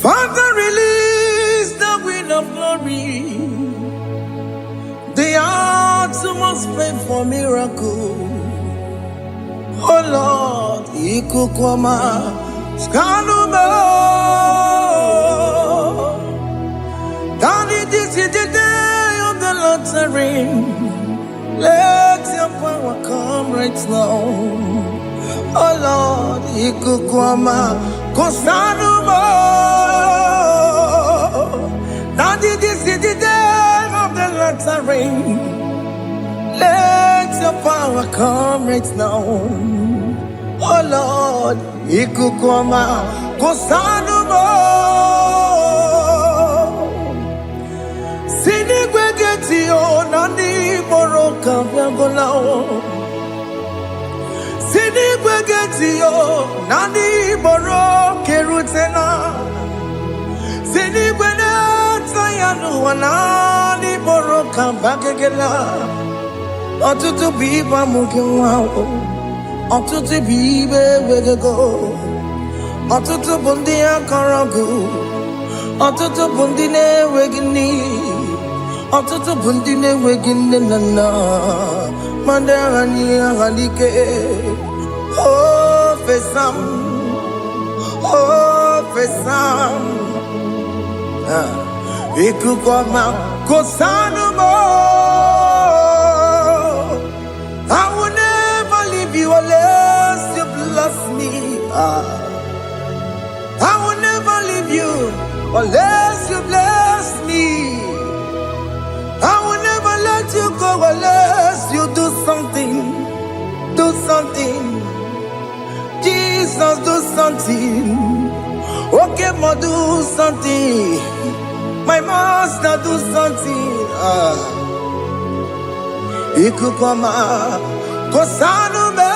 Father, release the wind of glory. The hearts must pray for miracle. Oh Lord, Ikukwama, Skanuma. Daddy, this is the day of the Lord's reign. Let your power come right now. Oh Lord, Ikukwama, Kosanuma. Daddy, this is the day of the Lord's reign. Let your power come right now. Oh Lord, Ikukwama, Kosanuma. Sinigwegetio, Nani Moroka, Viagolao. Sinigwegetio, Nani Moroke Rutena. Sinigwena, Tayanu, Nani Moroka, Bagagela. Otutu biba mukiwao, otutu bibe wegego, otutu bundi akaragu, otutu bundi ne wegini, otutu bundi ne wegini nana, mandarani halike, oh fesam, Ikukwama kosanuma. I will never leave you unless you bless me. I will never leave you unless you bless me. I will never let you go unless you do something. Do something. Jesus, do something. Okay, ma, do something. My master, do something. Ikukwama, Kosanume.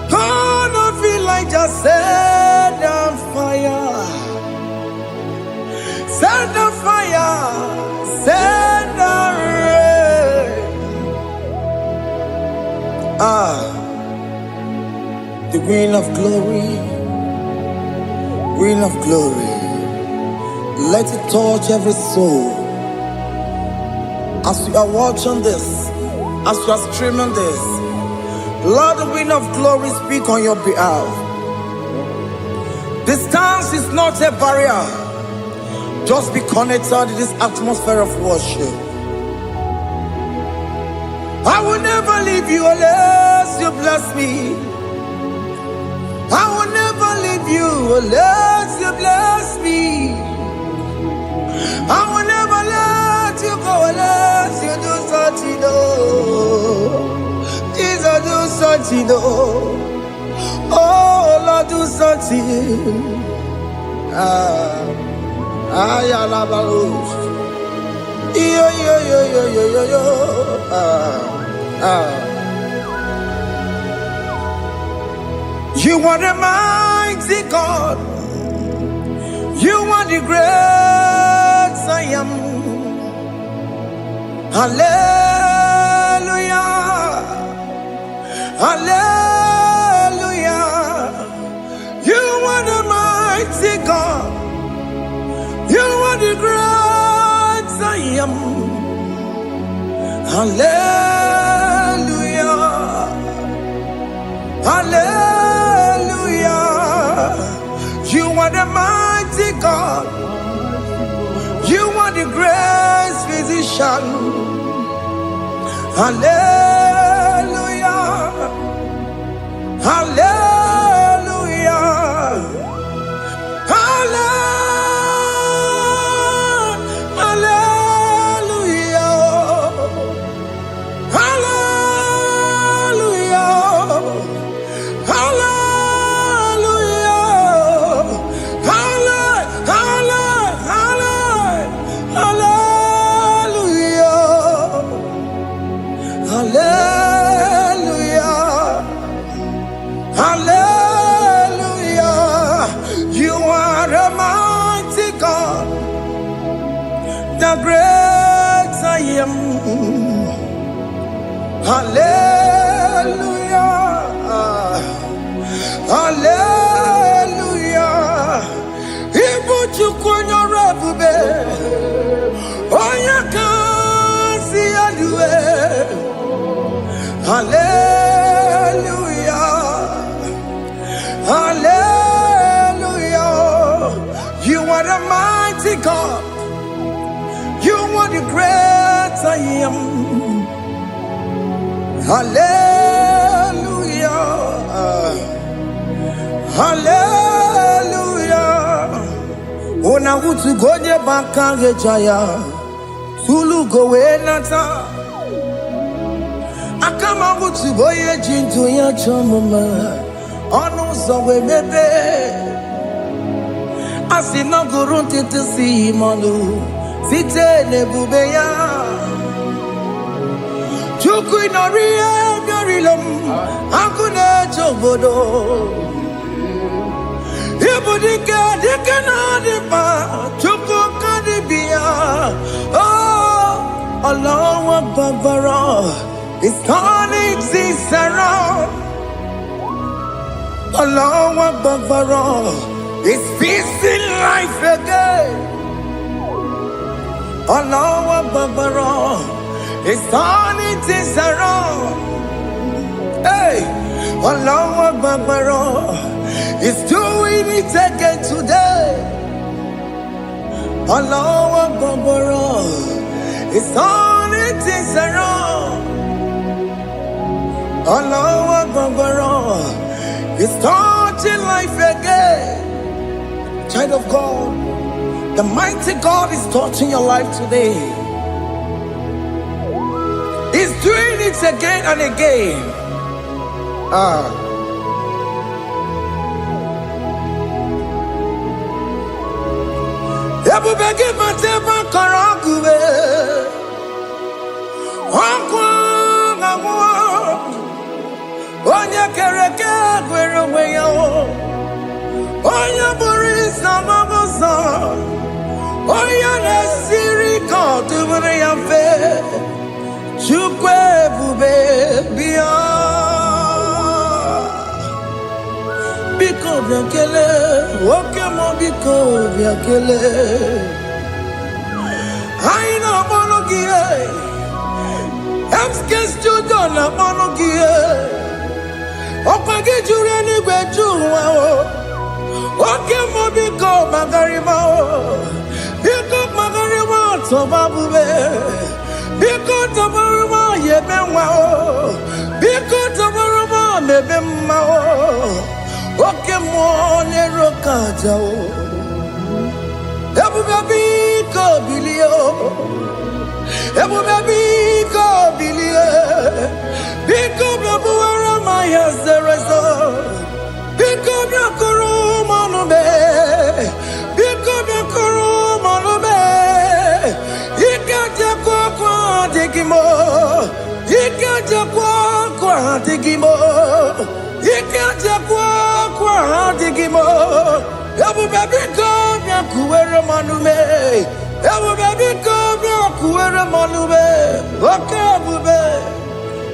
Gonna feel like just set on fire. Set on fire. Set on rain. The wind of glory. Wind of glory. Let it touch every soul. As you are watching this, as you are streaming this, Lord, the wind of glory speak on your behalf. Distance is not a barrier. Just be connected to this atmosphere of worship. I will never leave you unless you bless me. I will never leave you unless you bless me. I will never let you go unless you do something. Jesus, do something. Oh Lord, do something. Ayalabalos. Yo. You are the mighty God. You are the great I am. Hallelujah. Hallelujah. You are the mighty God. You are the great I am. Hallelujah. Hallelujah. You are the mighty God. You are the great physician. Hallelujah. Hallelujah. The great I am. Hallelujah. Hallelujah. Hallelujah. Hallelujah. Ona utu goje bakange jaya. Tulu gowe nata. Akama utu boye jintu ya chomama. Onu zowe bebe. Asina gurun titi si manu. Site nebubeya. Chuku inoria garilum. Akune chobodo. Ibudika dikana dipa. Chuku kadibia. Oh, Allah Akbar. It's turning things around. Allah Akbar. It's fixing life again. Allah Akbar. It's turning things around. Hey, Allah Akbar. It's doing it again today. Allah Akbar. It's turning things around. Allah Akbar. It's touching life again. Child of God, the mighty God is touching your life today. He's doing it again and again. Ebubege mateba karagube. Onya kereke gwerewe yo. Onya borisa mabosa. Onya nesiri kotubure yafe. Chukwe bube biya. Biko biakele. Oke mo biko biakele. Aina monogie. Emskes judona monogie. Opage jure ni gwejuwa o. Oke mo biko magarima o. Biko magarima toba bube. Biko tobaruma yebenwa o. Biko tobaruma mebemma o. Oke mo nero kaja o. Ebube biko bilio. Ebube biko bilie. Biko bebuara maya zerezo. Biko biakuru manube. Biko biakuru manube. Ikaja kwa digimo. Ikaja kwa digimo. Ikaja kwa digimo. Ebube biko biakuere manume. Ebube biko biakuere manume. Oke bube.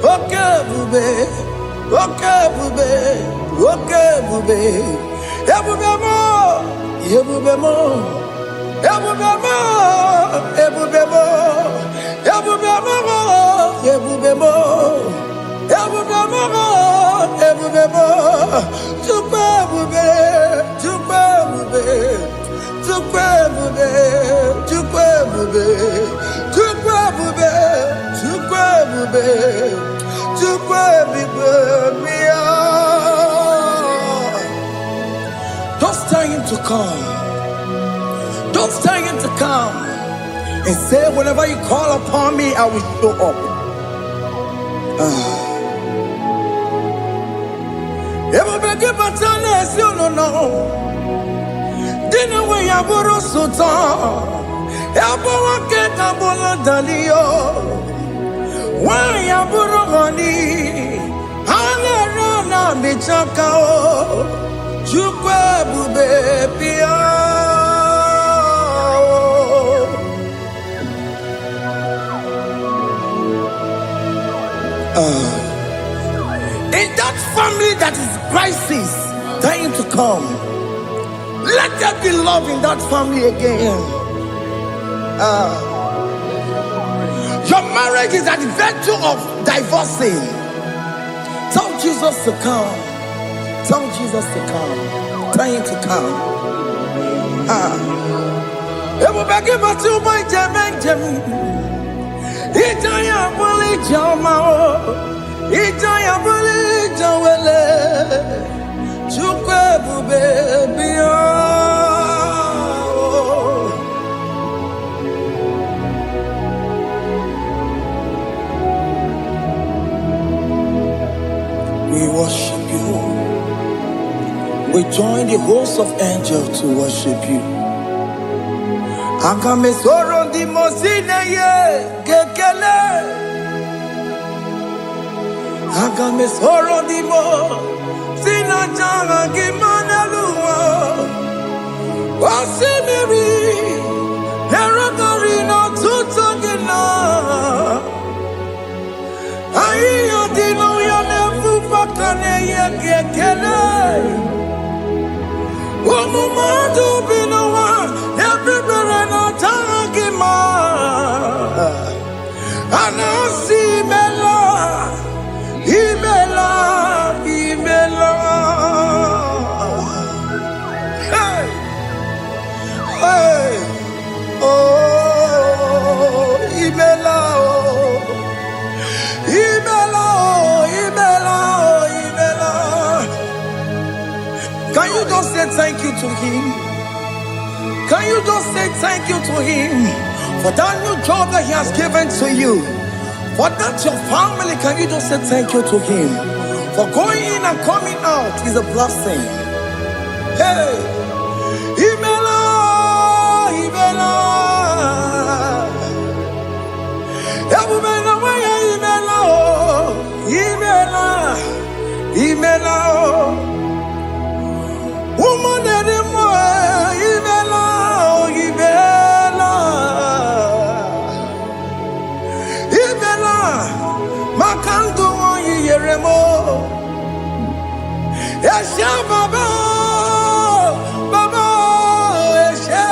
Oke bube. Oke bube. Oke bube. Ebube mo. Ebube mo. Ebube mo. Ebube mo. Ebube mo. Ebube mo. Ebube mo. Ebube mo. Tukwe bube. Tukwe bube. Tukwe bube. Tukwe bube. Tukwe bube. Tukwe bube. Tukwe bube. Don't tell him to come. Don't tell him to come. And say, whenever you call upon me, I will show up. Everybody but honest, you don't know. Dinner way I borrow so tall. Elbow get a bola dalio. Why I borrow honey? Hana rana michakao. Chukwe bube pia. In that family that is crisis, time to come. Let there be love in that family again. Your marriage is at the verge of divorcing. Tell Jesus to come. Tell Jesus to come. Tell him to come. It will be given to my Jim. Itaya Bully Jama. Ijaya buli jawele, chukwe bube biya. We worship you. We join the host of angels to worship you. Akame soro di mosine ye kekele. Akame soro di mo sina changa kimana luwa. Wasimiri nerakari no tutogina. Ayo dino ya nefu fakane ye kekele. Omumadu binowa everybody no tangima. Anasi mela, imela, imela. Hey, hey, oh, imela, oh, imela, oh, imela, oh, imela. Can you just say thank you to him? Can you just say thank you to him for that new job that he has given to you? For that your family, can you just say thank you to him? For going in and coming out is a blessing. Hey, Imela, Imela, Imela, Imela, Imela, woman anymore, Imela, Imela, Imela, Makandu Yeremo, Esha Baba, Baba, Esha,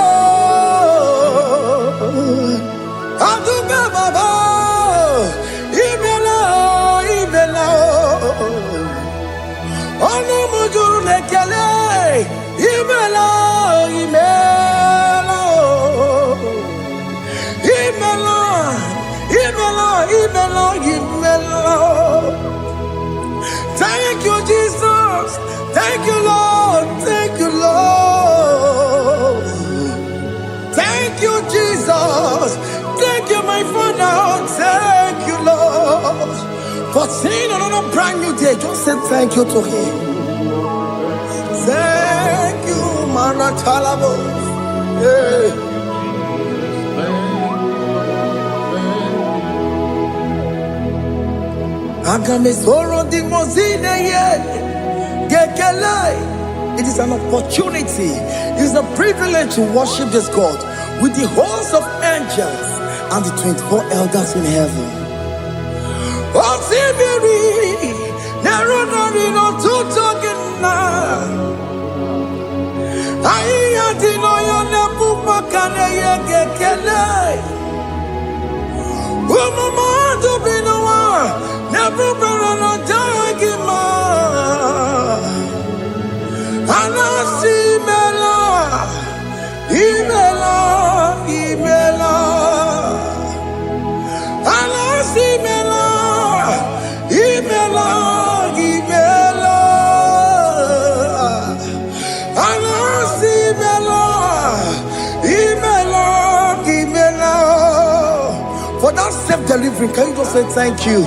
Aduba Baba, Imela, Imela. Ono mujuru lekele, imela, imela, imela, imela, imela, imela. Thank you, Jesus. Thank you, Lord. Thank you, Lord. Thank you, Jesus. Thank you, my Father. Thank you, Lord. For seeing another brand new day, just say thank you to him. Thank you, Manatalabo. Hey. Agame soro di mozine ye gekele. It is an opportunity. It is a privilege to worship this God with the host of angels and the 24 elders in heaven. Osimiri, nerunari no tutogina. Aiya dino yo nebu makane ye gekele. Umumadu binowa, nebu berano jagima. Anasi mela, imela, imela. Anasi mela. Imela, Imela, Anasi Imela, Imela, Imela. For that self-delivery, can you just say thank you?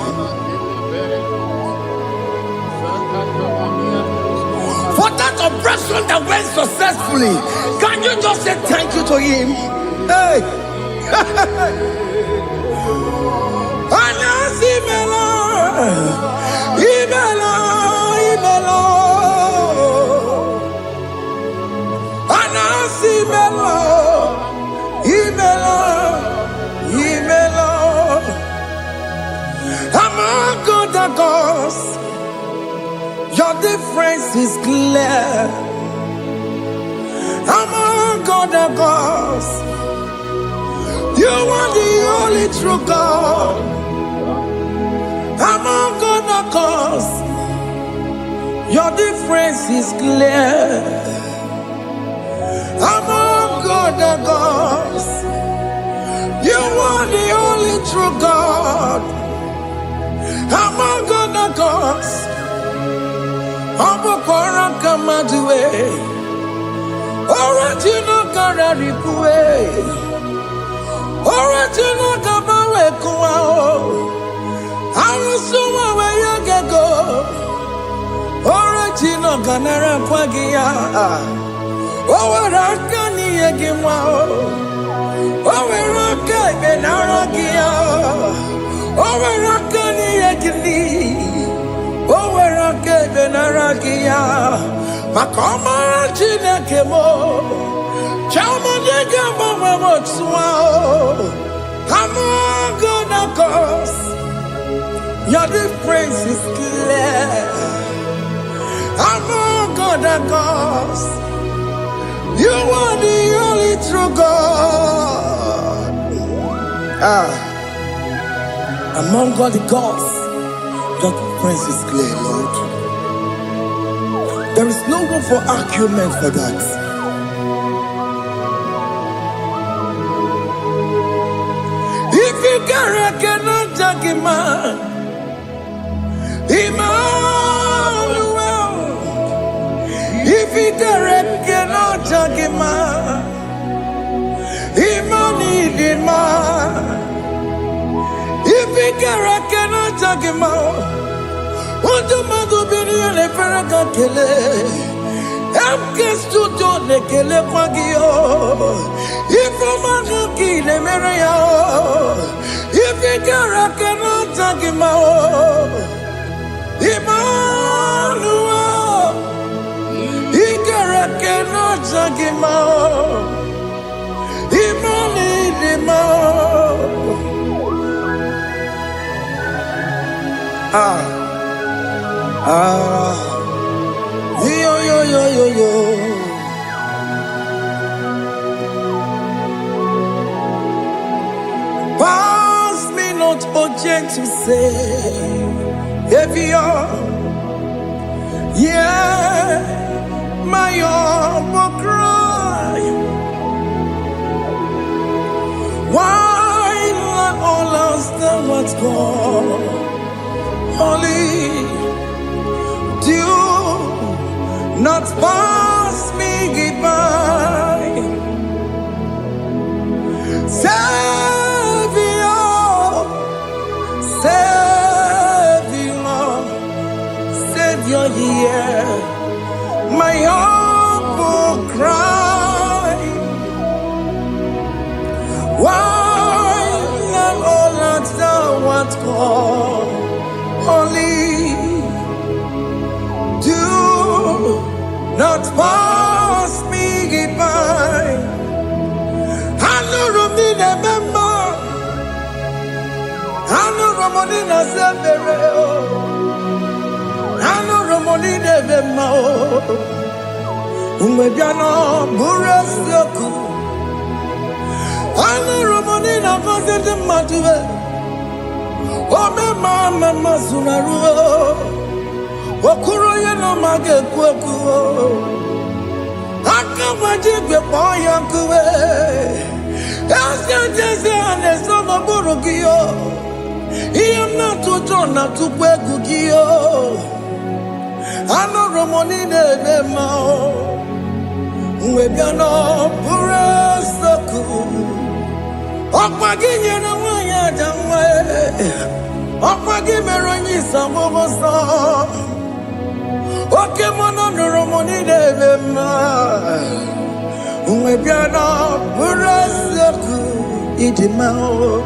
For that operation that went successfully, can you just say thank you to him? Hey. Anasi Imela. Imela, Imela, Anasi Imela, Imela, Imela. Among other gods, your difference is clear. Among other gods, you are the only true God. Among other gods, your difference is clear. Among other gods, you are the only true God. Among the cause. Abokora Kamadue. Original Kararipue. Original Kabawe Kuao. Arusuma where you can go. Original Ganara Kwagia. Owarakani Egimao. Owaraka Benaragia. Owarakani Egini. Owaraka Benaragia. Makoma Chinakemo. Chamanega Mamamotswao. I'm gonna cause. Your difference is clear. I'm gonna cause. You are the only true God. Among all the gods, your difference is clear, Lord. There is no room for argument for that. If you cannot judge him, Emmanuel. If you cannot judge him, Emmanuel. If you cannot judge him, what do you do? Le Ferraga Kele, Amkestu Done Kele Pagio, if a Manaki Le Mereo, if you cannot judge him, Emmanuel, he cannot judge him, Yo. Pass me not, O gentle Savior. Yeah, my humble cry. Why let all us know what's gone? Holy, do not pass me by. Savior, hear my humble cry. Why not all that thou art called? Holy, do not pass me by. I know Romina member. I know Romonina Zembere. I know Romonina member. Umebiano Burasoku. I know Romonina Vazende Matue. Oh, mama Sunaru. Wakuro no mage kweku. Akamajigwe poyankuwe. Aska jese ane sono burugio. Iyam na tutona tukwegu gio. Ano Romonine mao. Uwebiano burasoku. Okwaginye na wanya jamwe. Okwagimeronyi samogosa. Oke mono Romoni devema. Uwebiana burasoku idimao.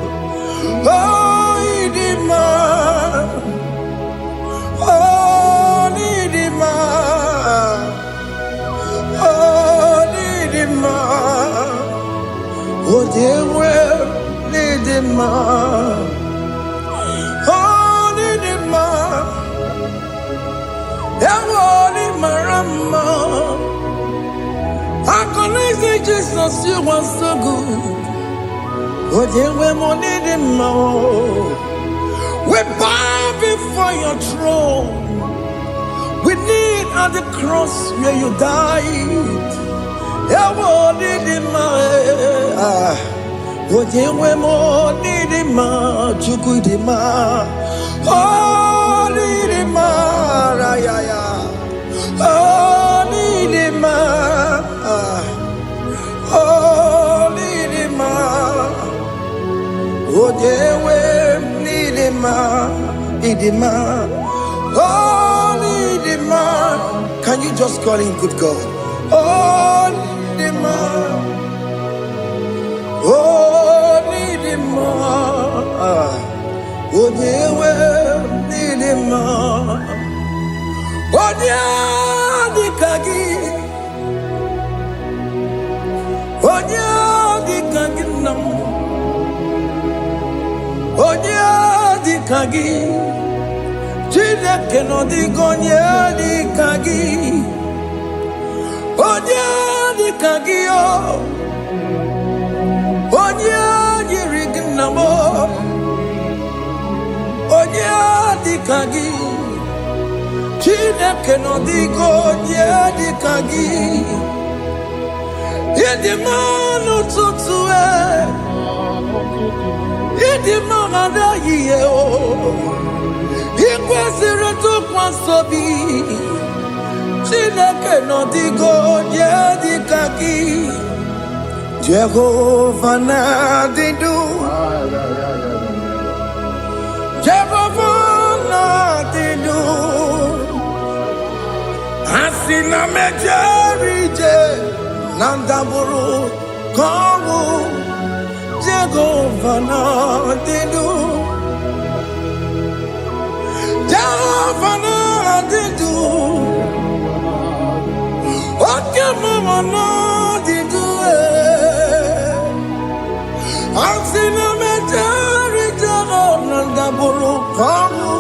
Oh idima. Oh idima. Oh idima. Oh dewe idima. Oh idima. Yawoni marama. I say Jesus, you are so good. Oh, dear, we need him more. We bow before your throne. We need at the cross where you died. Yeah, we need him more. Oh, dear, we need him more. Oh, Can you just call him good God? Oh, Chineke no di gonye di kagi. Onye di kagi o. Onye yiri gnamo. Onye di kagi. Chineke no di gonye di kagi. Yedi manu tutue. Yedi mangada yiye o. Ikwesịrị ntụkwasị obi Chineke nọ dịgo nye dịka gị Jehova na-adị ndụ Jehova na-adị ndụ Asị na mejere ije na ndagwurugwu ka ọnwụ Jehova na-adị ndụ Jehova na-adị ndụ Oke mama na-adị ndụ Asị na mejere Jehova na ndagwurugwu ka ọnwụ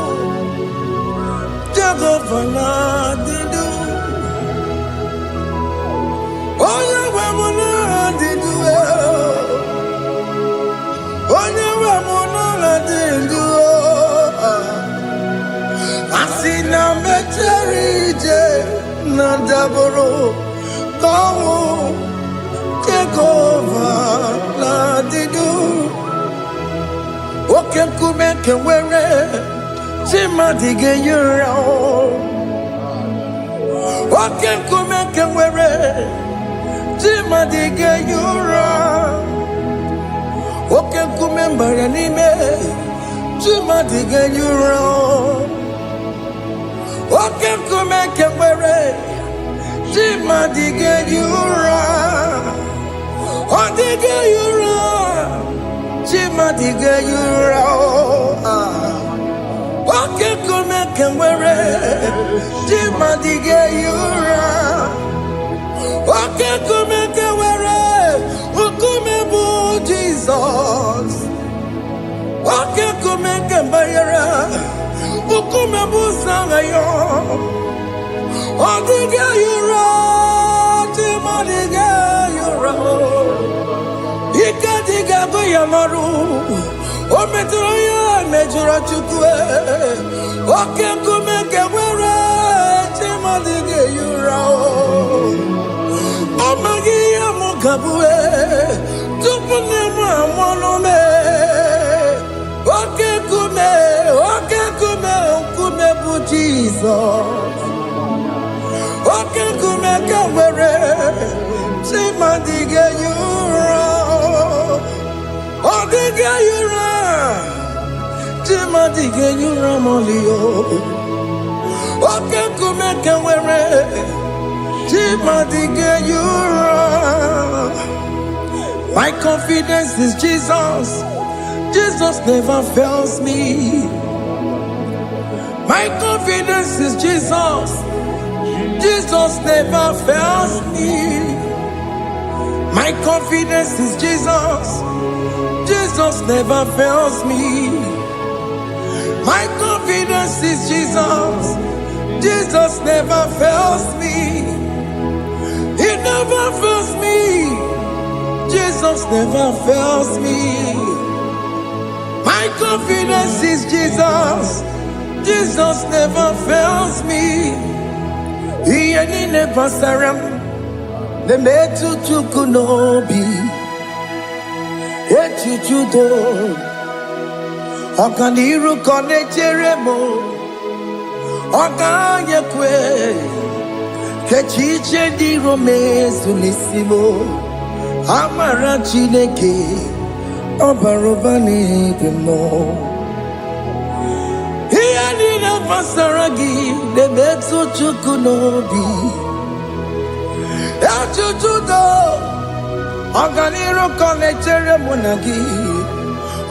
Jehova na-adị ndụ Onye nwe m na-adị ndụ Onye nwe m na-adị ndụ Asị na mejere ije na ndagwurugwu ka ọnwụ Jehova na-adị ndụ Oke nkume nke nwere chi mmadụ ga-eyi ụra Oke nkume nke nwere chi mmadụ ga-eyi ụra Oke nkume mbara n'ime chi mmadụ ga-eyi ụra Oke nkume nke nwere chi mmadụ ga-eyi ụra Ọ dịghị eyi ụra chi mmadụ ga-eyi ụra Oke nkume nke nwere chi mmadụ ga-eyi ụra Oke nkume nke nwere nkume bụ Jizọs Oke nkume nke mbara nkume bụ Sanayo Ọ dịghị eyi ụra chi mmadụ ga-eyi ụra Ike dịghị agụ ya n'ọrụ O metụrụ ya mejọrọ Chukwu Oke nkume nke nwere chi mmadụ ga-eyi ụra Ọ maghị ihe m ga-abụ tupu nne m amụọ m Oke nkume bụ Jizọs Oke nkume nke nwere chi mmadụ ga-eyi ụra Ọ dịghị eyi ụra chi mmadụ ga-eyi ụra m'ọlị Oke nkume nke nwere chi mmadụ ga-eyi ụra My confidence is Jesus Jesus never fails me My confidence is Jesus Jesus never fails me My confidence is Jesus Jesus never fails me My confidence is Jesus Jesus never fails me He never fails me Jesus never fails me My confidence is Jesus Jesus never fails me Ihe niile gbasara m na-emetụ Chukwu n'obi echiche udo ọganiru ka ọ na-echere m Oganye kwe kechiche di romezu nisimo amara Chineke obaroba n'ebe no ihe niile gbasara gị na-emetụ Chukwu n'obi echuchudo ọganiru ka ọ na-echere mụ na gị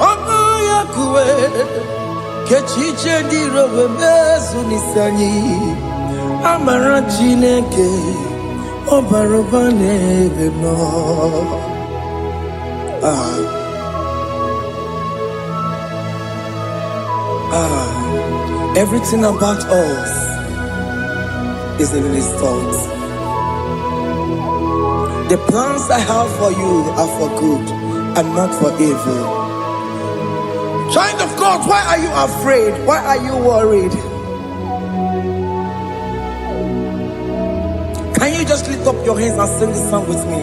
oganye kwe kechiche di romezu nisani amara Chineke obaroba n'ebe no. Everything about us is in His thoughts. The plans I have for you are for good and not for evil. Child of God, why are you afraid? Why are you worried? Can you just lift up your hands and sing this song with me?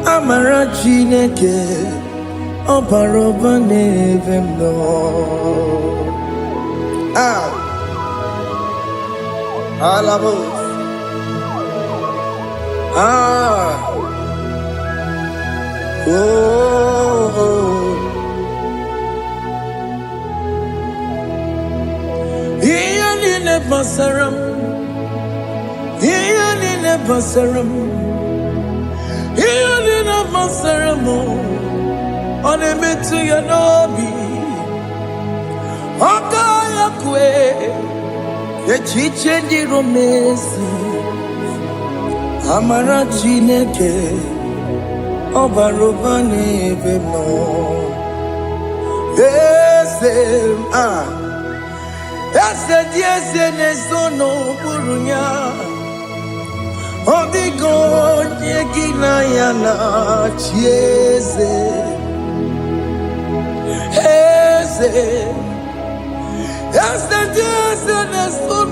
Amara Chineke obaroba n'ebe no. Alabos. Iyalile basaram, iyalile basaram, iyalile basaram. Onemetu ya nobi, okaya kwe. Echiche di romesi amara Chineke obaroba n'ebe no. Eze di eze n'ezono burunya odigo onye gị na ya na chi eze. Yesterday,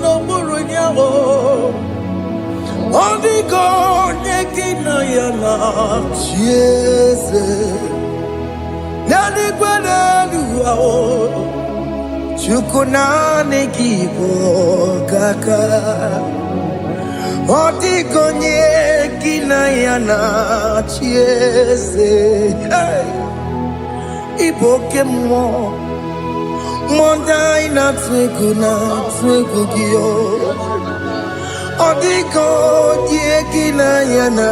no more nyao. Only God, Nekina yana Jesus. Nani kwenu ao. Chukuna nekibo kaka. Only God, Nekina yana Jesus. Iboke mo. Mondai na twegu giyo. Odiko dieki na yana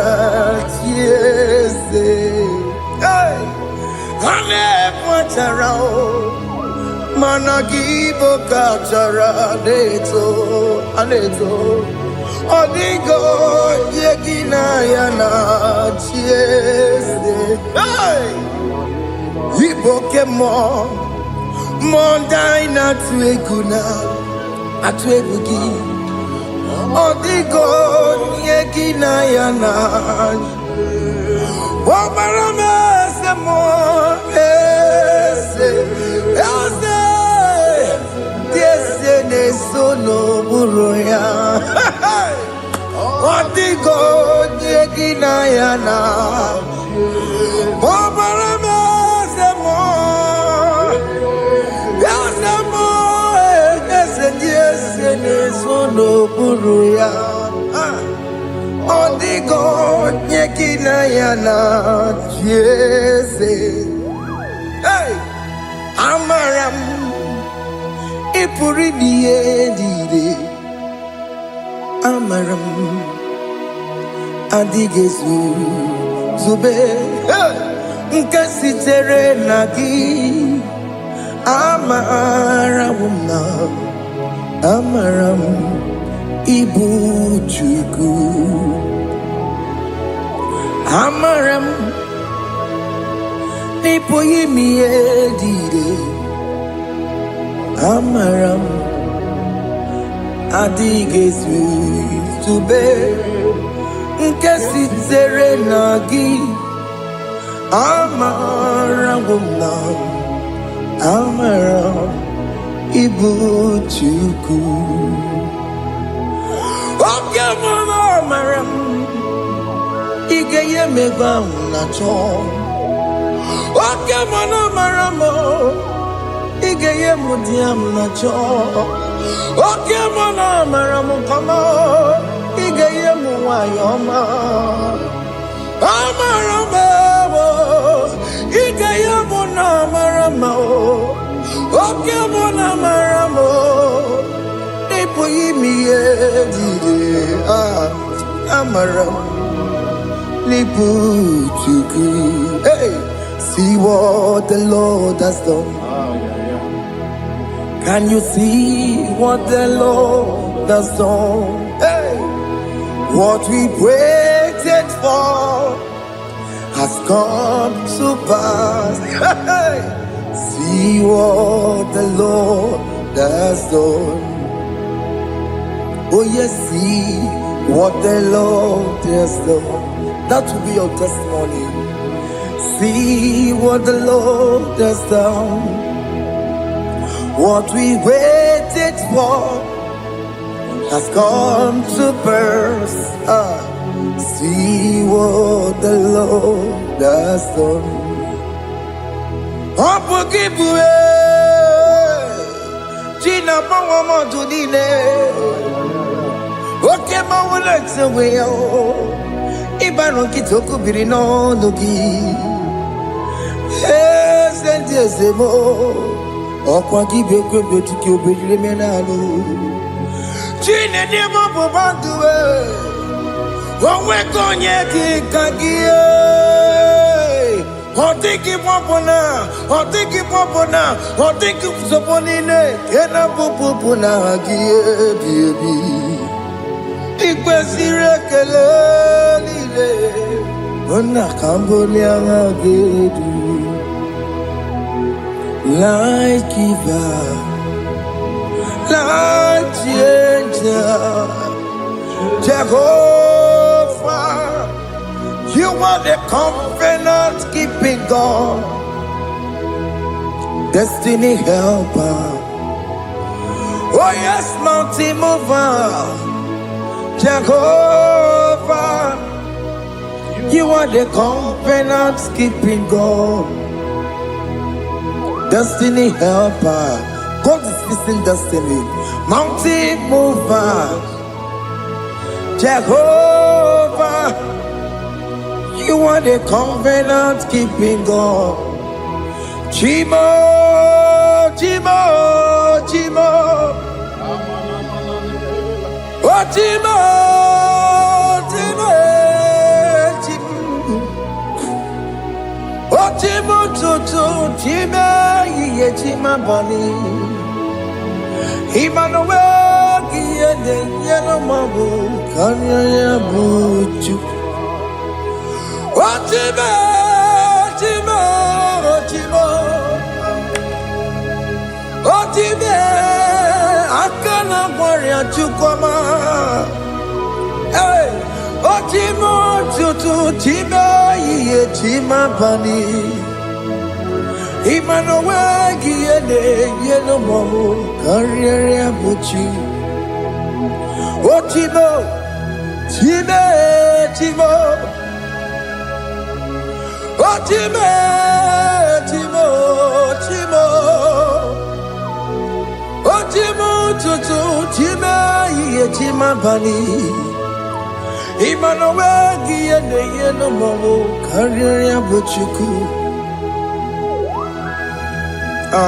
tiese. Ane mwacharao. Managibo kachara aneto. Odiko dieki na yana tiese. Iboke mo. Mondai na atwegu gi odigo yeki na yana omarame se mo ese ne sono buroya odigo yeki na yana omarame se mo no buruya odigo nyekina yana jese. Amaram ipuri diye amaram adigezu zube nkasitere nagi amaramuna amaram ibu Chukwu amaram nipo yimi edide amaram adigezu zube nkesitere nagi amaram amara ibu chuku. Oke mama amara ige ye megba na cho. Oke mama amara mo ige ye mudiam na cho. Oke mama amara mo kama ige ye muwayoma. Amara mo ige ye muna amara mo. Oke mama amara mo ipo yimi ye dide amara lipu chuku. Hey, see what the Lord has done. Can you see what the Lord has done? Hey, what we waited for has come to pass. Hey, see what the Lord has done. Oh yes, see what the Lord has done. That will be your testimony. See what the Lord has done. What we waited for has come to pass. See what the Lord has done. Gina Pawamo Tudine. Okay, my legs away. Ibano Kitoku Birino Nogi. Yes, and yes, more. Okwagi beke betiki obejire menalo. Chine de mobo banduwe. Owe konye ki kagie. Otiki popona, otiki popona, otiki soponine. Kena popona gie biebi. Ikwesire kele lile. Ona kambolia ngagedu. Light giver, light changer, Jehovah, you are the covenant keeping God, destiny helper. Oh yes, mountain mover, Jehovah, you are the covenant keeping God. Destiny helper, God is fixing destiny. Mountain mover, Jehovah, you are the covenant keeping God. Chimo, Chimo, Chimo, oh Chimo, Chimo, Chimo, oh Chimo, Chimo, Chimo. Chima bani Emmanuel Giyene Yeno Mabu Kanya Yabuchu Ochime Chimo Chimo Ochime Akana Warrior Chukwama Hey Ochimo Chutu Chime Ye Chima bani Emmanuel Giyene Yeno Mamu Karriere Buchi Oh Timo Time Timo Oh Time Timo Timo Oh Timo Tutu Time Ye Tima Bani Emmanuel Giyene Yeno Mamu Karriere Buchi oh,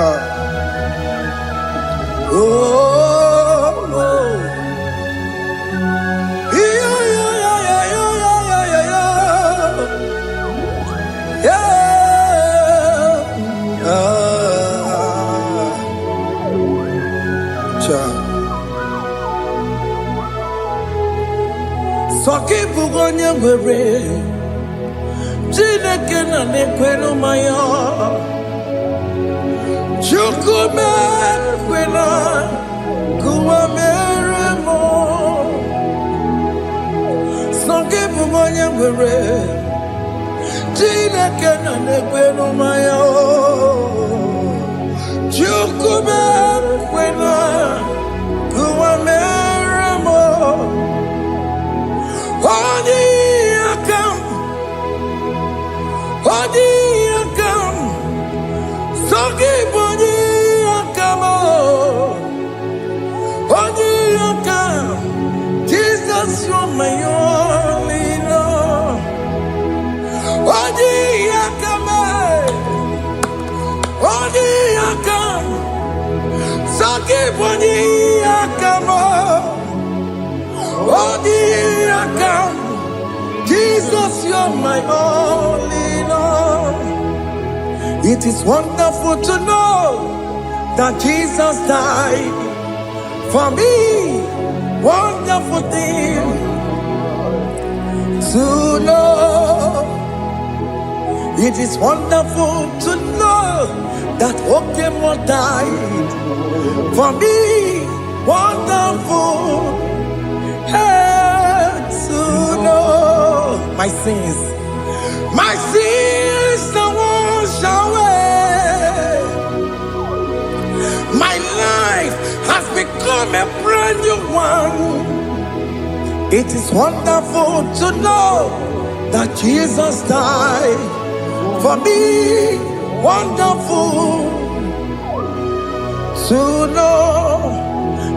oh, yeah, yeah, yeah, yeah, yeah, yeah, yeah, yeah. Soki bugonye gwere, Chineke na nekweno maya. Chukume kwena kuwa meremo Songe bumonye gwere Chineke na nekweno maya Chukube kwena kuwameramo Odi akam Sogi boni akamo Odi akam Jesus, you're my only love. Odi akam Sogi boni akamo Odi akam Jesus, you're my only love. It is wonderful to know that Jesus died for me. Wonderful thing to know. It is wonderful to know that Okemo died for me. Wonderful to know. My sins are washed away. My life has become a brand new one. It is wonderful to know that Jesus died for me. Wonderful to know.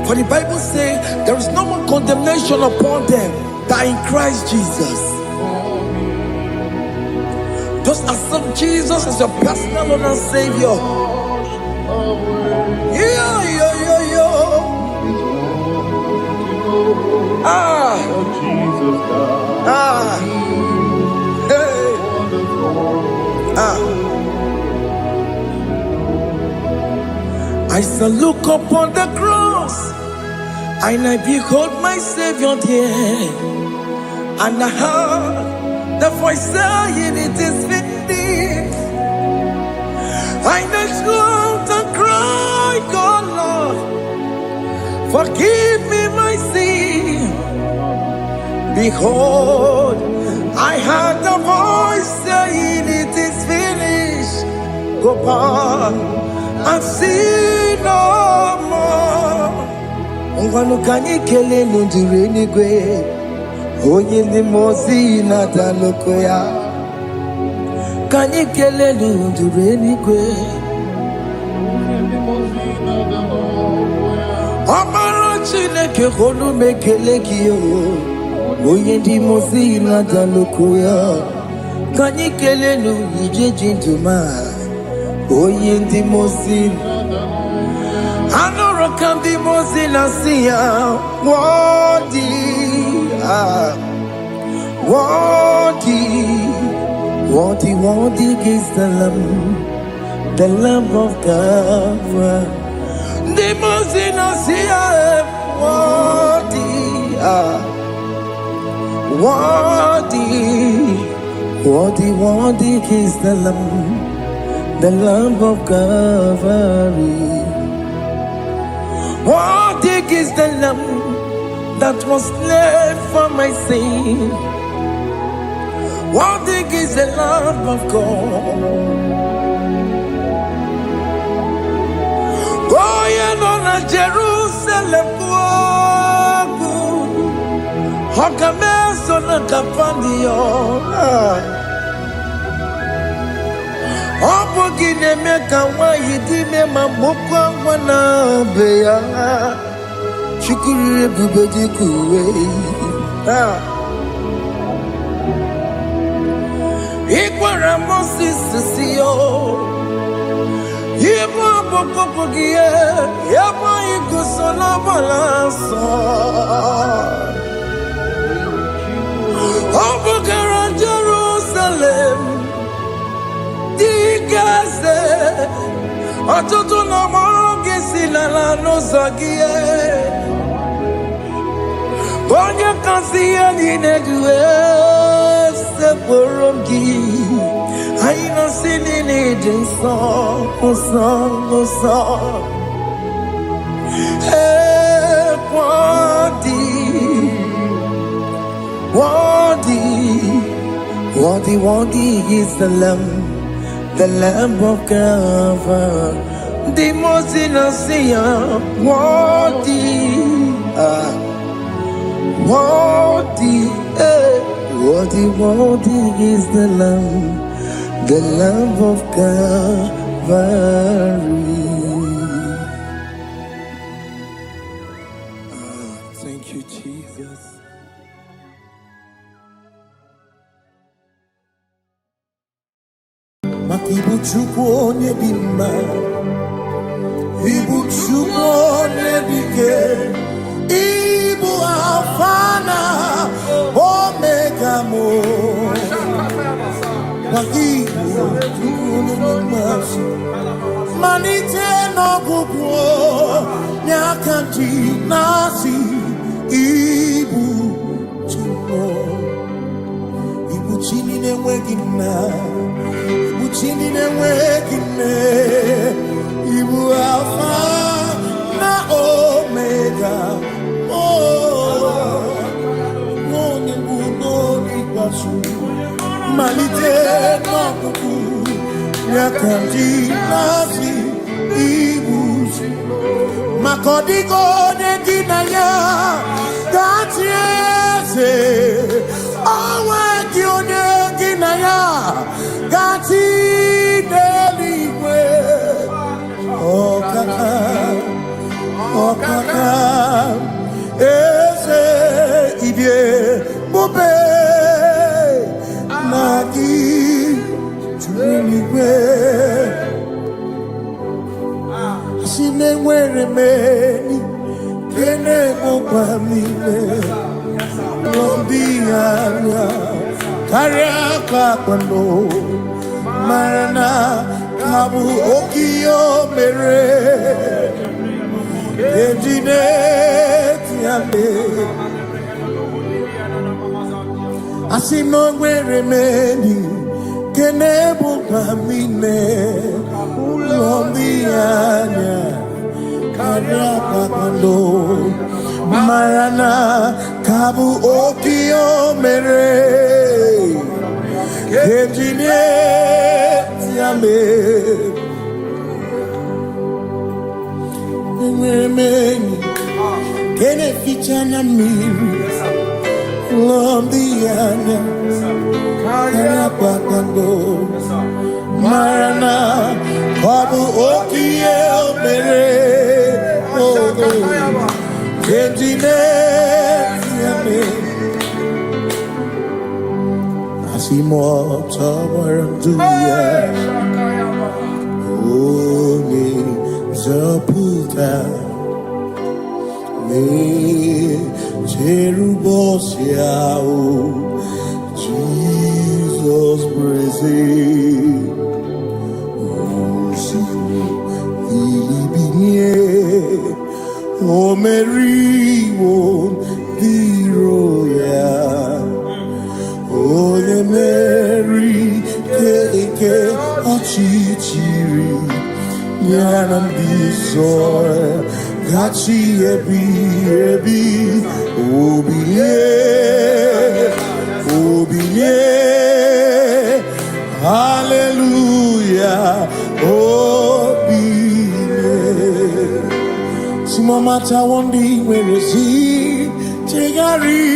For the Bible says there is no more condemnation upon them that in Christ Jesus. Just accept Jesus as your personal Lord and Savior. Yeah. I shall look upon the cross, and I behold my Savior there, and I heard the voice saying, "It is finished." I knelt and cried, "God, Lord, forgive me my sin." Behold, I heard the voice saying, "It is finished." Go back and sin no more. Ungwanu kanyi kele nundure nigwe, oye ni mozi na daloko ya. Kanyi kele nundure nigwe, Amara Chineke honu mekele kiyo, oye ni mozi na daloko ya. Kanyi kele nundure jintuma, oye ni mozi. Anoro kandi mozi na siya, worthy is the Lamb of God. The mozi na siya, worthy is the Lamb of Calvary. Worthy is the Lamb that was slain for my sin. Worthy is the Lamb of God. Going on a Jerusalem walk, Hokames on a Capandio. Opogine meka wa yidime mamokwa wana beya. Shukuru bubedi kuwe. Ikwara Moses siyo. Yebo bokopogie. Yebo igusola balanso. Opogara Jerusalem. Digaze. Atutu na mogi silala no zagie. Bonya kansiya ninedue seporongi. Aina sinini jinso song. Hey, worthy is the Lamb of God. the most innocent, worthy, worthy, worthy is the Lamb of Calvary. Thank you, Jesus. Ibu Chukwu onye dị mma, Ibu Chukwu onye dị ike, Ibu Alfa na Omega mo. Ibu Chukwu onye dị mma, malite n'ọgwụgwụ n'aka ndị na-asị Ibu Chukwu, Ibu Chi na-enweghị nna. Chini na-enweghị nne, Ibu Alfa na Omega, onye mbụ n'oge ikpeazụ, malite n'ọgwụgwụ n'aka ndị na-asị Ibu maka ọ dịghị onye gị na ya ga-achị eze, o nweghị onye gị na ya gati n'eluigwe. Ọkaka eze ibie bube na gị juru n'igwe. Si na-enwere meni kene mụkwa n'ime n'obi anya karịa ka kwano marana kabu okiyo mere ejine tiame asino nwere meni kenebu kamine ulondi anya karịa ka kwano marana kabu okiyo mere ejine tiame meni kene fichana miri lombianya kaya pakando marana babu okie mere ejine tiame asimo tabaranduya oni zaputa me cherubosiao Jesus praise ilibinye o meriwo diroya Ole Mary keke achichiri nyanam disore gachi ebi obiye hallelujah obiye simamata wondi werezi tegari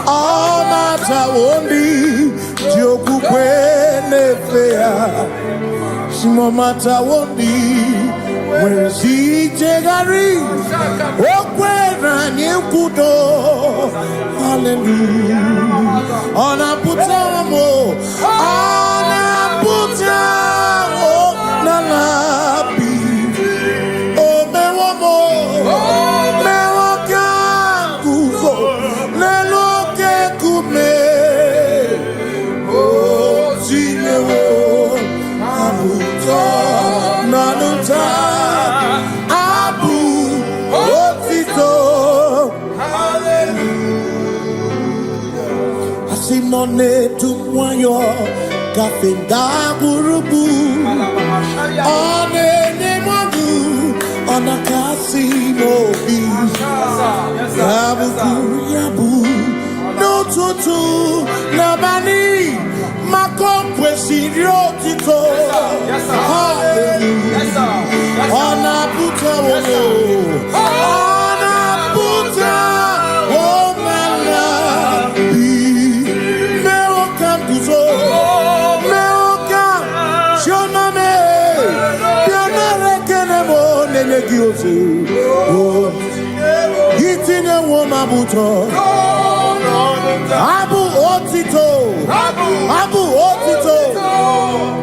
amata wondi diokukwe nefea simamata wondi werezi tegari okwera nyekudo hallelujah ona putamo nalabi o mewamo mewakanguzo neloke kume o zinewo abuto nanuta abu otito hallelujah asinone tumwayo kafenda burubu onene madu onakasi mobi yabu no tutu nabani makompwe sirio tito hallelujah Tine Womabuto. Abu Otito. Abu Otito.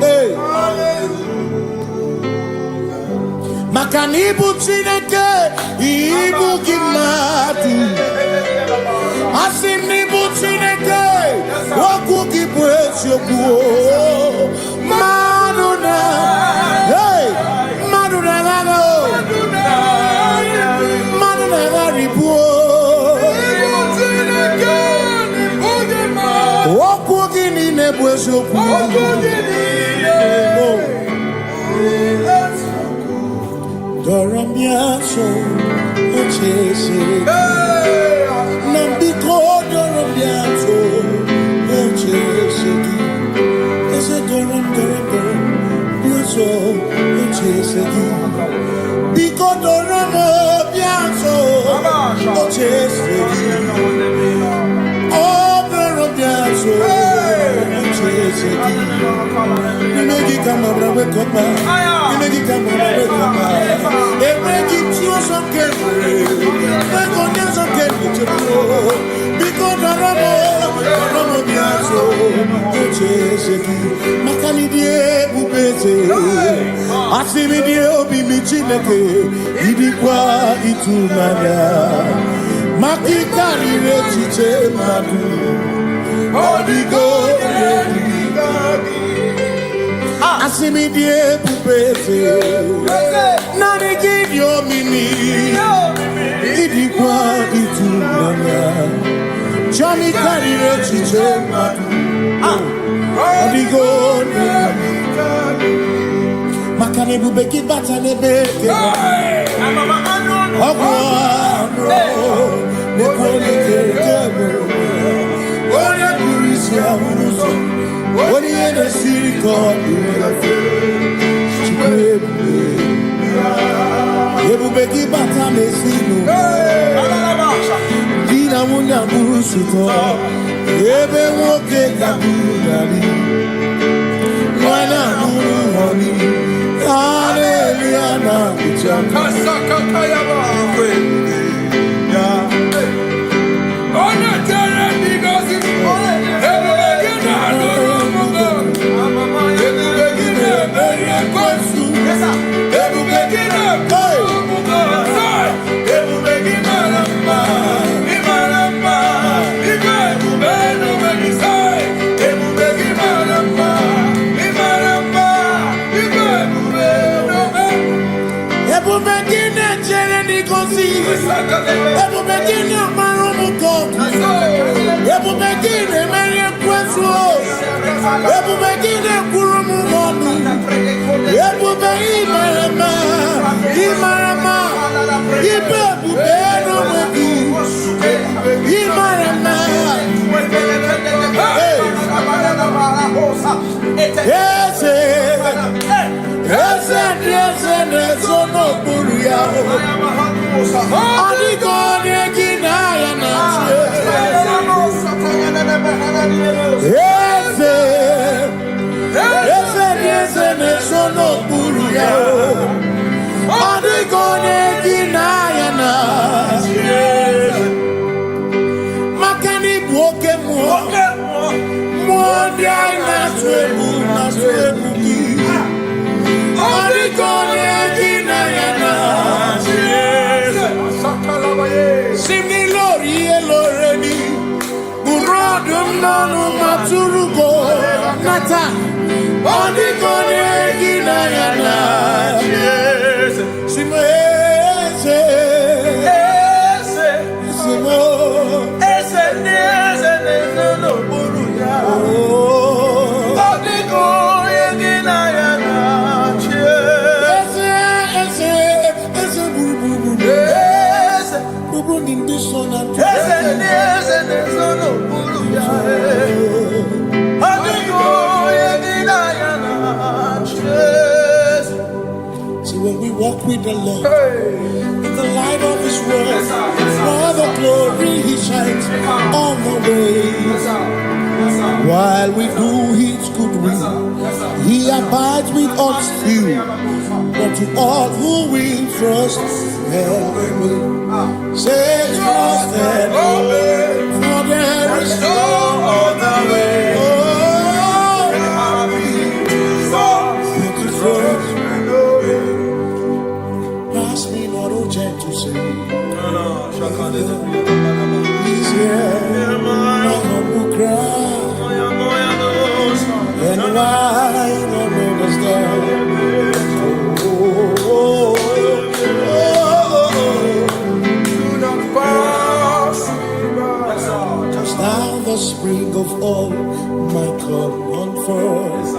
Hey. Makanibu Chineke. Ibu Kimatu. Asinibu Chineke. Waku Kibwesyoku. Maduna. Hey. Maduna Gano. Maduna Garibu. Waku Gini Nebwesyoku. Doramiaso, Ochese. Nambiko Doramiaso, Ochese. Ese Doramiaso, Ochese. Biko Doramiaso, Ochese. Oh, Doramiaso, Ochese. Nimegi kama brawe kopa. Nimegi kama brawe kopa. Emegi tio sokere. Mekonya sokere chebo. Biko daramo biaso. Ocheseki. Makani die ubeze. Asimi die obi michineke. Idikwa itumanya. Makikari rechiche madu. Odigo Asimi die pupese Nani gidio mimi Idikwa itumanya Chami karire chiche madu Odigo Makane bubeki bata nebeke Ogwa Nekone kere Oye kurisia uruzo Oye ne siriko Ebubeki bata mesino Dina munya busuto Ebe woke kabudari Mwana muruhoni Hallelujah na kuchaka Kasaka kayaba When we walk with the Lord, in the light of His word, for the glory He shines on the way. While we do His good will, He abides with us still. But to all who will trust, Him will. Say trusted, for there is no other way. Oh, to trust. Pass me not a chance to say. He's here, my humble cry. And why don't understand? Now the spring of all my cup on first.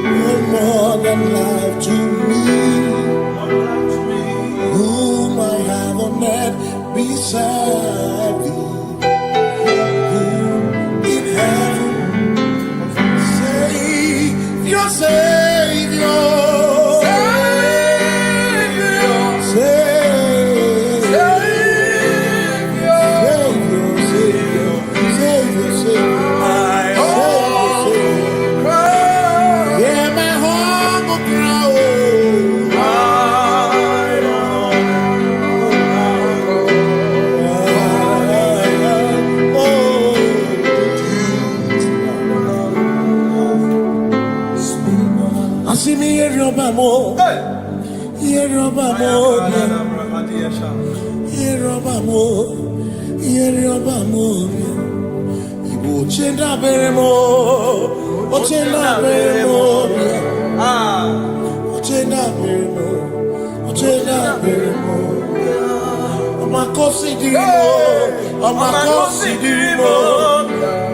No more than life to me, whom I have on net beside thee. In heaven, Savior, Savior. See me here, Robamo. Here, Robamo. Here, Robamo. Here, Robamo. Ibu chenda beremo. Ochenda beremo. Ochenda beremo. Ochenda beremo. Makosi dirimo. Makosi dirimo.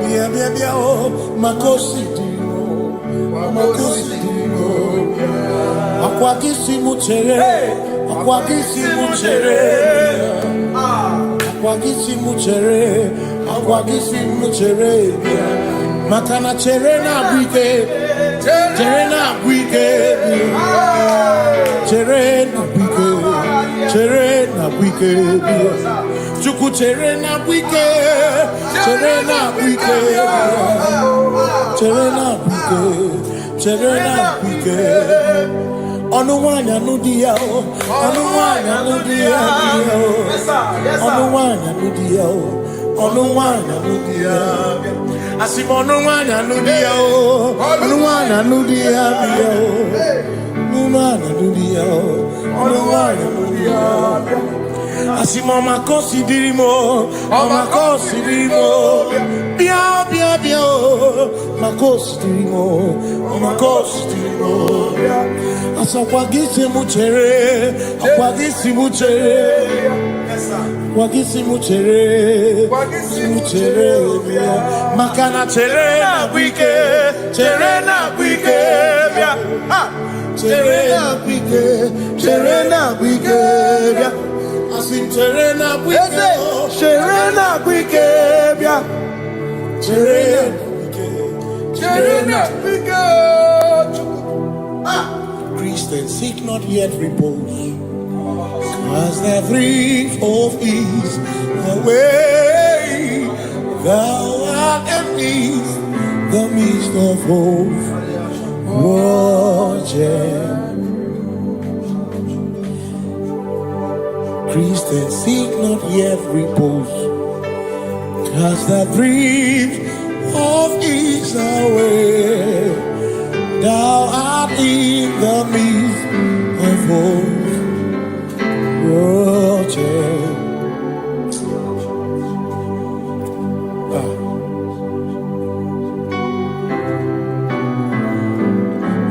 Bia bia bia oh. Makosi dirimo. Makosi dirimo. Akwagisi muchere, akwagisi muchere, akwagisi muchere, akwagisi muchere. Makana chere na bwike, chere na bwike, chere na bwike, chere na bwike. Chuku chere na bwike, chere na bwike, chere na bwike, chere na bwike. Onuwanya nudia, onuwanya nudia, onuwanya nudia, onuwanya nudia. Asim onuwanya nudia, onuwanya nudia, onuwanya nudia, onuwanya nudia. Asim omakosi dirimo, omakosi dirimo. Bia bia bia, makosi dirimo, omakosi dirimo. Akwagisi muchere, akwagisi muchere, akwagisi muchere, muchere. Makana chere na bwike, chere na bwike, chere na bwike, chere na bwike. Asim chere na bwike, chere na bwike, chere na bwike, chere na bwike. Christians seek not yet repose, as the brief of ease, the way thou art empties the midst of hope. Christians seek not yet repose, as the brief of ease, the way thou art in the midst of hope.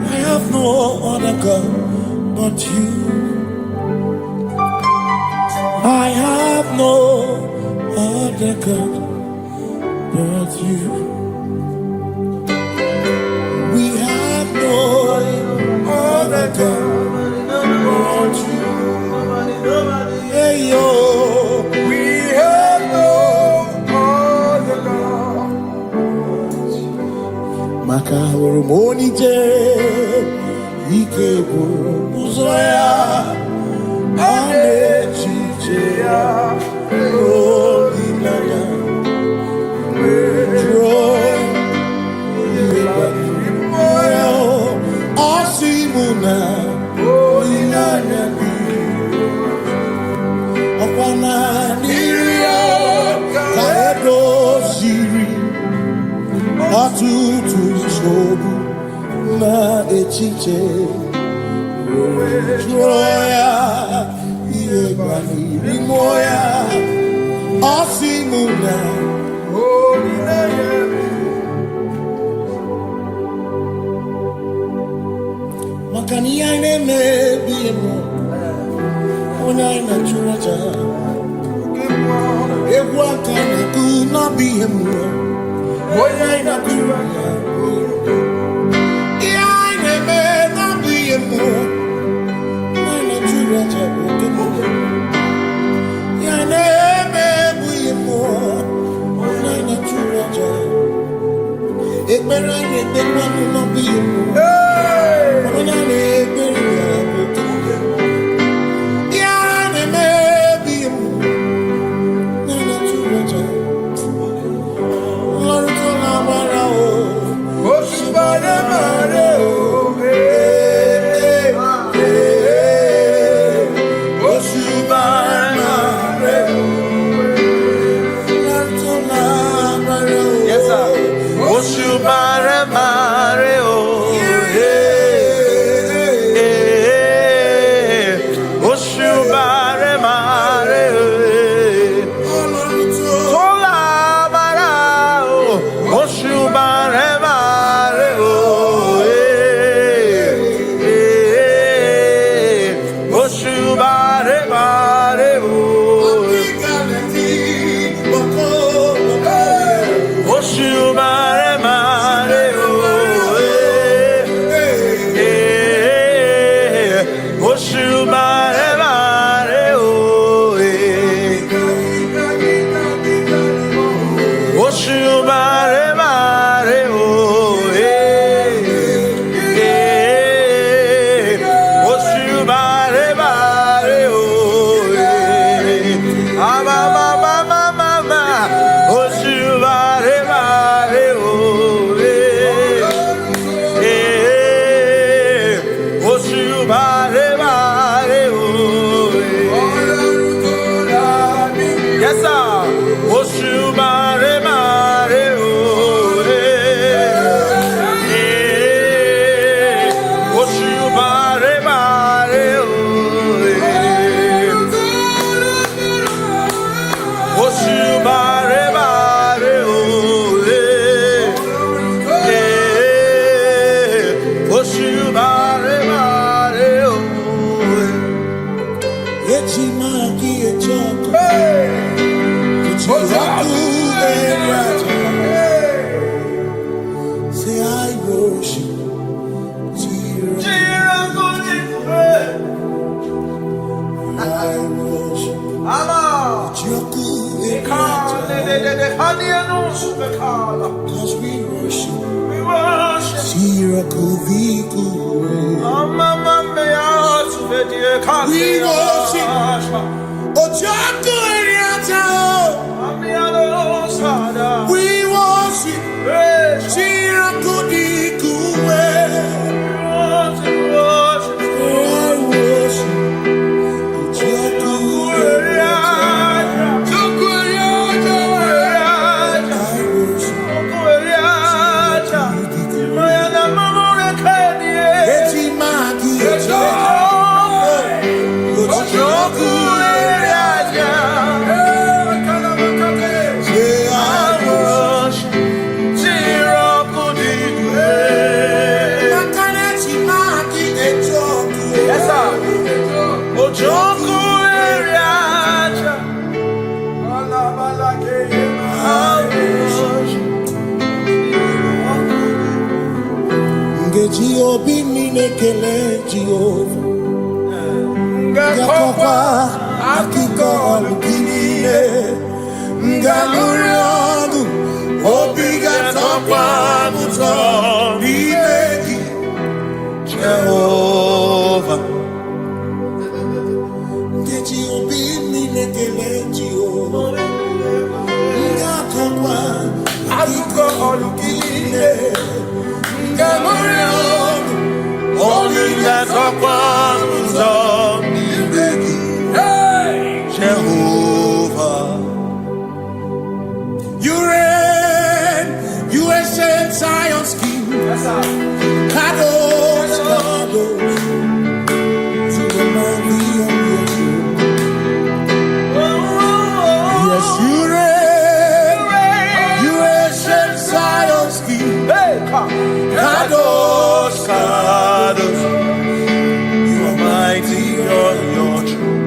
I have no other God but you. I have no other God but you. We have no other God but you. Hey yo, we have no other God. Makahuru monije, ikeburu muzoya, anechicheya, rolinaya, joy, moya, osimuna, rolinaya. tutu chobu na echiche joya iebani rimoya osimuna makani ine mebi mo ona ina churaja ewa kana ku na bi mo ona ina churaja ine me na bi mo ona churaja ine me bi mo ona ina churaja ekpere ni ekpere no bi mo ona ni ekpere You reign, you ancient Zion's King. Kadosh, Kadosh, you are mighty on your throne. Yes, you reign. You ancient Zion's King. Kadosh, Kadosh, you are mighty on your throne.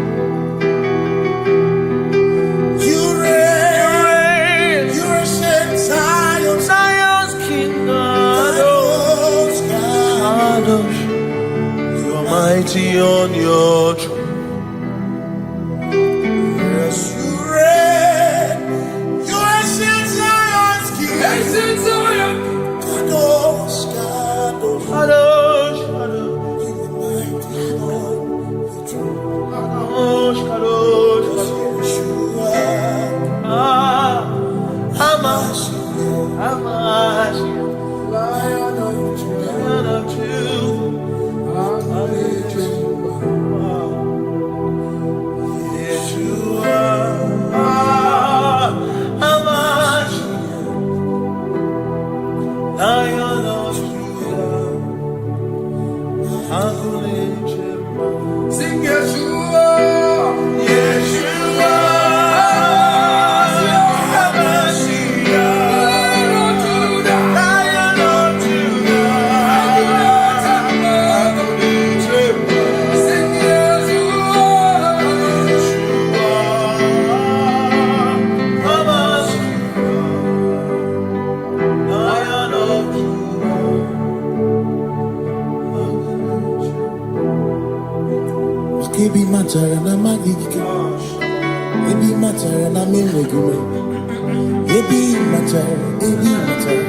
You reign. You ancient Zion's King. Kadosh, Kadosh, you are mighty on your throne. Yes, you reign. You ancient Zion's King. Ancient Zion. Kadosh, Kadosh, Kadosh, Kadosh, you are mighty on your throne. Kadosh, Kadosh, Kadosh, Hamash, Lion of Judah, Yeshua, Hamash, Lion of Judah, sing Yeshua, Yeshua. Ebi matara na magike, ebi matara na menwegume, ebi matara, ebi matara,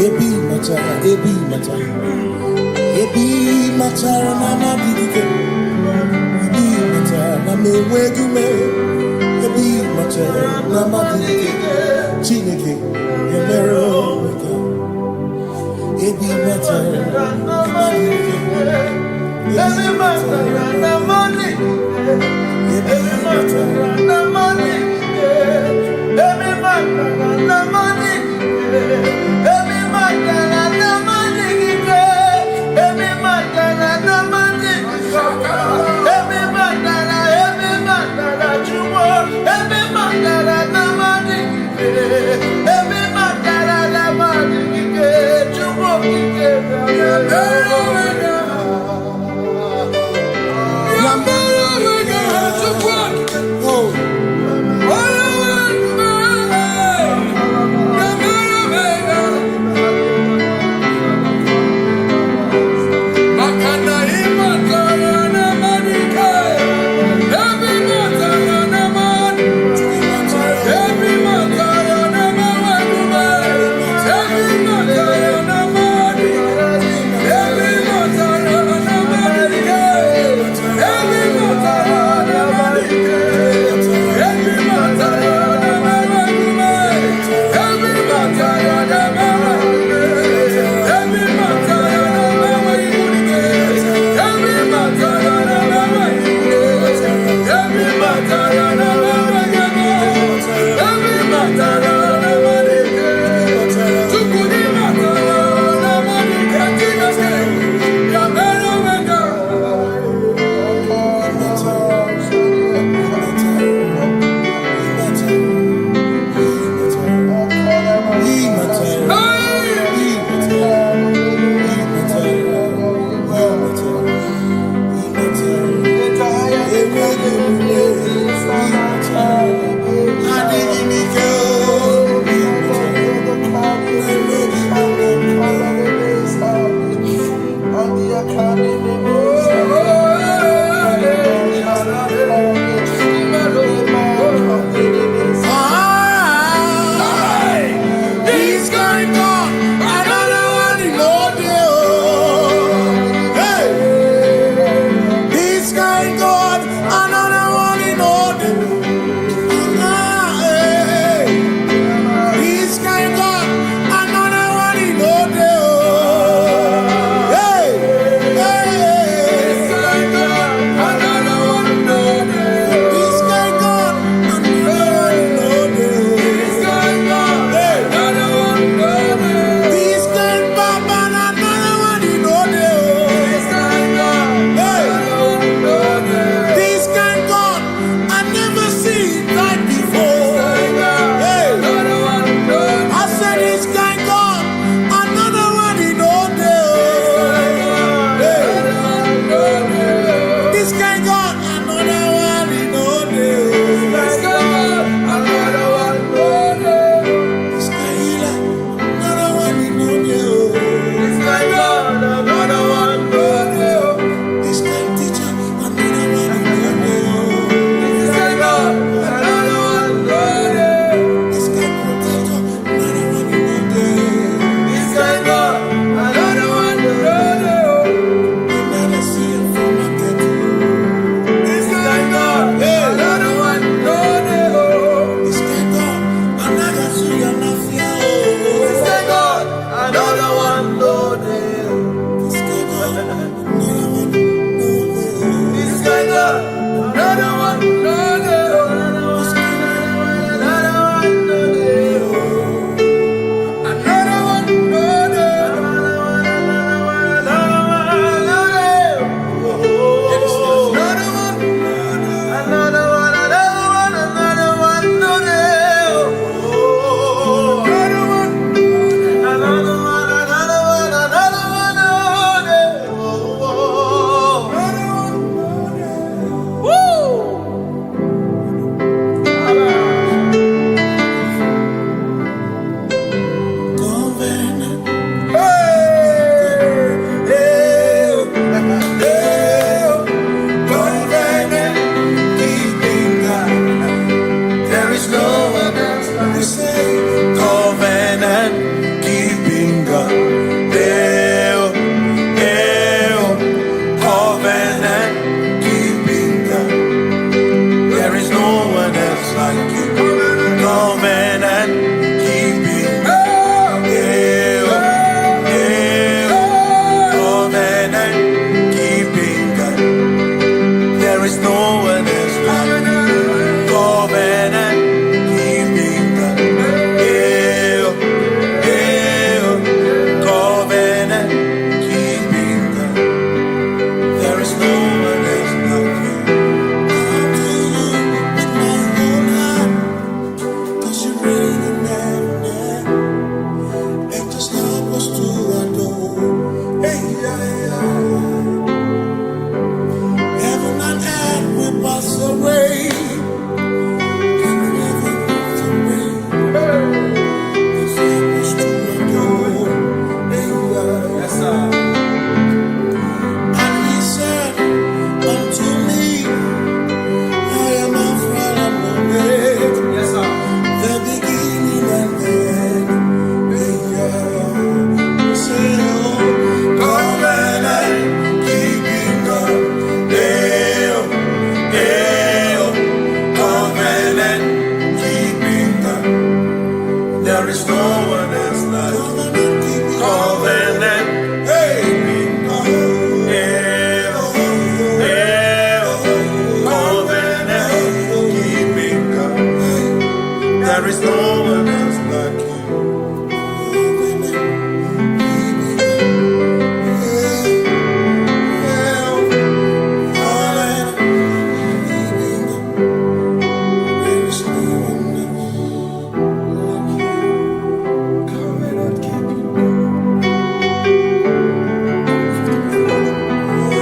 ebi matara, ebi matara, ebi matara na magike, ebi matara na menwegume, ebi matara na magike, Chineke emero weka, ebi matara na magike. Every matter na money, every matter na money, every matter na money, every matter na money, every matter na money, every matter na chumo, every matter na money, every matter na money, chumo is no one else like you. Covenant. Hey. There is no one else like you.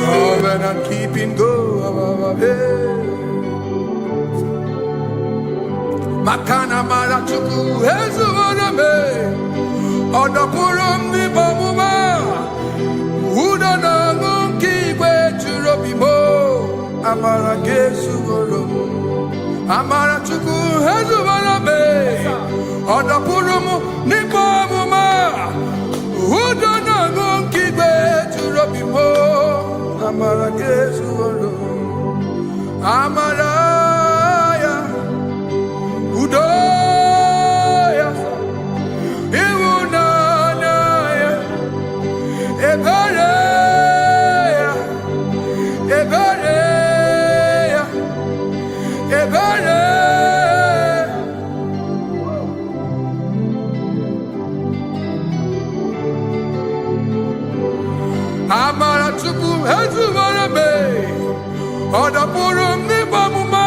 Covenant keeping go. Makana mara chuku hezu waname Odapurum ni bamuma Uda na ngunki kwe churobimo Amara gesu gorum Amara chuku hezu waname Odapurum ni bamuma Uda na ngunki kwe churobimo Amara gesu gorum Amara Udoya, Iwunanaya, Ebereya, Ebereya, Ebereya. Amara chuku hezu warame, Odapurum ni bamuma.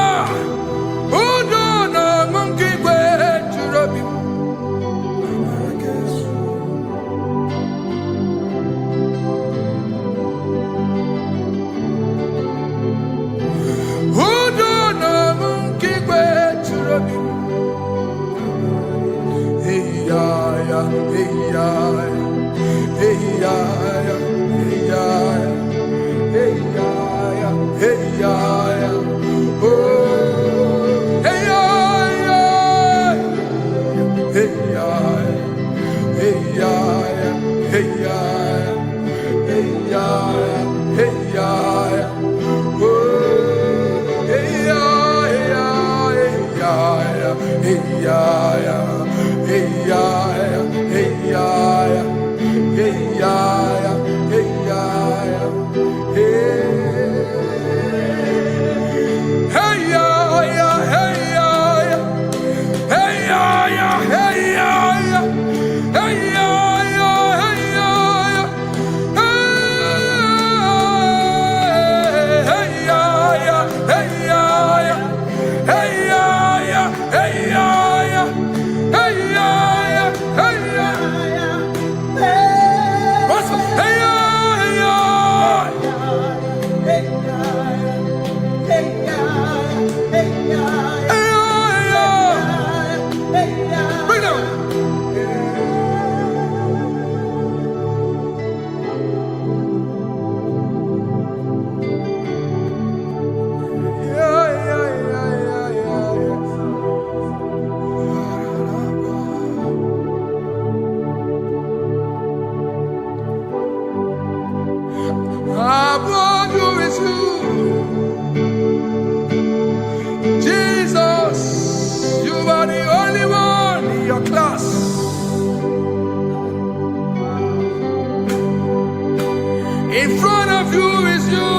In front of you is you.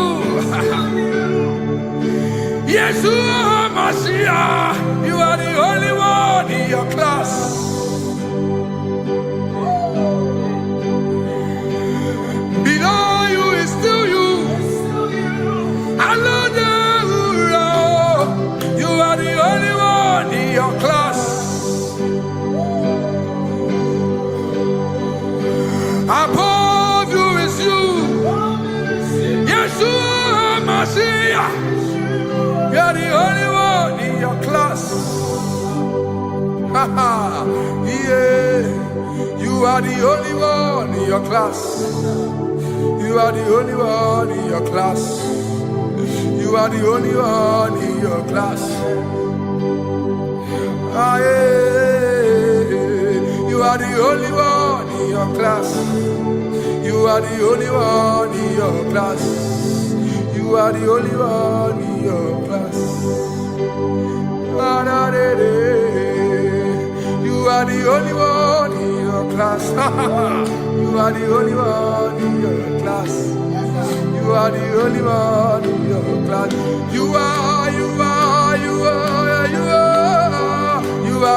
Yeshua Mashiach, you are the only one in your class. Below you is still you. You are the only one in your class. Above you is you. Yeshua Mashiach, you are the only one in your class. Yeah, you are the only one in your class. You are the only one in your class. You are the only one in your class. Ah, yeah. You are the only one in your class. You are the only one in your class. You are the only one in your class. You are the only one. class. You are the only one in your class. You are the only one in your class. You are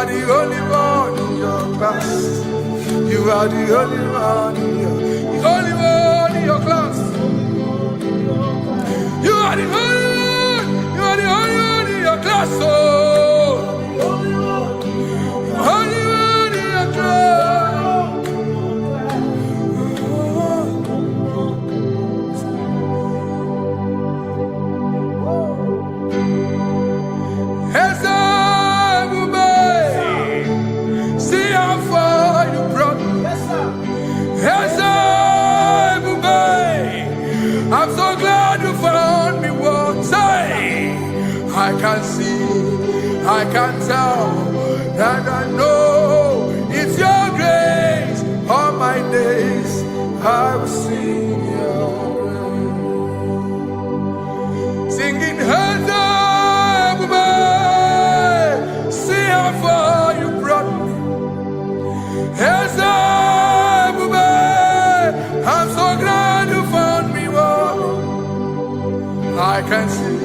the only one in your class. You are the only one in your class. You are the only one in your class. Oh, only one in your class. See how far you brought me. I'm so glad you found me once. I can see, I can tell, and I know it's your grace. All my days I will sing your praise. Singing, see how far you brought me. I'm so glad you found me one. I can see,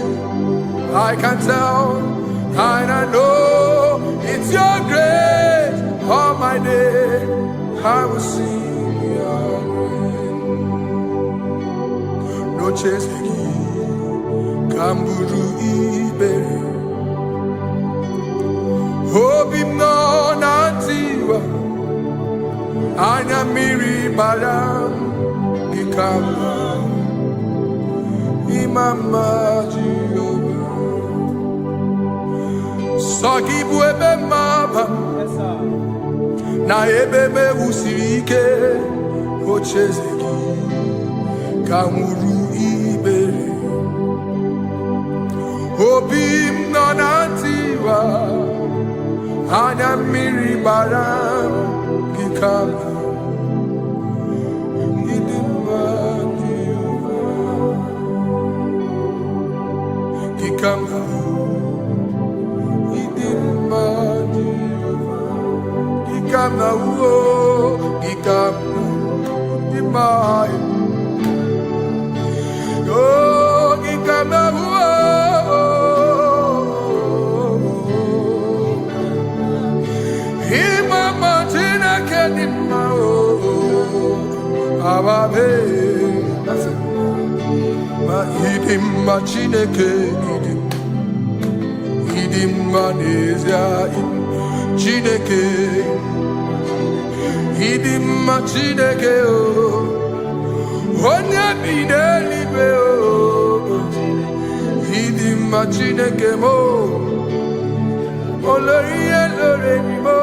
I can tell, and I know it's your grace. All my day I will sing your praise. No chase again, Kamburu Iberi. Hope him no nantiwa. Anya miri baram ikama imama Jehovah. Sagi buebe maba na ebebe usirike ochezeki kamuru ibere. Obim nonantiwa anya miri baram ikama. Chineke idim manezia Chineke idim Chineke o onye bidelibe o idim Chineke mo oloriye loremi mo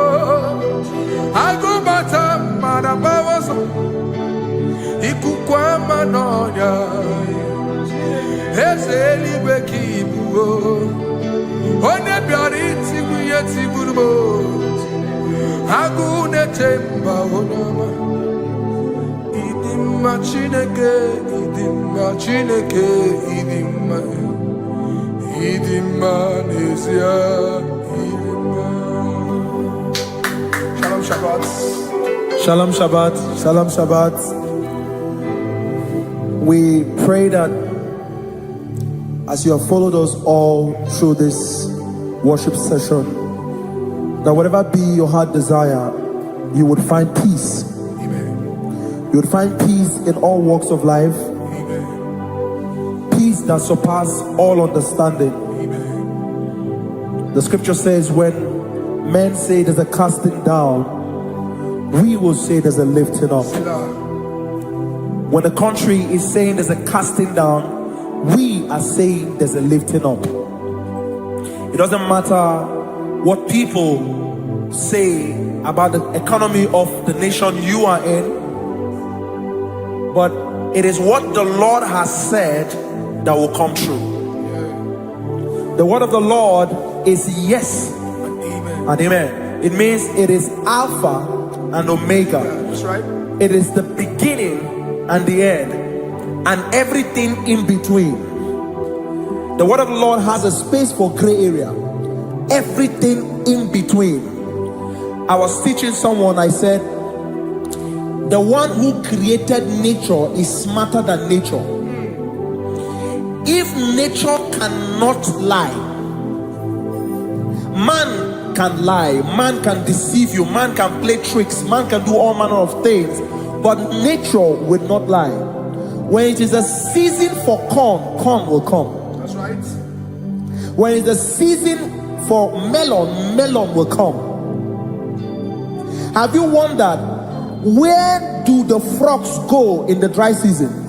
agubata marabawaso ikukwa manonya Ezeligwe kibuo One biari tibuye tiburubo Agune temba onama Idimma Chineke Idimma nezia Idimma. Shalom Shabbat. Shalom Shabbat. Shalom Shabbat. We pray that as you have followed us all through this worship session, that whatever be your heart desire, you would find peace. Amen. You would find peace in all walks of life. Amen. Peace that surpasses all understanding. Amen. The scripture says when men say there's a casting down, we will say there's a lifting up. When the country is saying there's a casting down, we are saying there's a lifting up. It doesn't matter what people say about the economy of the nation you are in, but it is what the Lord has said that will come true. The word of the Lord is yes and amen. It means it is Alpha and Omega. That's right. It is the beginning and the end, and everything in between. The word of the Lord has a space for gray area. Everything in between. I was teaching someone, I said, the one who created nature is smarter than nature. If nature cannot lie, man can lie, man can deceive you, man can play tricks, man can do all manner of things, but nature will not lie. When it is a season for corn, corn will come. That's right. When it's a season for melon, melon will come. Have you wondered, where do the frogs go in the dry season?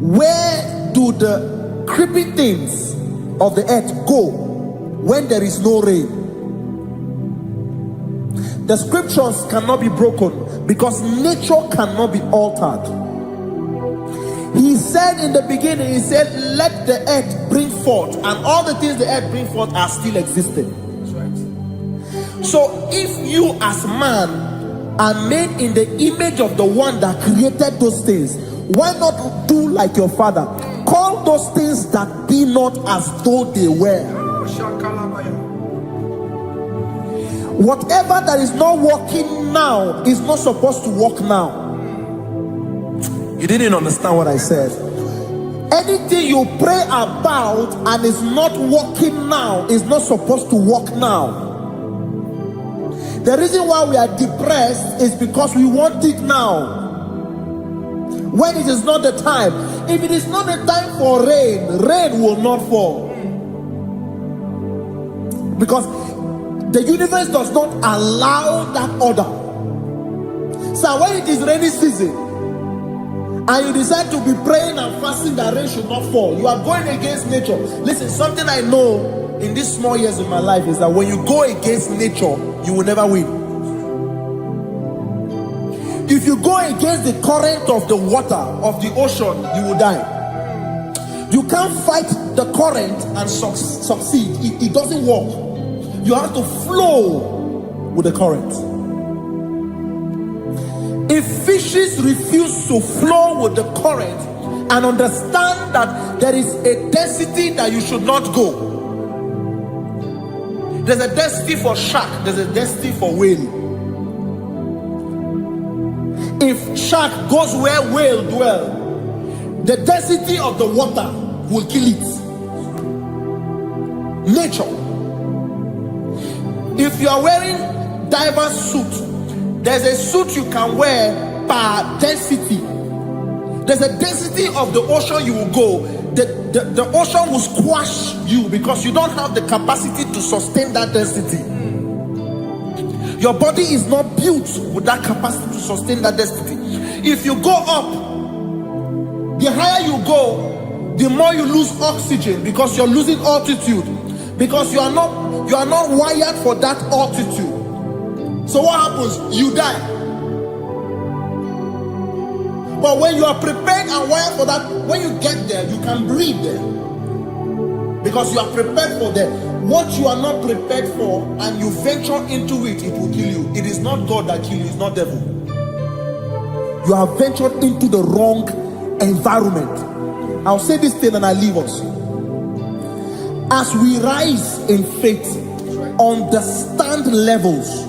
Where do the creeping things of the earth go when there is no rain? The scriptures cannot be broken because nature cannot be altered. He said in the beginning, he said, let the earth bring forth, and all the things the earth bring forth are still existing. That's right. So if you as man are made in the image of the one that created those things, why not do like your father? Call those things that be not as though they were. Whatever that is not working now is not supposed to work now. You didn't understand what I said. Anything you pray about and is not working now is not supposed to work now. The reason why we are depressed is because we want it now, when it is not the time. If it is not the time for rain, rain will not fall, because the universe does not allow that order. So when it is rainy season and you decide to be praying and fasting that rain should not fall, you are going against nature. Listen, something I know in these small years of my life is that when you go against nature, you will never win. If you go against the current of the water of the ocean, you will die. You can't fight the current and succeed. It doesn't work. You have to flow with the current. If fishes refuse to flow with the current and understand that there is a density that you should not go, there's a density for shark, there's a density for whale. If shark goes where whale dwell, the density of the water will kill it. Nature. If you are wearing diver's suit, there's a suit you can wear per density. There's a density of the ocean you will go. The ocean will squash you because you don't have the capacity to sustain that density. Your body is not built with that capacity to sustain that density. If you go up, the higher you go, the more you lose oxygen because you're losing altitude, because you are not wired for that altitude. So what happens? You die. But when you are prepared and wired for that, when you get there, you can breathe there, because you are prepared for that. What you are not prepared for and you venture into it, it will kill you. It is not God that kills you, it's not devil. You have ventured into the wrong environment. I'll say this thing and I leave us. As we rise in faith, understand levels.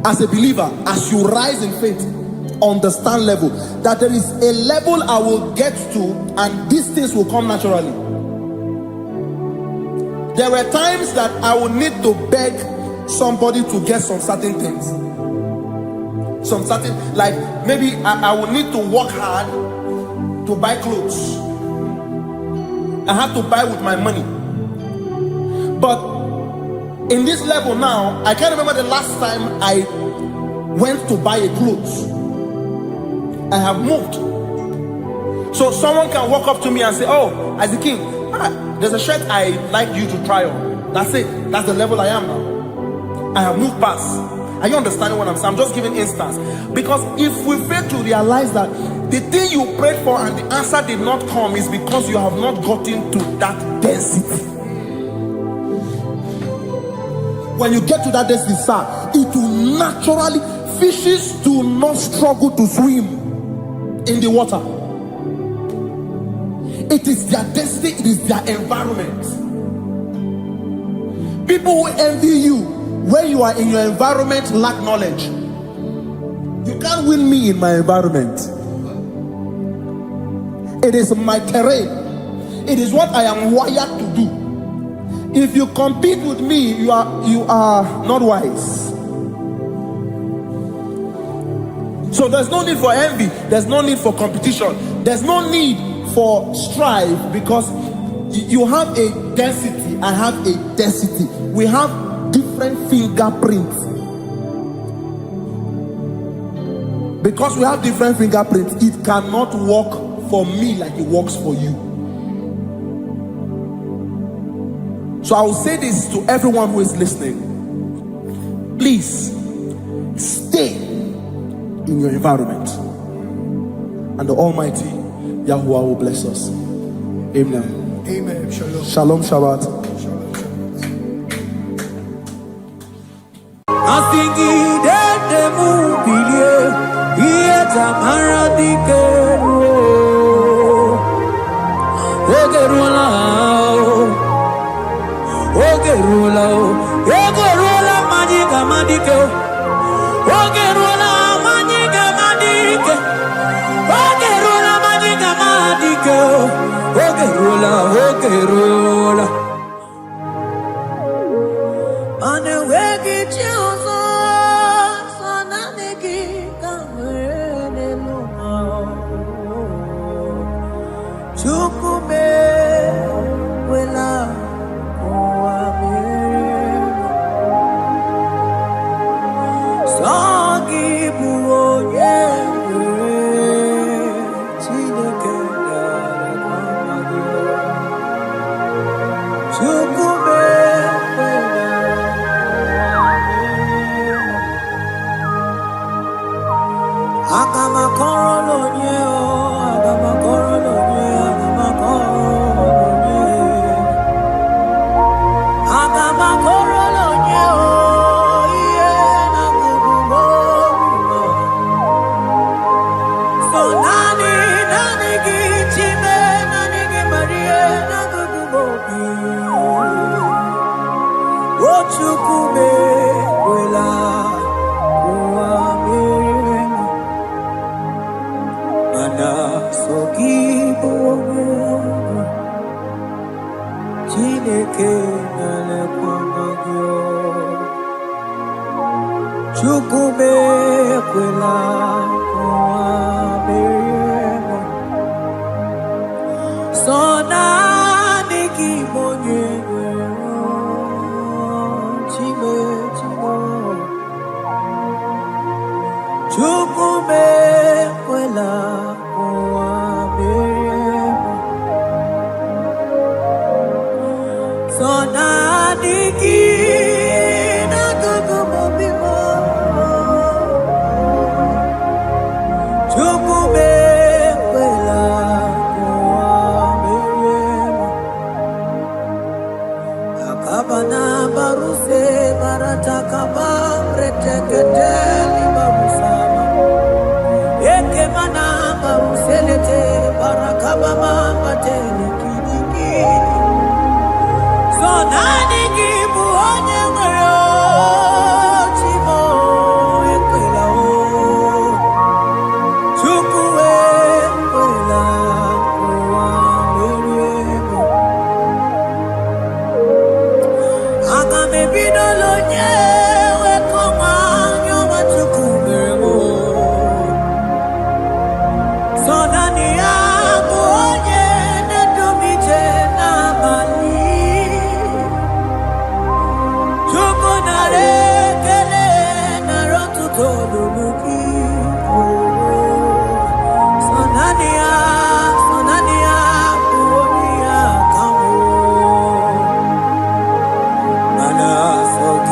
As a believer, as you rise in faith, understand level. That there is a level I will get to and these things will come naturally. There were times that I would need to beg somebody to get some certain things. Some certain, like maybe I would need to work hard to buy clothes. I have to buy with my money. But in this level now, I can't remember the last time I went to buy a clothes. I have moved. So someone can walk up to me and say, oh, Isaac King, there's a shirt I like you to try on. That's it. That's the level I am now. I have moved past. Are you understanding what I'm saying? I'm just giving instance. Because if we fail to realize that the thing you prayed for and the answer did not come is because you have not gotten to that density. When you get to that density, sir, it will naturally, fishes do not struggle to swim in the water. It is their destiny, it is their environment. People who envy you, Where you are in your environment, lack knowledge. You can't win me in my environment. It is my terrain. It is what I am wired to do. If you compete with me, you are not wise. So there's no need for envy. There's no need for competition. There's no need for strife, because you have a density. I have a density. We have different fingerprints. Because we have different fingerprints, it cannot work for me like it works for you. So I will say this to everyone who is listening. Please stay in your environment, and the Almighty Yahuwah will bless us. Amen. Amen. Shalom. Shalom Shabbat.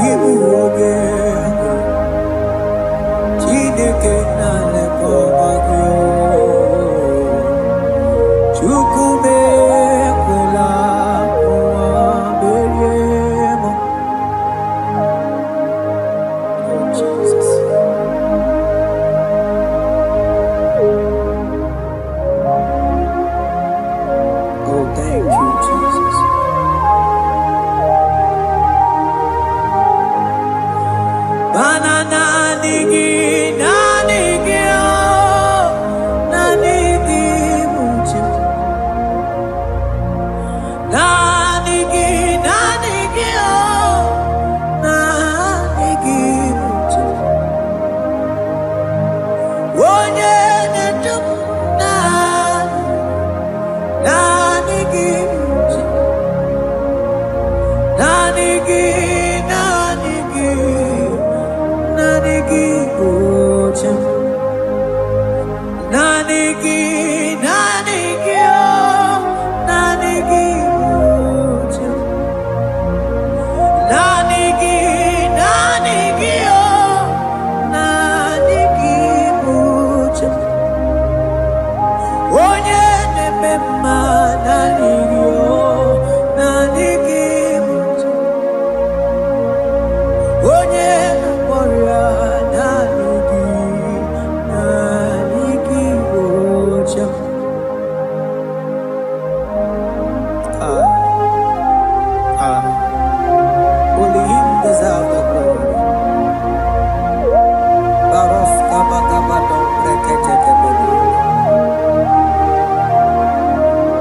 Give Only him deserves the glory. Baros kabakabadon breketekebele.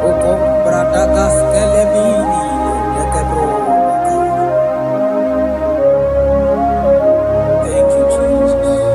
Okom bradagas kelemini lekebro. Thank you, Jesus.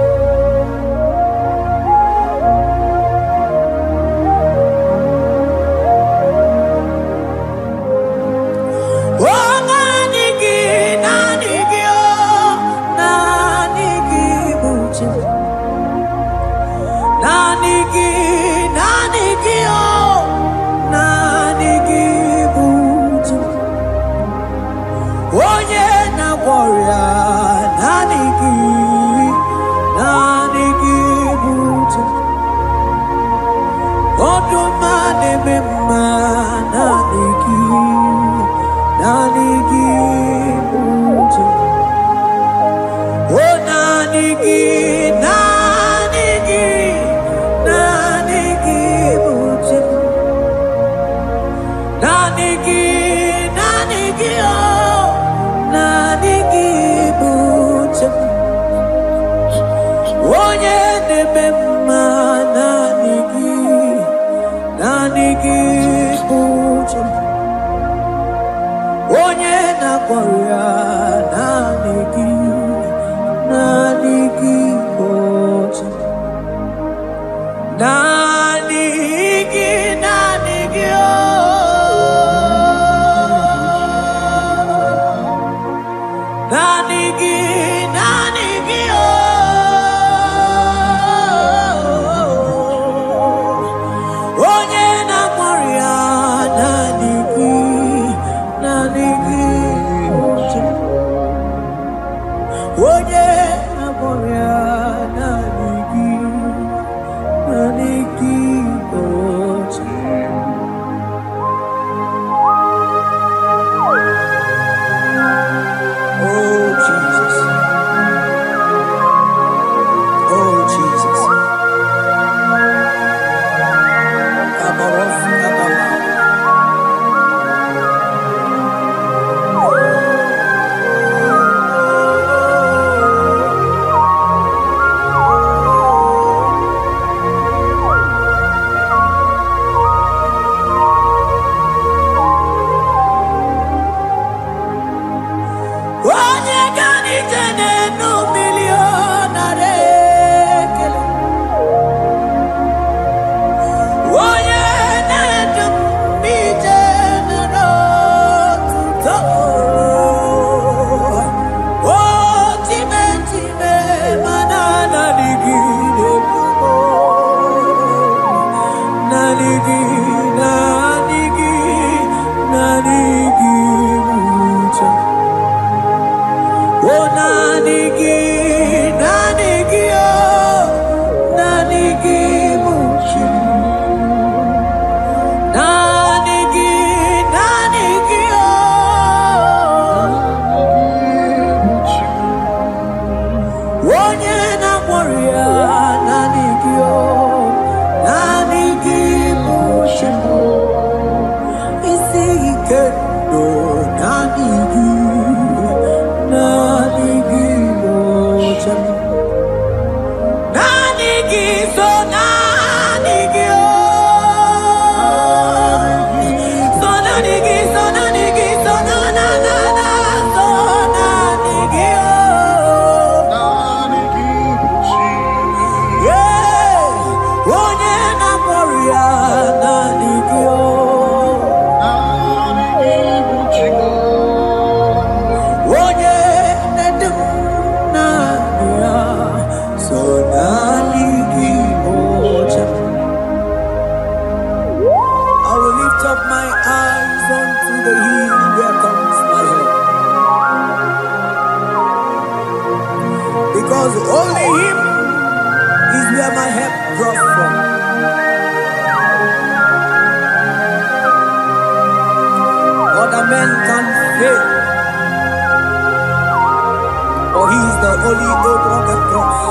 holy Abraham cross,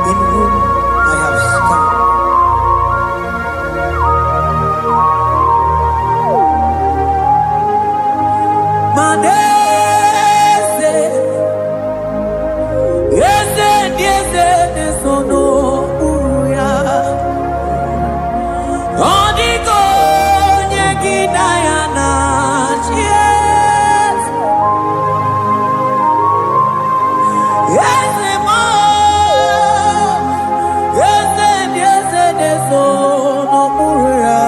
in whom I have stand. Manese, yese, nesono uya. Odiko nyegina yana chies. Yese mo, yese nesono uya.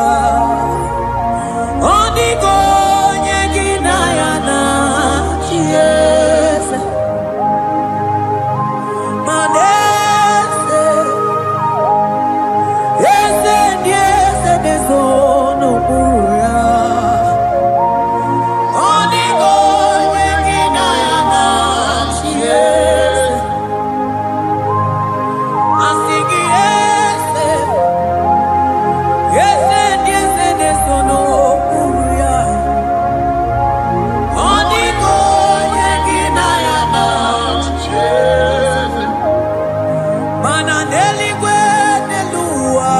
Odiko nyegina yana chies. Manese, yese nesono uya. Odiko nyegina yana chies. Asigi yese nesono uya. Odiko nyegina yana chies. Mananeli gwenelua.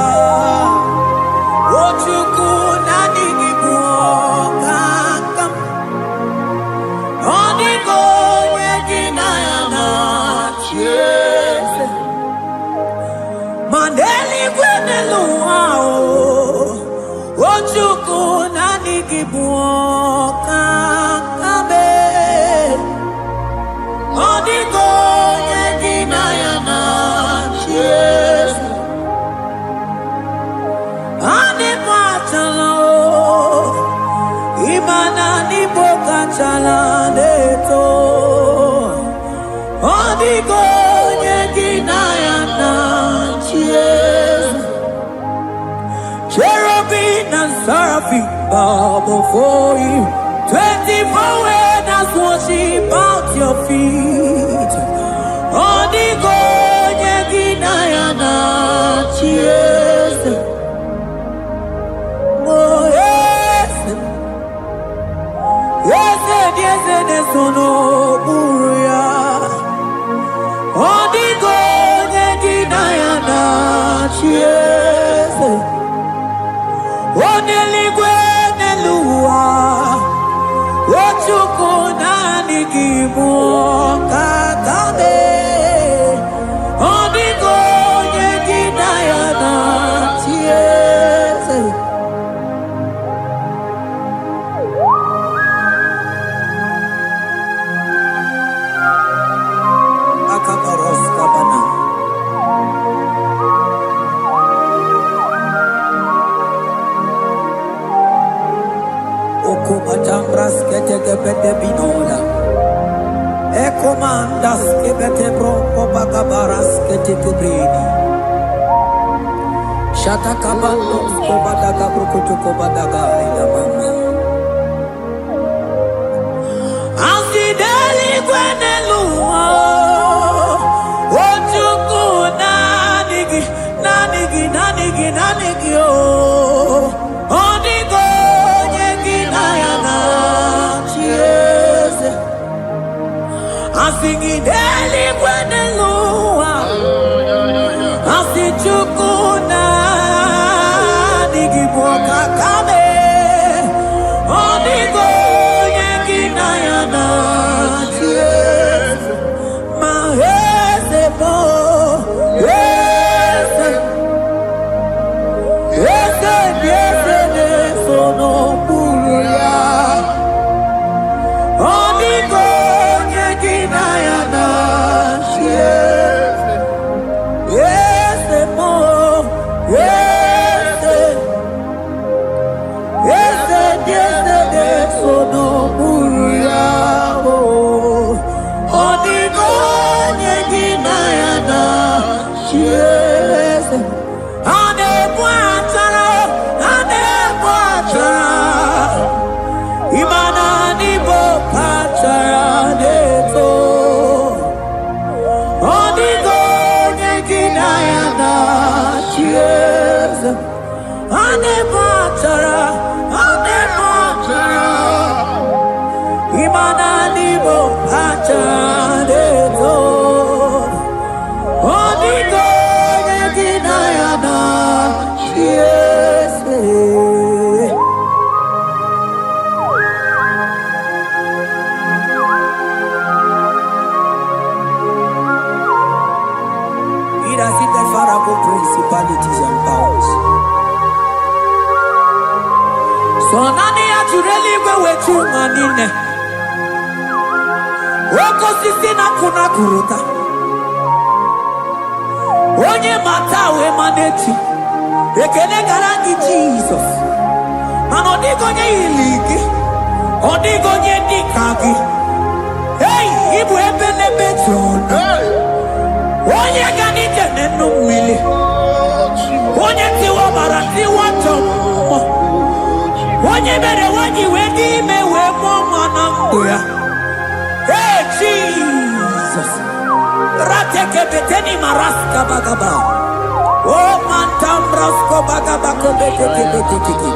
Ochuku nanigi buokakam. Odiko nyegina yana chies. Maneli gwenelua. Ochuku nanigi buokakam. Odiko nyegina yana chies. Ane machala imana ni boka chala neto. Odiko nyegina yana chies. Cherubim and seraphim bow before you. 24 elders worship at your feet. Odiko nyegina yana chies. Oh yes, nesono uya. Odiko nyegina yana chies. Oneligwe nelua. Ochuku nanigi buokakame. Odiko nyegina yana chies. Akabaros kabana. Okomatambras ketekebete binola. Ekomandas kebete broko bagabaras ketekebrini. Shatakabandos kobadaga brukutu kobadaga ilamama. Asideli gwenelua. Ochuku nanigi oh. Odiko nyegina yana chies. Asigideli gwenelua. Asichuku nanigi buokakame. Odiko nyegina yana chies. Mahese mo, yese nesono uya. Odiko nyegina yana chies. Yese mo, yese nesono uya. Odiko nyegina yana chies. Ane bwatara. Imana ni bokatara neto. Odiko nyegina yana chies. Ane bwatara. Imana nibo achadeto. Onigo yeginayana. Yes. Principalities and powers. So nani actually go with you manine. Woko sisi na kuna kuruta. Onye mata we maneti. Ekele garangi Jesus. Mano digo nye iliki. Odigo nye dikagi. Hey, ibu ebele betron. Onye gani jene numili. Onye tiwa barati wachomo. Onye bere wanyi wedi mewe mwana mbuya. Hey Jesus. Rateke beteni maraska bagaba. Oh mantambrasko bagaba kobeteke beteke.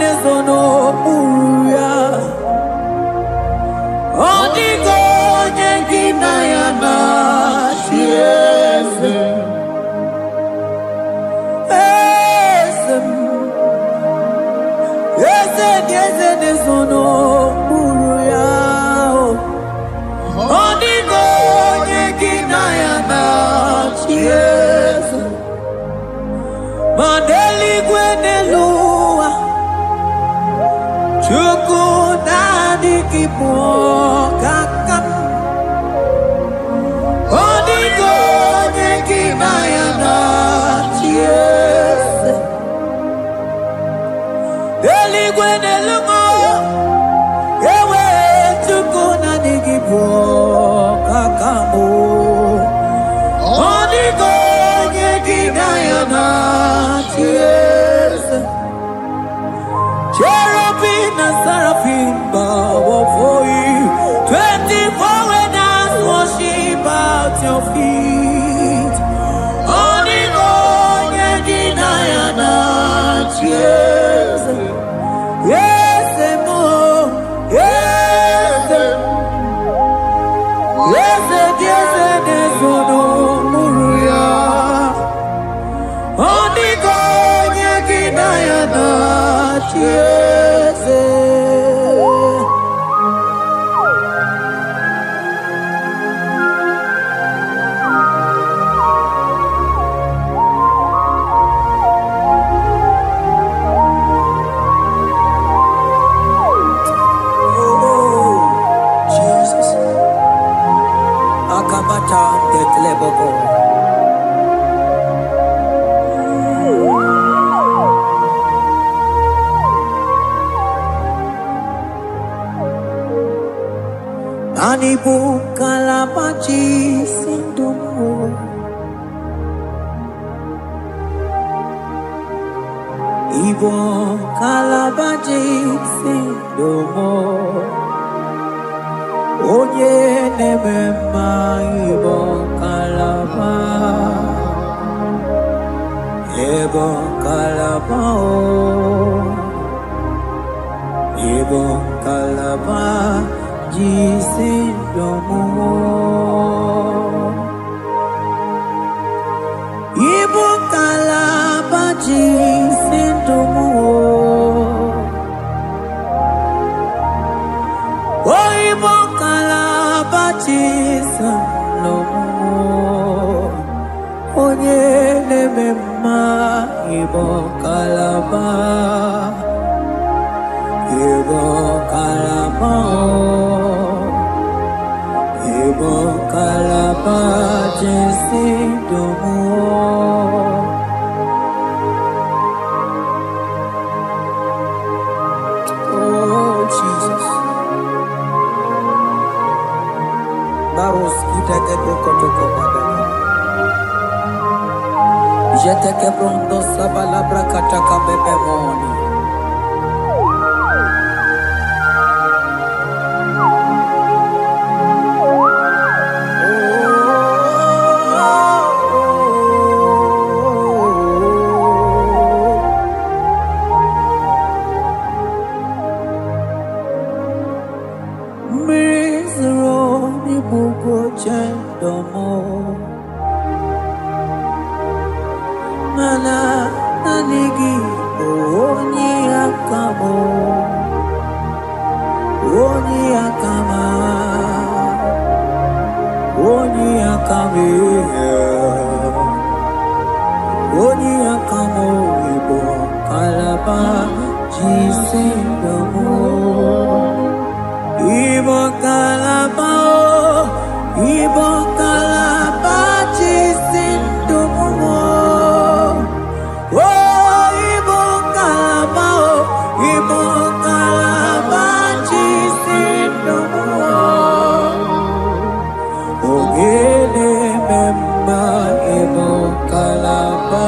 Yes, no uya. Odigo nyengina yana yes. Yes, no uya. Odigo nyengina yana yes. Mandeli gwenelua. Chukuna kipo kakam. Odigo nyekina yana yes. Eligwene lungo. Ewe chukuna kipo kakamu. Odigo nyekina yana yes. Cherubim and seraphim bow before you. 24 elders worship at your feet. Onigo yedinayana yes. Yes, mo. Yes. Yes, yes, yes, no muruya. Onigo yedinayana yes. Anibu kalabachi sindumo. Ibo kalabachi sindumo. Oye nemema ibo kalaba. Ibo kalaba Ibo kalaba. Jisindomo Ibo kalaba jisindomo Oh Ibo kalaba jisindomo Onye nemema Ibo kalaba Ibo kalaba Ibo kalaba jisindomo Oh Jesus Baros kitake prokotoko badana Jeteke pronto sabalabra kataka bebemoni mana nanigi oni akamo oni akama oni akame oni akamo ibo kalaba jisindamo ibo kalaba jisindamo ibo kalaba jisindamo ogele memba ibo kalaba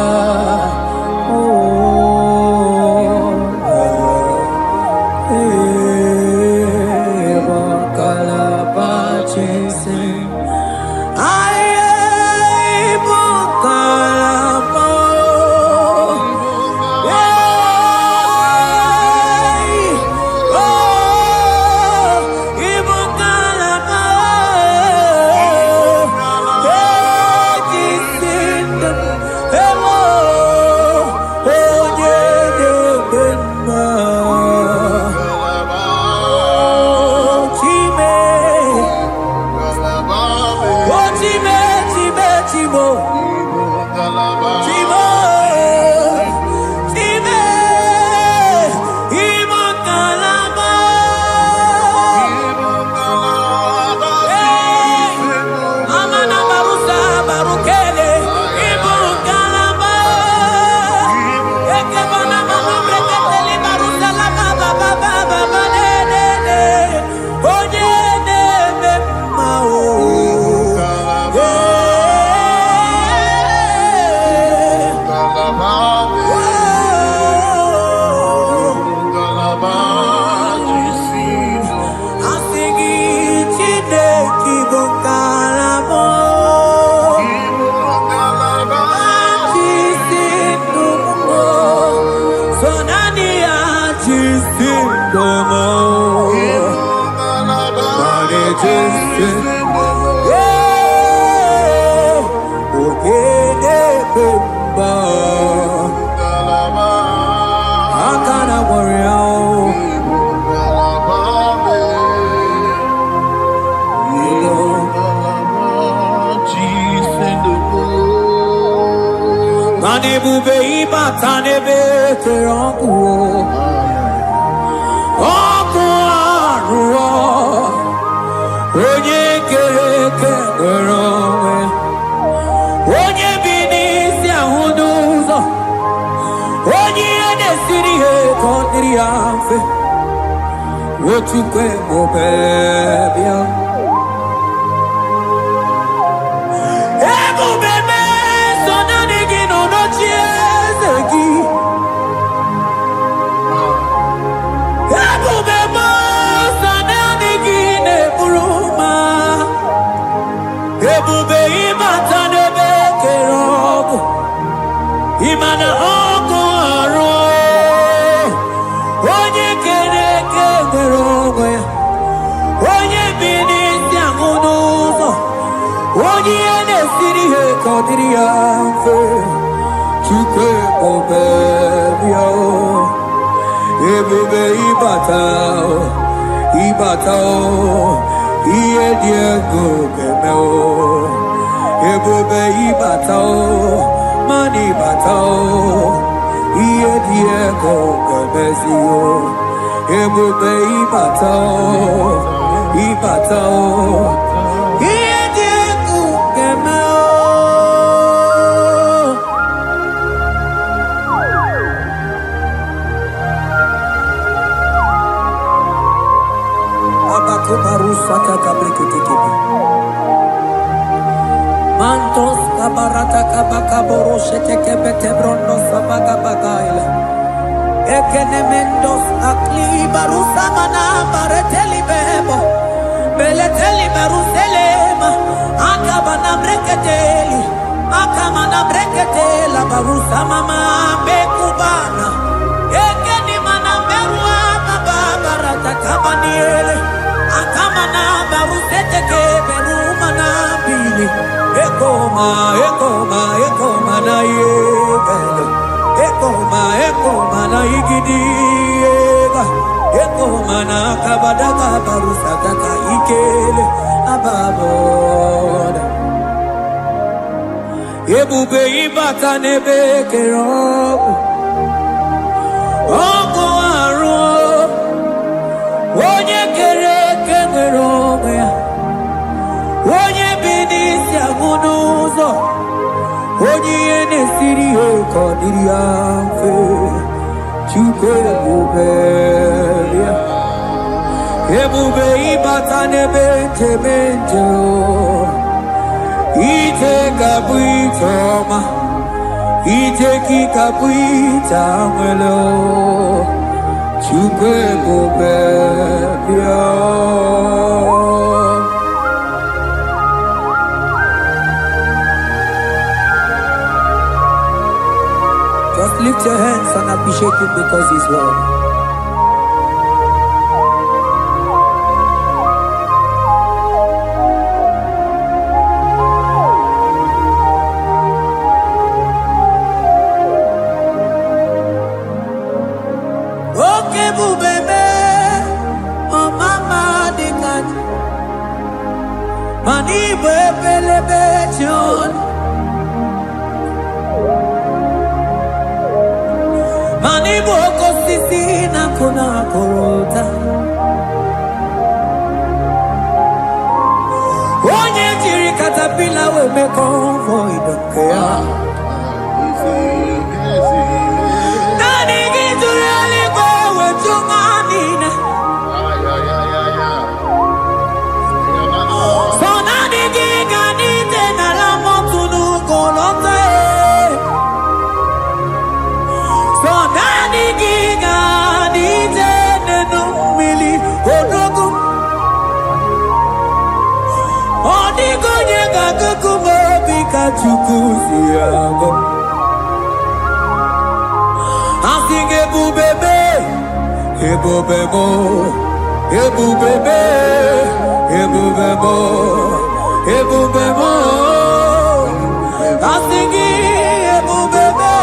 Mantos kabarata kabaka boroshe teke bete brondo sabaga bagaila. Ekenemendos akli barusa mana bareteli bebo. Beleteli baruselema. Akabana breketeli. Akamana breketela barusa mama bekubana. Ekeni mana berua baba barata kabaniele. Akamana barusete ke berumana bili. Ekoma na yega. na igidiega eko mana kabadaka barusataka ikele ababoda ebube ibata nebe kerobu oko aru onye kere eke nwere onwe ya onye bi n'isi agụ n'ụzọ onye ihe na-esiri ya ka ọ dịrị ya mfe Chukwu ebube ya ebube ịbata n'ebe nchebe nche ije ga-abụ ije ọma ije gị ga-abụ ije anwele Chukwu ebube ya Just lift your hands and appreciate him because he's worthy. Okay, bubebe, oh mama dikat, mani bebelebe John. Mani boko sisi na kuna korota Onye jiri katapila we me convoy don't care Nani gizuri aliko we chumanina So nani giga nite na la motunu kolota So nani giga nite nenu mili odogu Odigo nyega kukumo bika chukuzi yago Asing ebubebe Ebubebo Ebubebe Ebubebo Ebubebo Asing ebubebe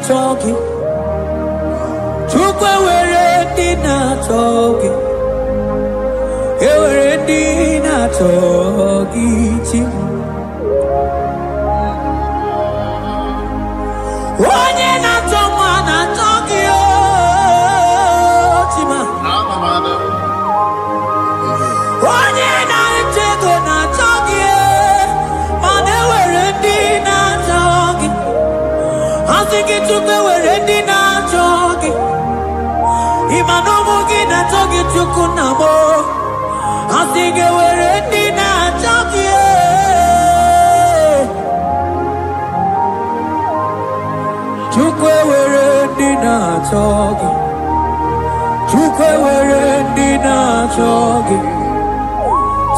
Talking, Chukwe were dinner talking, were dinner talking. One year not someone I talking, Chima. One year not taken not talking, but they were dinner talking. I think it took the word in our talking. Imanomogi na talking to Kunamo. I think it were in our talking. Chukwe were in our talking. Chukwe were in our talking.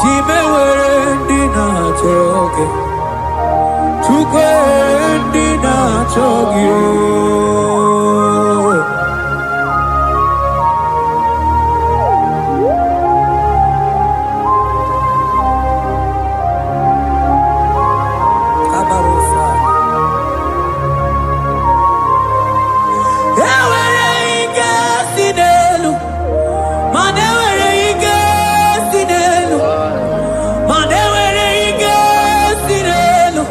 Time were in our talking. Chukwe na chogi Kabarusa Ewere ike sinelu Manewere ike sinelu Manewere ike sinelu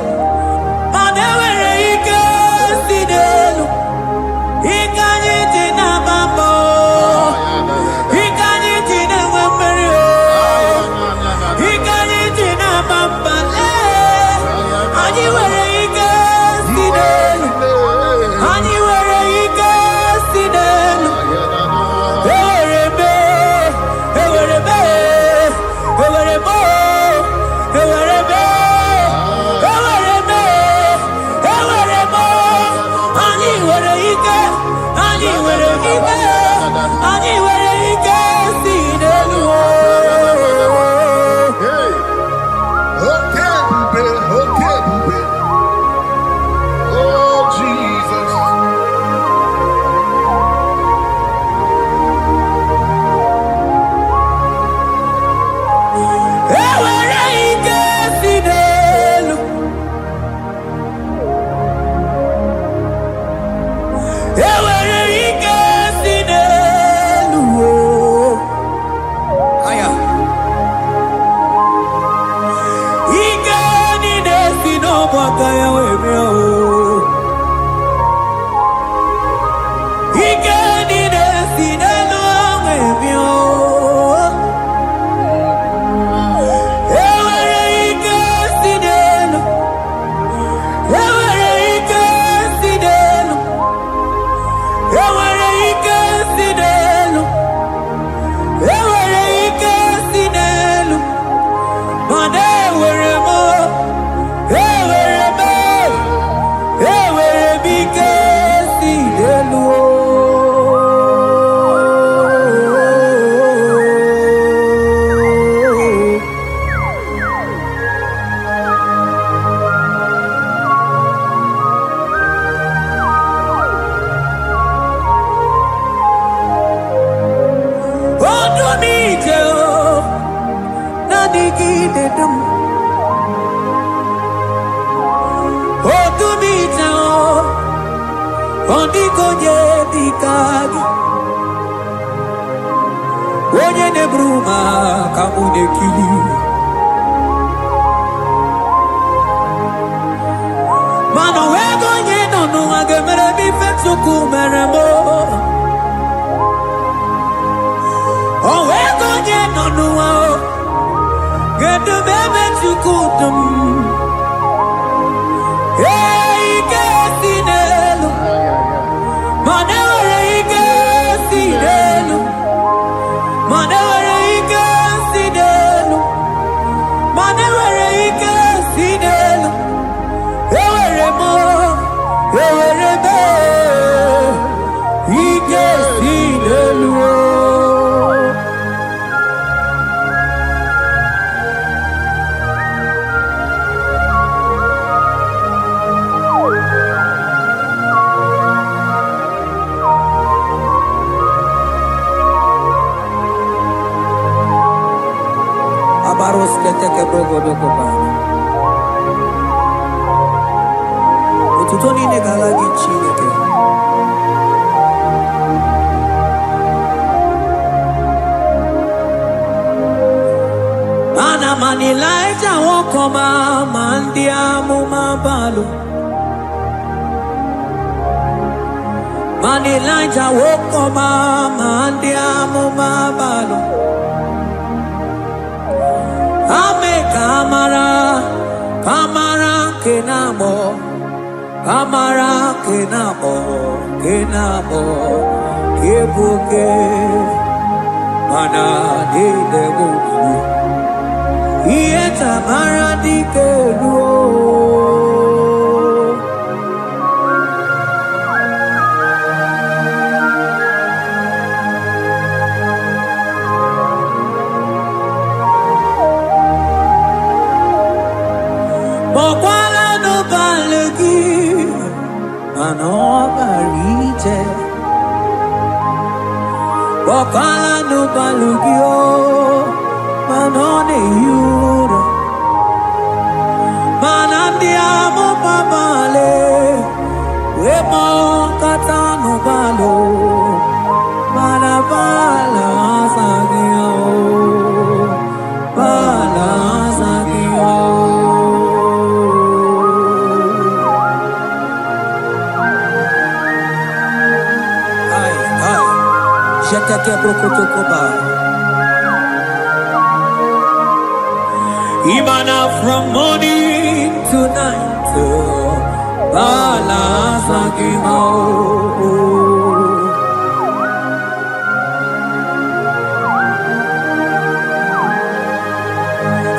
Imana from morning to night,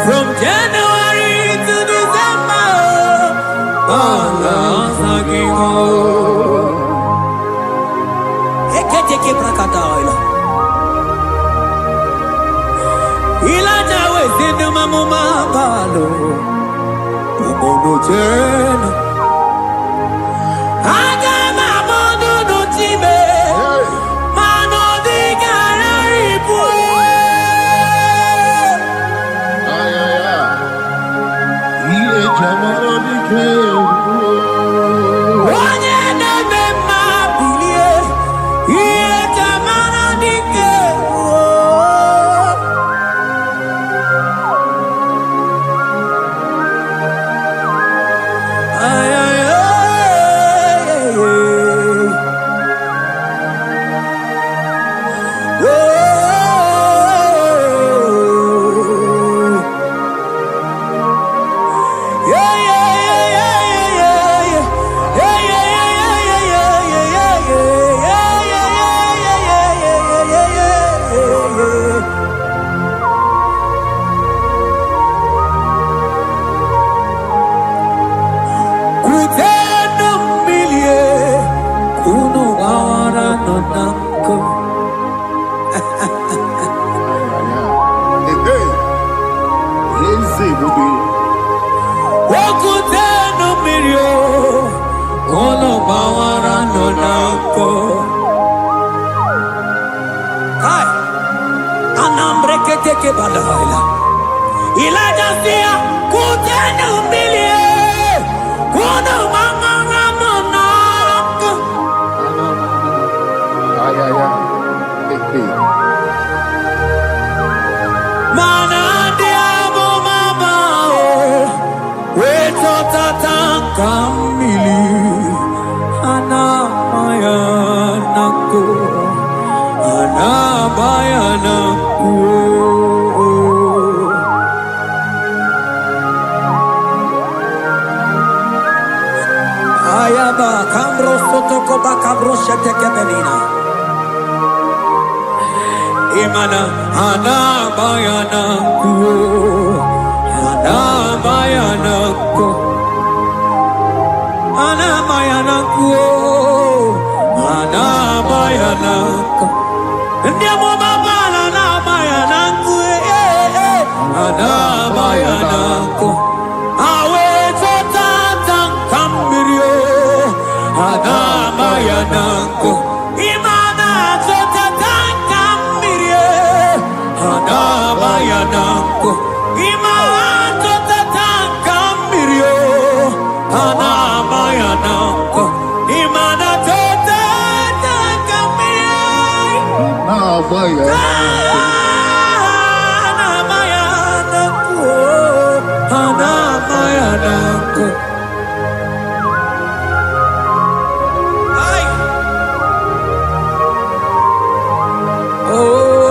from January to December, keteke brakadaila. Ilaja wezinu mamuma palo. Umono jena. Aga mamono no time. Mano di gararipu. Ile jamano di ke. Imana anabayanako, anabayanako, anabayanako, anabayanako. Ndiamo baba anabayanako, anabayanako. Awe tata kambirio, anabayanako. Anabayanako, imato tataka mirio. Anabayanako, imanato tataka mirio. Anabayanako, anabayanako. Ay, oh.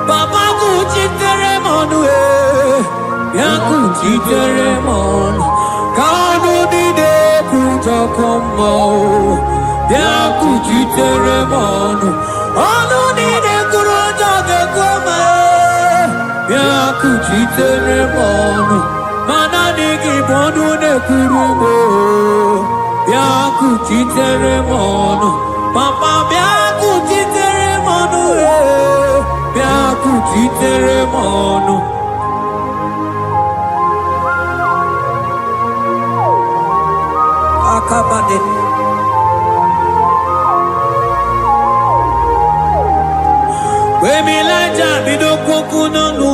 Baba kuchiteremono, yakuchiteremono. Kanu dide kujakomo, yakuchiteremono. Anu dide kurujagekome, yakuchiteremono. Manadiki bodu ne kurumo, yakuchiteremono. Papa yakuchiteremono, yakuchiteremono. Akabade. Wemilaja bidokokunono.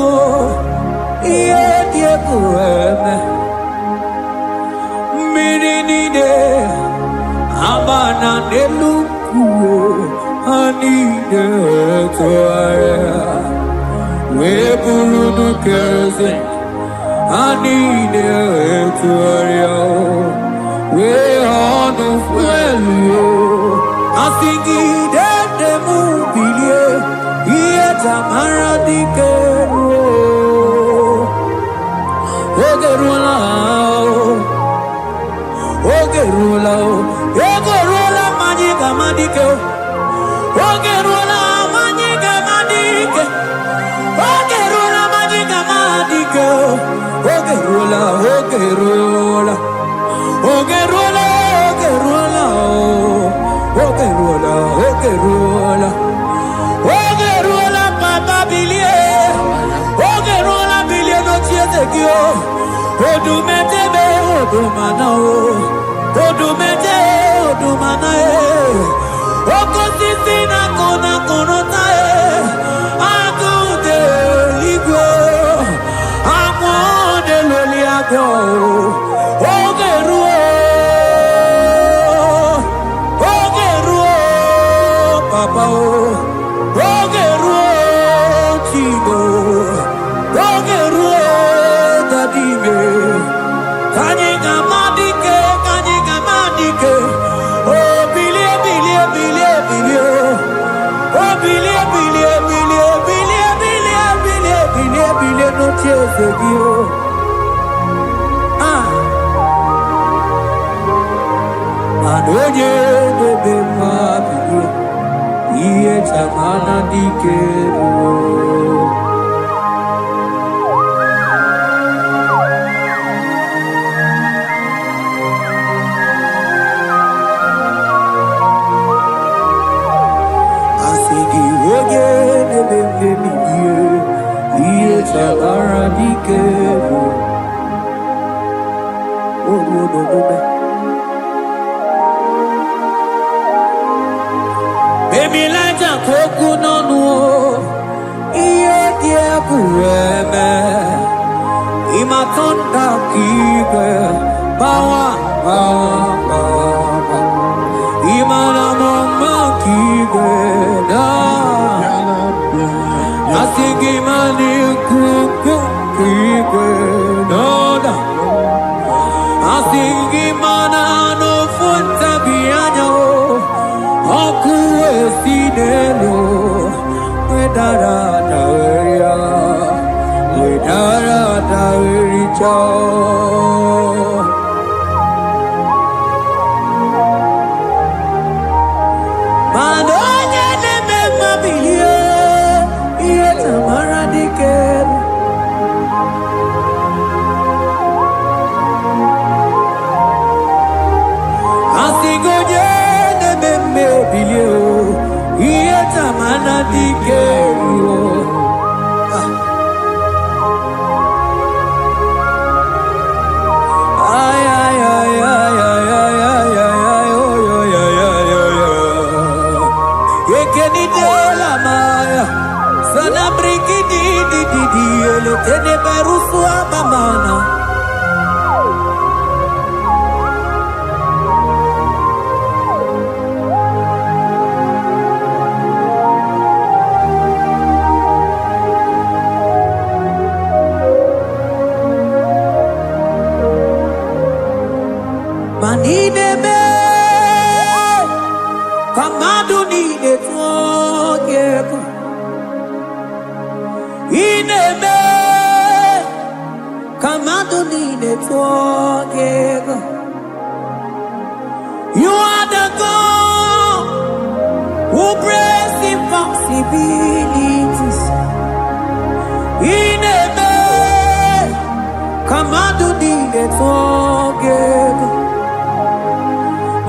Yeah. Amana neluku anide toaya we bulu keze anide toaya we onu fuelu asingi de mubilie iye tamara dikero ogerula Ogerula magiga madike Ogerula magiga madike Ogerula magiga madike Ogerula Ogerula Ogerula Ogerula Ogerula Ogerula papa bilie Ogerula bilie no chiete kio Odumete be odumanao Odumete, odumanae, okosisina kona konotae, akude ligwe, amode loliago, ogeruo, papa ogeruo, chigo, ogeruo, dadime, kanyega madike. Oh, bilie, no tears of you. Anoye de bema bilie, iye chamana dikero. Baby, like a coconut, no, dear, Pureme, Imatonda, Kibe, Bawa, Imana, Kibe, Asigi mani kuku kikwe noda Asigi mana no funta bianyo Okuwe sinelo Wedara taweria Wedara tawericha Manonya neme mabilie Manideme, kamadu nide tuogeko. Ineme, kamadu nide tuogeko. You are the God who breaks impossibilities. Ineme, kamadu nide tuogeko.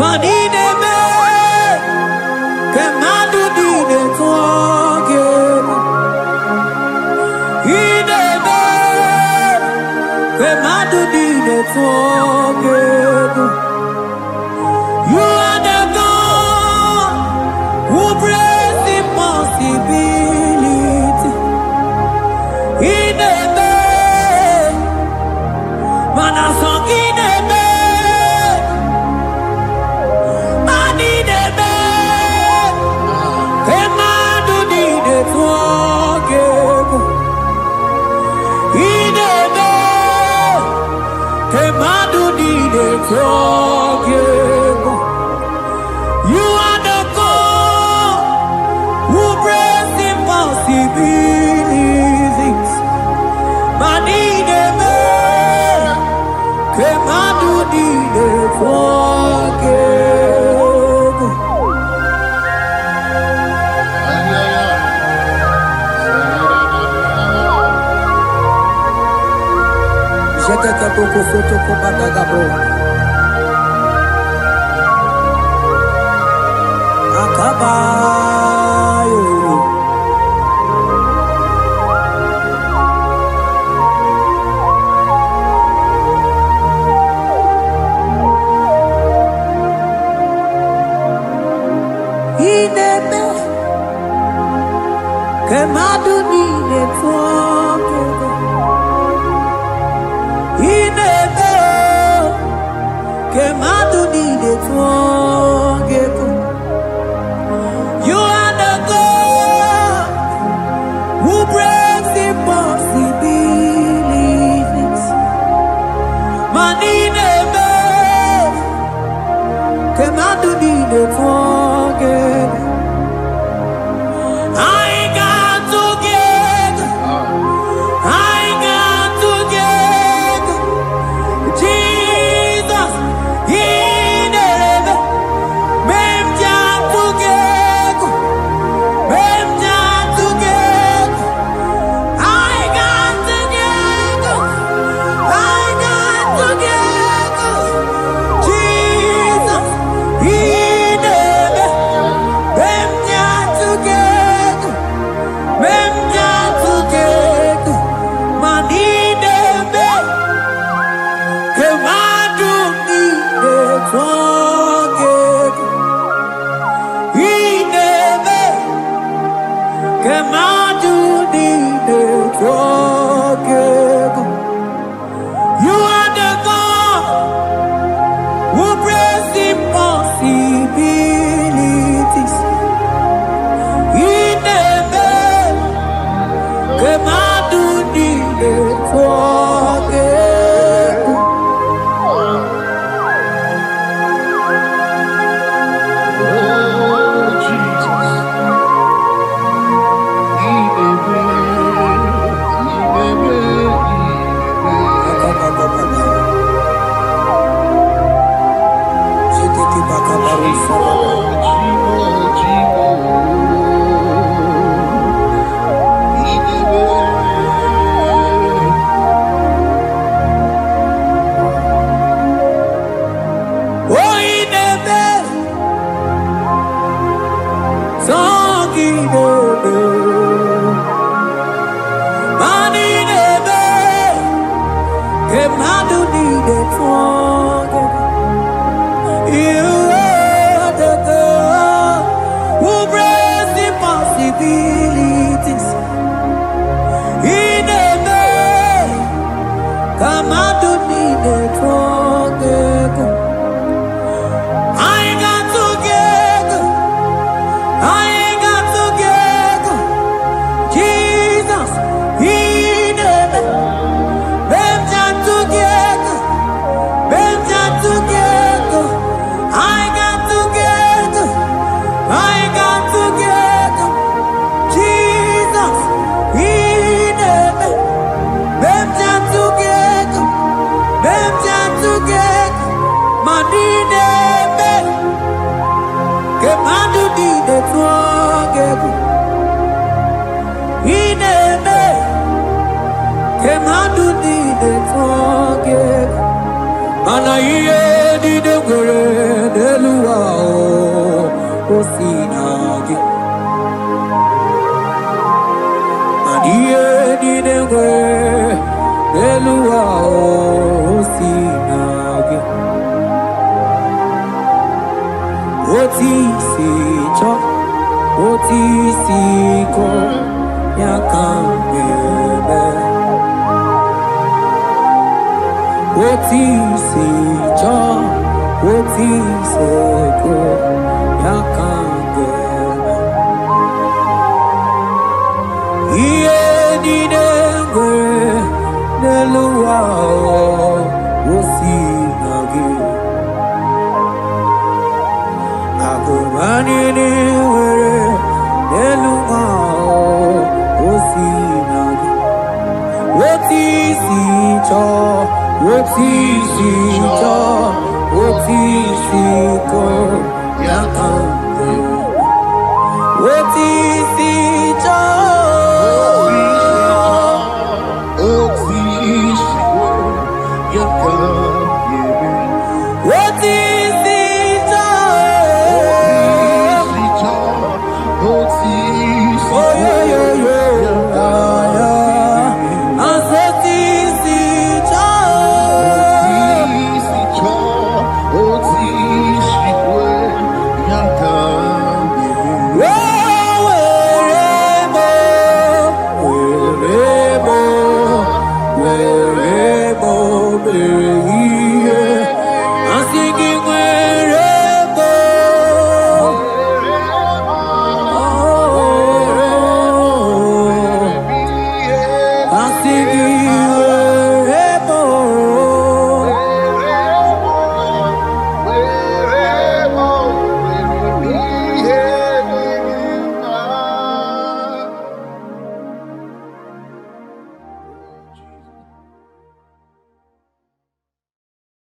Manideme, kemadu dide tuogeko. Ideme, kemadu dide tuogeko. You are the God who breaks impossibility. Ideme, forgive. You are the God who breaks impossibilities. Manideme, Kemadu dide forgive. Jete poko soto ko badagabo. Akabayo. Ineme Kemadu dide forgive. Ineme Kemadu dide forgive. You are the God who breaks impossibilities. Manideme Kemadu dide forgive. I got together. I got together. Jesus, in heaven, mem jam together, mem jam together. I got together. I got together. Jesus, in heaven, mem jam together, mem jam together. Manideme. Kemadu dide forgive. Ineme. Kemadu dide forgive. You are the God who breaks impossibilities. Ineme. Kemadu dide forgive. Oh, Jesus. Luau, Anini were eluma osinagi. Otisi cho, otisi cho, otisi ko yakambe. Otisi cho, otisi ko yakambe. otisi cho, Otisi oh yo yo yo, asotisi cho, otisi ko yakambe.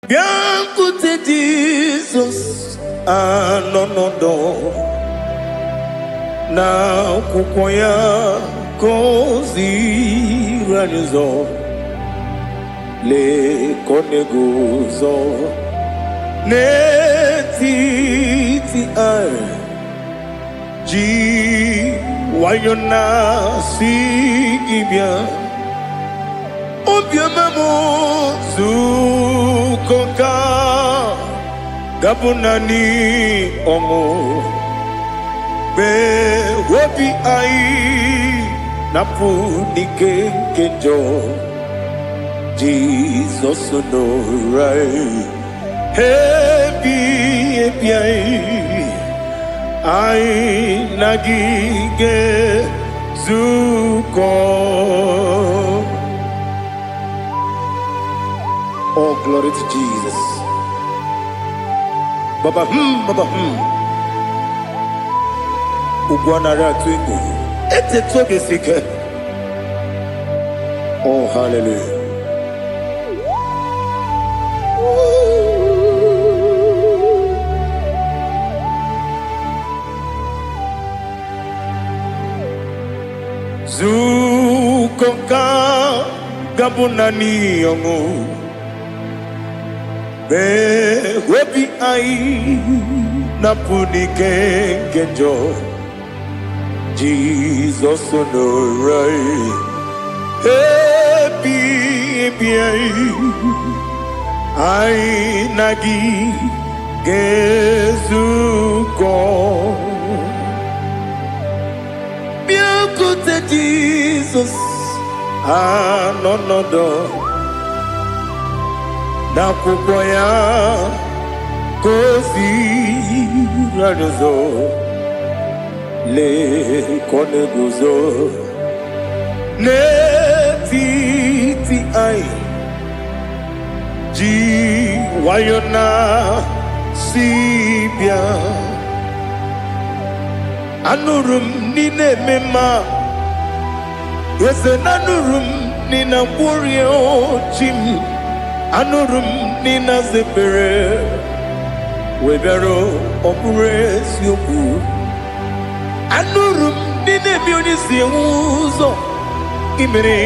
Biancote Jesus, anonodo na kukwaya kozi ranizo le koneguzo ne titi ai ji wayona sigibia obiamamo zukoka gabunani omo be wobi ai napu nike kenjo Jesus no right happy ai nagige zuko. Oh, glory to Jesus. Baba, Baba, Ugwanara twingu. Ete toge sike. Oh, hallelujah. Zukonka gabunani yongu. Be webi ai napuni kenjo Jesus no right happy ai nagi gezuko biancote Jesus anonodo na kukwaya kozi ranizo le koneguzo ne titi ai ji wayona sibia anurum nine mema yese nanurum nina warrior chim anurum nina zepere webero opure sioku anurum nine bioni siuzo imere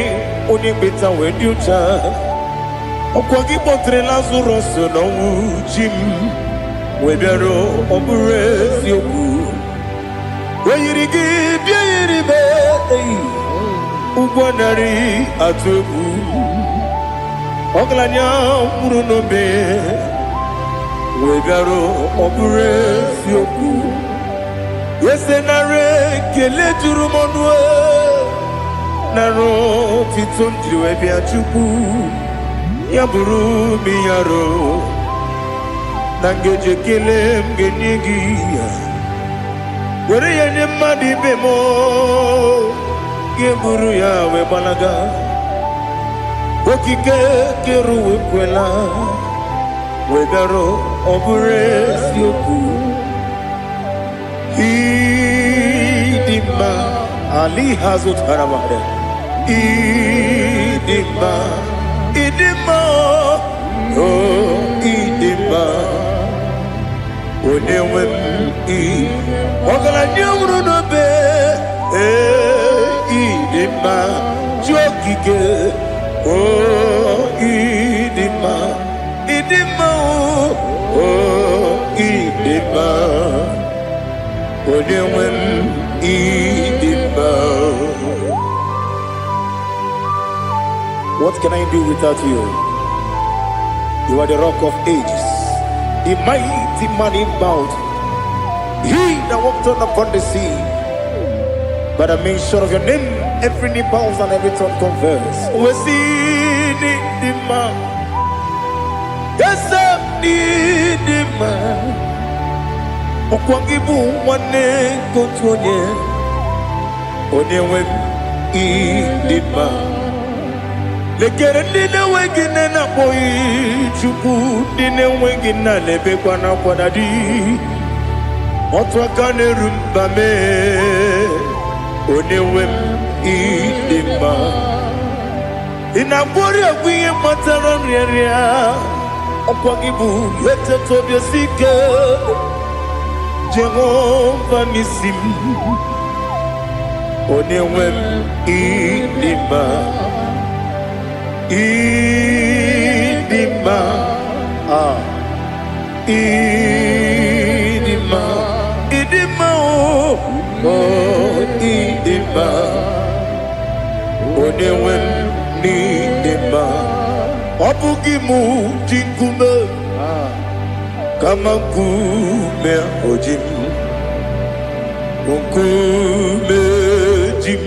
oni beta wediucha okwagi potre lazarus no jim webero opure sioku weyirigi biiribe ugwanari atubu Oglanya murunobe wegaro obure sioku yesenare kele turumonwe naro titondi webi achuku yaburu miyaro nangeje kele mgenigi were yenye madi bemo geburu ya webalaga okike keru wekwela wegaro obure sioku Idima Ali Hazut Haramada Idima Oh Idima Onewem Ogala nyamru no be Idima Jokike Oh Idima Oh Idima Onewem Idima. What can I do without you? You are the rock of ages, the mighty man in mountain. He that walked on upon the sea. By the mention of your name, every knee bows and every tongue confess. We see the man. Yes, I need the man. Okwangibu wane kontonye. Onewem idima. Lekere nine wengine na boyi chuku nine wengine lebe kwa na kwadadi. Otwakane rumba me. Onewem idima. Inabori agwiye matara nyeria. Okwangibu yete tobye sike. Jehovah Nisim. Onewem idima. Idima. Idima. Idima. Oh, idima. Onewem idima. Obugimu jinkume. Kama kume ojim. Kume jim.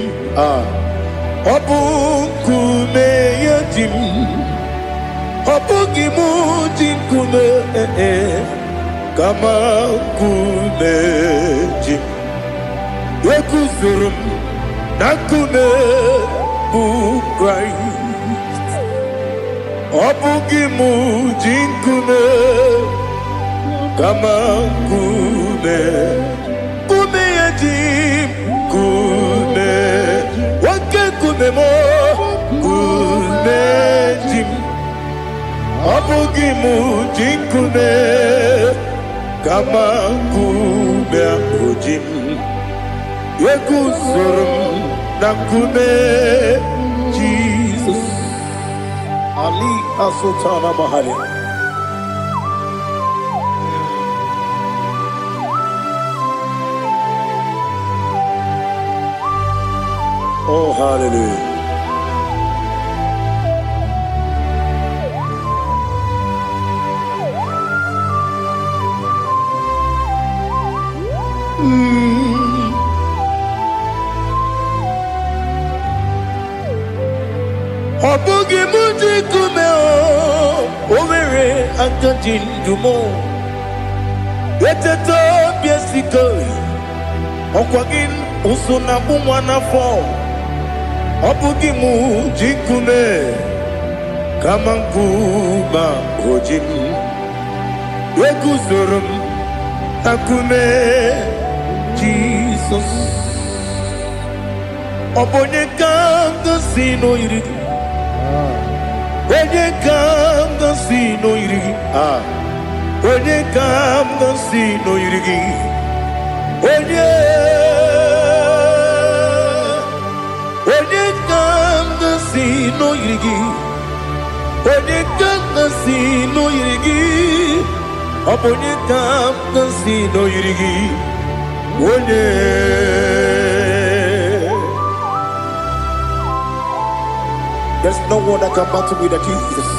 Obukume yajim. Obugimu jinkume. Kama kume jim. Yekuzurum nakume bu Christ. Obugimu jinkume. Kama kume yajim. Kume wake kume mo. Kume jim. Obugimu jinkume. Kama kume ojim. Yekuzurum nakume Jesus. Ali Asotana Mahali. Oh, hallelujah. Obugi muji kume o, omere antanjin dumo. Yeteto biesiko, okwagin usuna bumwana fo. Obugi muji kume, kamanguma ojim. Yekuzurum akume Jesus. Obonye kanga sino irigi. Onye kanga sino irigi. Onye kanga sino irigi. Onye kanga sino irigi. Onye kanga sino irigi. Onye kanga sino irigi. Onye. There's no one that can battle with Jesus.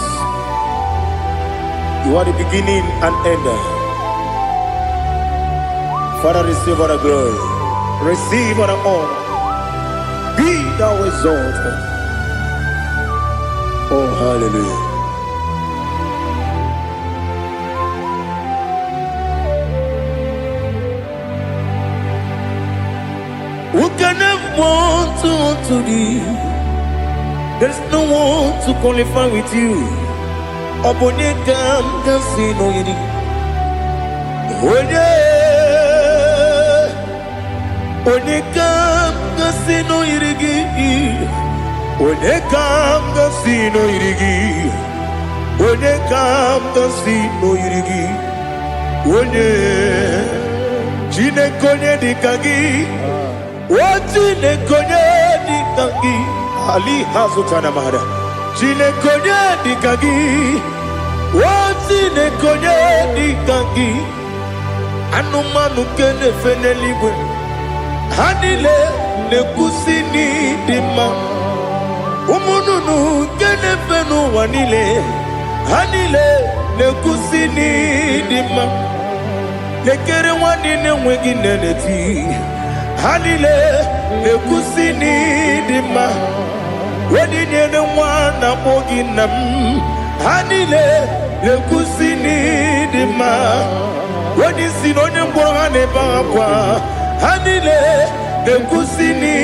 You are the beginning and end. Father, receive all the glory. Receive all the honor. Be thou exalted. Oh, hallelujah. Who can have one to thee? There's no one to qualify with you. Obonye kam kasino yini. Onye Onekam gasino irigi. Onekam gasino irigi. Onekam gasino irigi. One Chinekonye dikagi. Chinekonye dikagi. Ali Hazutana Mahara. Chinekonye dikagi. Chinekonye dikagi. Anumanu kene feneliwe. Hanile nekusini dima. Umununu kene fenu wanile. Hanile nekusini dima. Nekere wanine wengi neneti. Hanile nekusini dima. Wedine ne wana moginam. Hanile nekusini dima. Wadi sinonye mbwangane bakwa. Hanile nekusini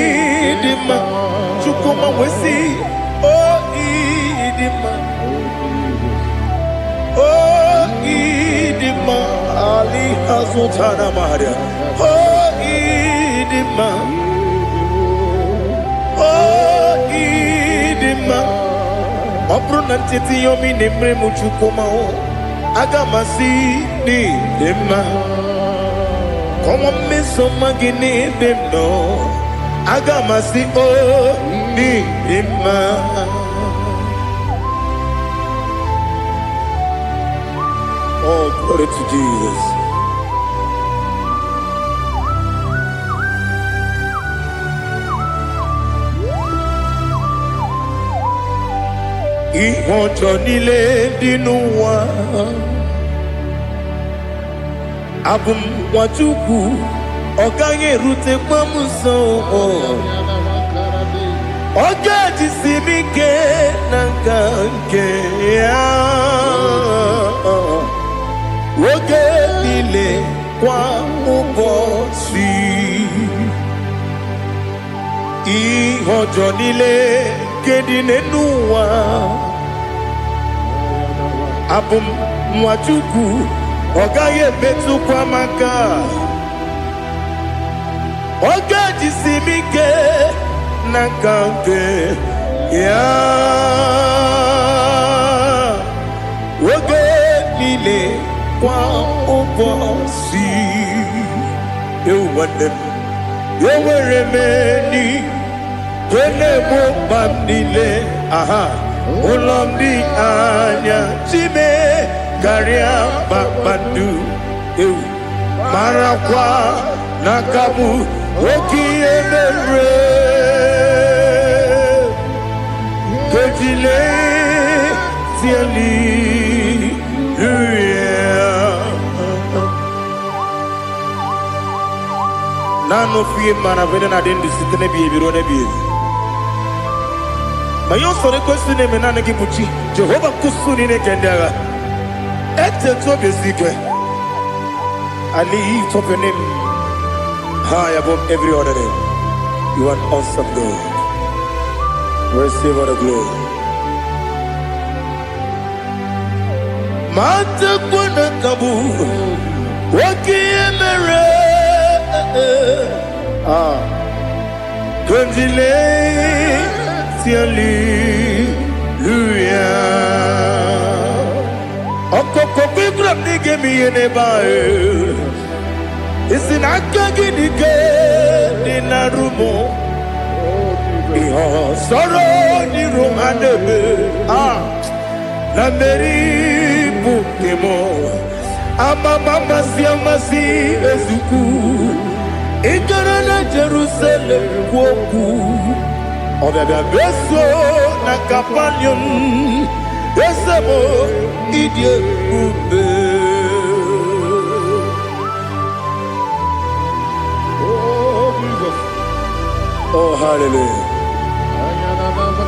dima. Chukuma wesi oh idima. Oh idima. Ali Hazutana Maria. Oh idima. Oh idima. Obrunantiti yomi nemre muchukuma o. Agamasi ni dema. Como me somagini demno. Agamasi o ni dema. Oh, glory to Jesus. Ihojo nile dinuwa. Abum wajuku oganye rute kwamuso. Oga jisimike nanganke ya. Oge nile kwa ubosi. Ihojo nile kedine nuwa. Abum mwachuku ogaye betu kwa maka. Oga jisimike nakanke ya. Oge nile kwa ubosi. You want them. You were remaining. Wele mo bandile. Aha. Ulomdi anya. Chime. Garia babandu. Marakwa. Nakamu. Oki emere. Kejile. Tiali. Nano fiye mana vene na den disitene biye birone biye. Mayon sore kusune menane kibuchi. Jehova kusuni ne kendaga. Ete to besikwe. I lift up your name high above every other name. You are awesome God. Receive all the glory. Mata kuna kabu. Waki emere. Kundile tiali luya. Okoko bibram nige mi ene bae. Isin akagi nige dinarumo. Iho soro ni romanebe. La meri bukemo. Amama siamasi ezuku. Ikarana Jerusalem woku. Obebe beso na kapanion. Esemo idie ube. Oh Jesus. Oh hallelujah.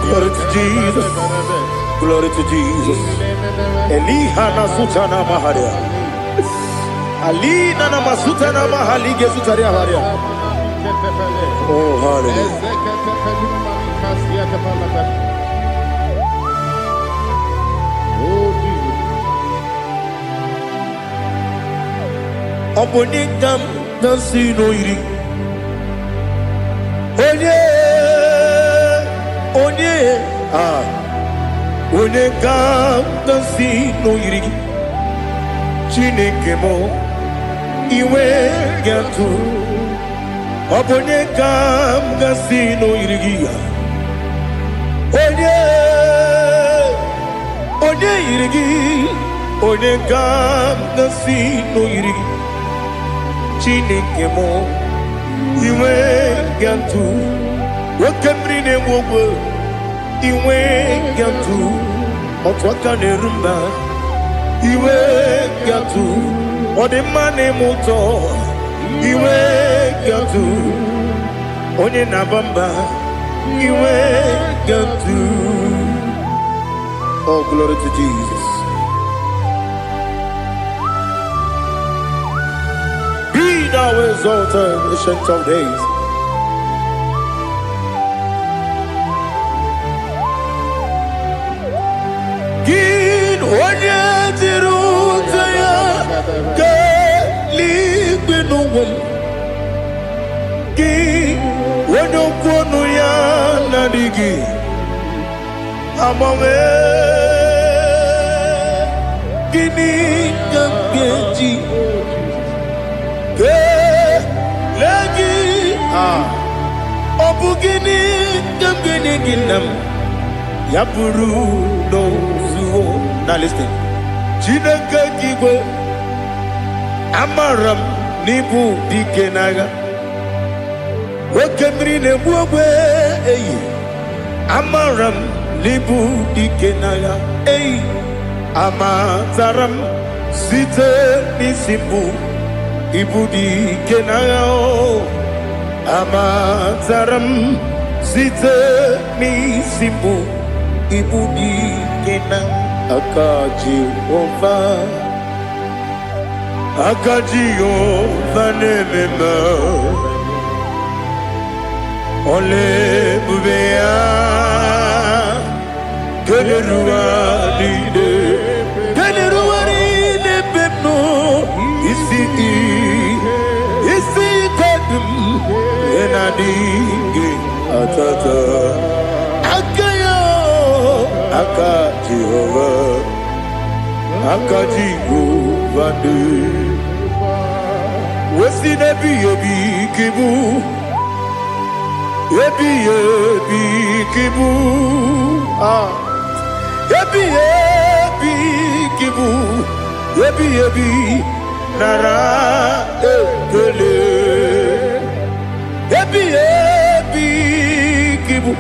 Glory to Jesus. Glory to Jesus. Elihana sutana maharia. Ali nana masuta na mahali gesutaria haria. Oh hallelujah. Oh Jesus. Obonikam nasino iri. onye onye ka si n'oyiri gị Chineke m iwe ga-atụ ọ bụ onye ka si n'oyiri gị onye yiri gị onye ka si n'oyiri gị Chineke m iwe ga-atụ nwoke mmiri na-enwe ogwe iwe ga-atụ otu aka na-eru mba iwe ga-atụ ọ dị mma na-eme ụtọ iwe ga-atụ onye na-aba mba iwe ga-atụ. Oh, glory to Jesus. Be thou exalted, ancient of days. Gin onye dịrị ụzọ ya ka eluigwe n'ụwa gị onye okwu ọnụ ya na-adịghị agbanwe gịnị ka m ga-eji kelee gị ọ bụ gịnị ka m ga-enye gị nna m ya bụrụ n'ozuo na listen Chineke gị igwe amara m n'ịbụ dike n'agha nwoke mmiri na-egbu ogwe eyi amara m n'ịbụ dike n'agha eyi amatara m site n'isi mbụ ịbụ dike n'agha amatara m site n'isi mbụ ịbụ dike n'agha aka Jehova na-ememe ole ebube ya kederuwa niile bepno isi kadum enadinge atata aka Jehova de wesi nebi ebi kibu ebi kibu ebi nara ekele ebi kibu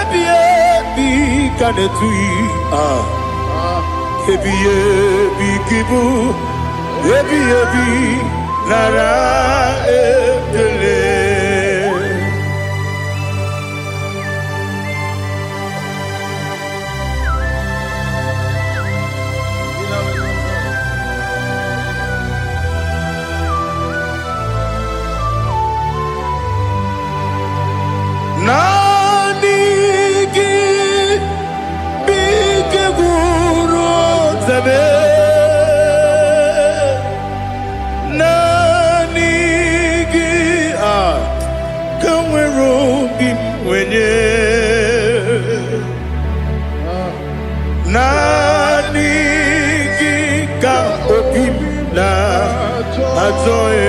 ebi kanetui ebi kibu ebi nara ekele. Nani gi bige guru zabe nani gi kamwero bim wenye nani gi ka obim na azoe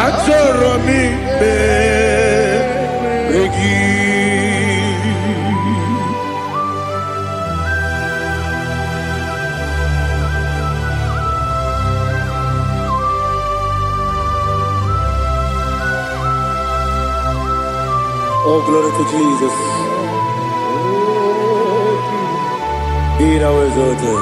atoro mi begi oh glory to Jesus. Be thou exalted.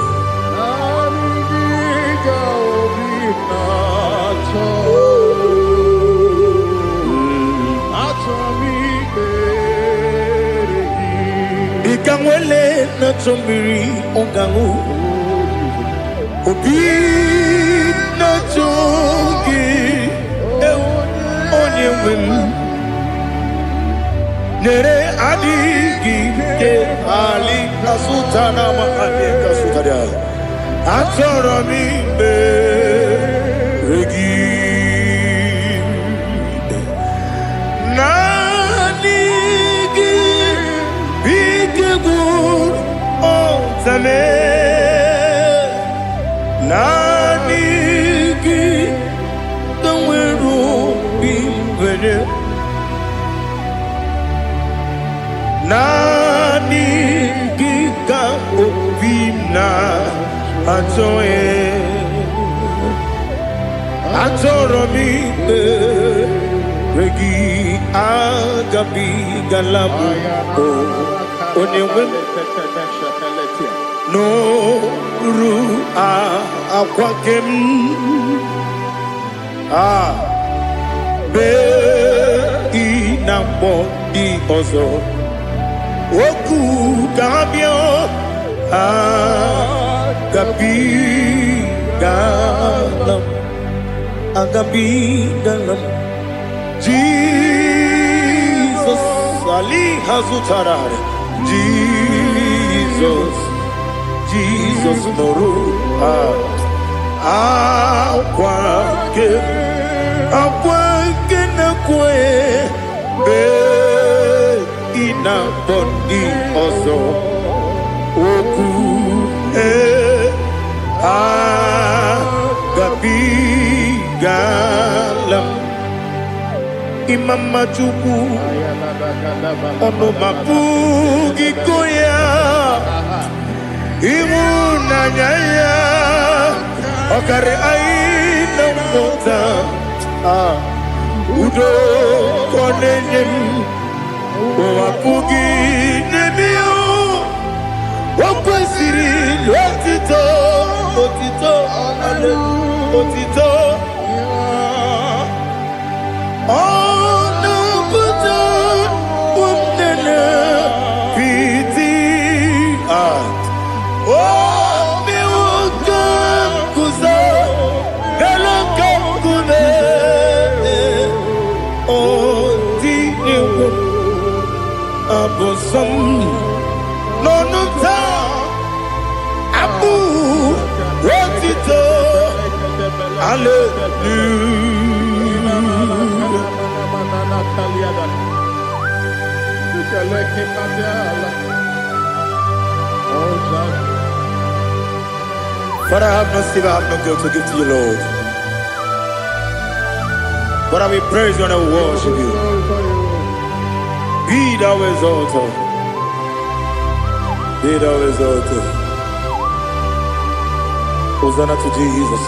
Ikamwele na chombiri ongangu obi na chogi onye wem nere adigi ke ali kasutana ma ali kasutaria atoro mi regi na Zame Nanigi Kaweru Bimbere Nanigi Ka Obina Atoe Atoromi Regi Agabi Galabu Onewem No Ru Aquakem Be Inambo Di Ozo Oku Gabio Agabi Galam Agabi Galam Jesus Ali Hazutarare Jesus Noru Aquake na kwe Be Ina Bondi Ozo Oku Agabi Galam Imam Machuku Ono Mapugi Koya Imuna Nyaya Okare Aina Mota Udo Konenyem Wapugi Nemio Wakwasiri Lotito Otito Otito Abosam Nonuta Abu Wotito Father, I have no silver, I have no gold to give to you, Lord. But I will praise you and I will worship you. Be thou exalted. Be thou exalted. Hosanna to Jesus.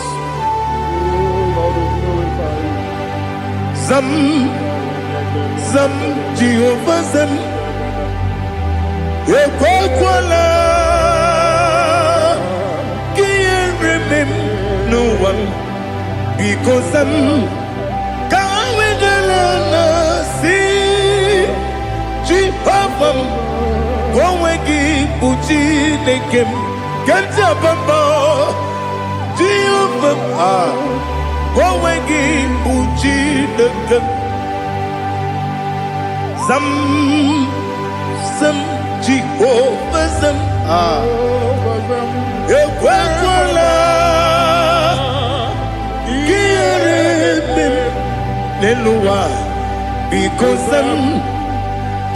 Zam Jehovah Zam Ekwakwala Can't remember no one because Zam Kawedalana see Jehovah Gowegi Buchi Nekem Ganja Bamba Jehovah Gowegi Buchi Nekem Zam Jehovah Zam Ekwakwala Kieremem Neluwa because Zam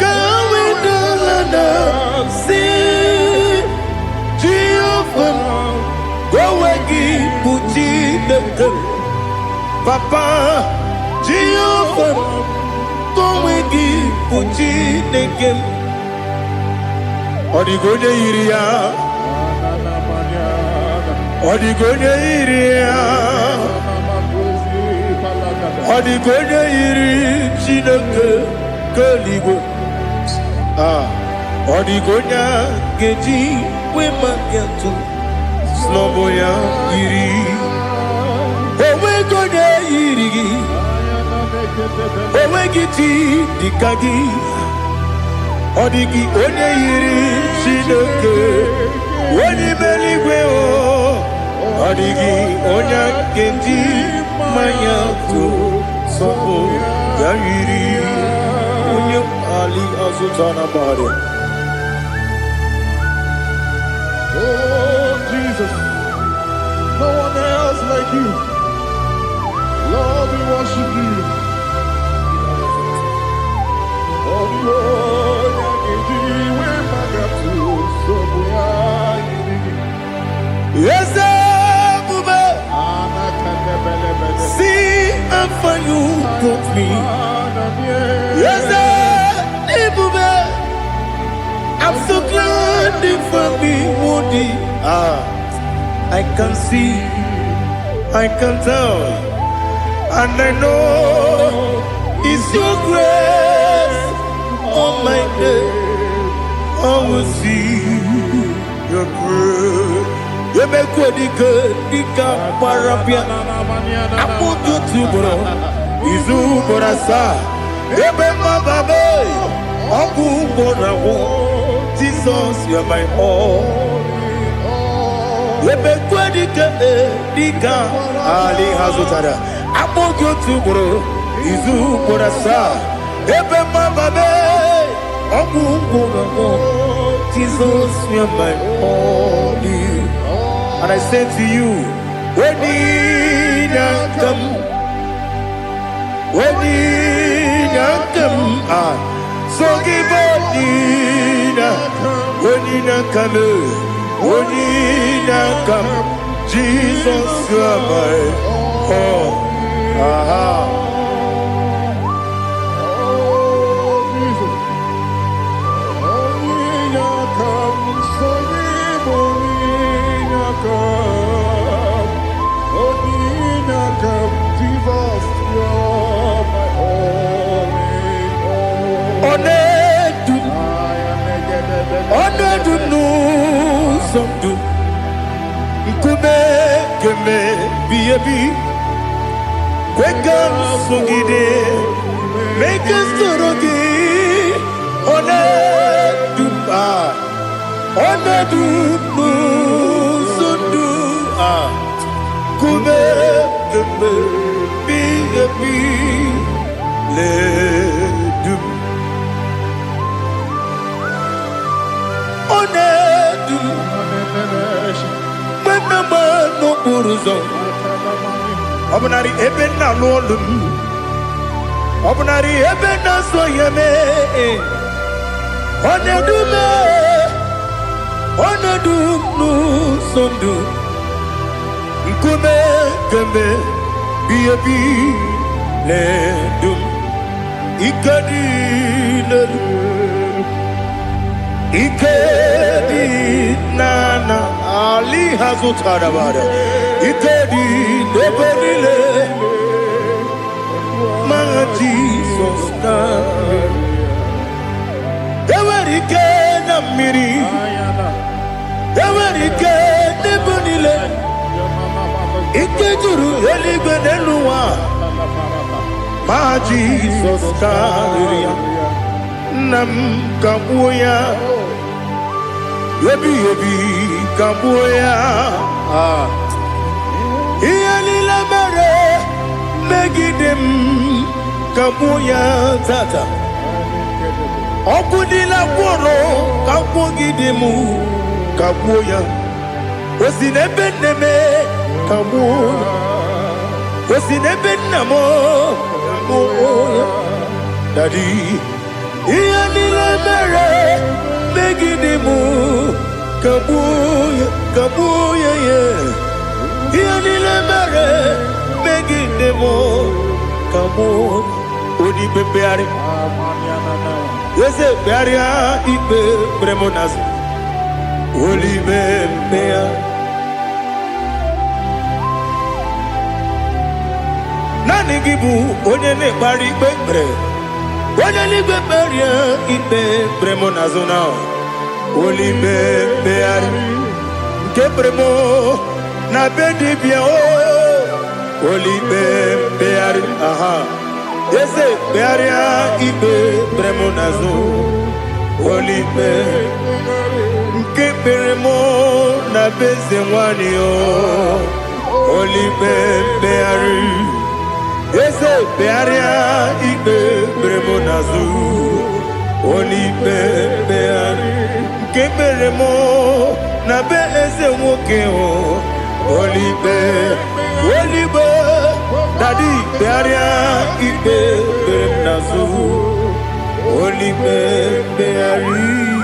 Kawedalana see Jehovah Gowegi Buchi Nekem Papa Jehovah Gowegi Buchi Nekem Odigonya Iria Odigonya Iria Odigonya Iri Chineke Kaligo Odigonya Geji Wemakiatu Sloboya Iri Owegonya Iri Owegiti Dikagi Odigi onye yiri Chineke onye meligwe o Odigi onye kendi manya to sopo ya yiri onye ali azutana bare. Oh Jesus, no one else like you. Lord, we worship you. Oh Lord, I give you my God to so me. Yes, I'm so glad you found me, Woody. I can see, I can tell, and I know it's your grace on my day. I will see your grace. You make good, Dika Parapia. I put you to bro. Izu Borasa. You make my baby. Abu Borawo. Jesus, you are my all. You make good, Dika Ali Hazutara. I put you to bro. Izu Borasa. You make my baby. Abu Borawo. Jesus, you are my all. And I say to you, when you come, so give up, when you come, Jesus, you are my all. Make us Obnari ebena lolum Obnari ebena soyeme Onedu nu sondu Nkume kembe Biyebi ledum Ikadi nana Ali Hazutarabada Ikadi Debenile My Jesus Ewerike na miri Ewerike Debenile Ikejuru Eligwe Neluwa My Jesus Nam Kabuya Yebi Kabuya Iyalila mere Megidem Kabuya Tata Okudila Kworo Kabugidemu Kabuya Osinebeneme Kabuya Osinebenamo Kabuya Daddy Iyalila mere Megidemu Kabuya yeah Iyalila mere Megidemu Kabuya Odi bebeari Yese bearia Ibe bremonas Oli bebea Nani gibu Onye ne bari bebre Onye li beberia Ibe bremonas now Oli bebeari Ke bremo Na bedi bia Oli bebeari aha Yese bearia Ibe bremonazo Olipe Nke beremo na beze mwani o Olipe beari Yese bearia Ibe bremonazo Olipe beari Nke beremo na beze mwoke o Olipe Daddy bearia Ibe bremonazo Olipe beari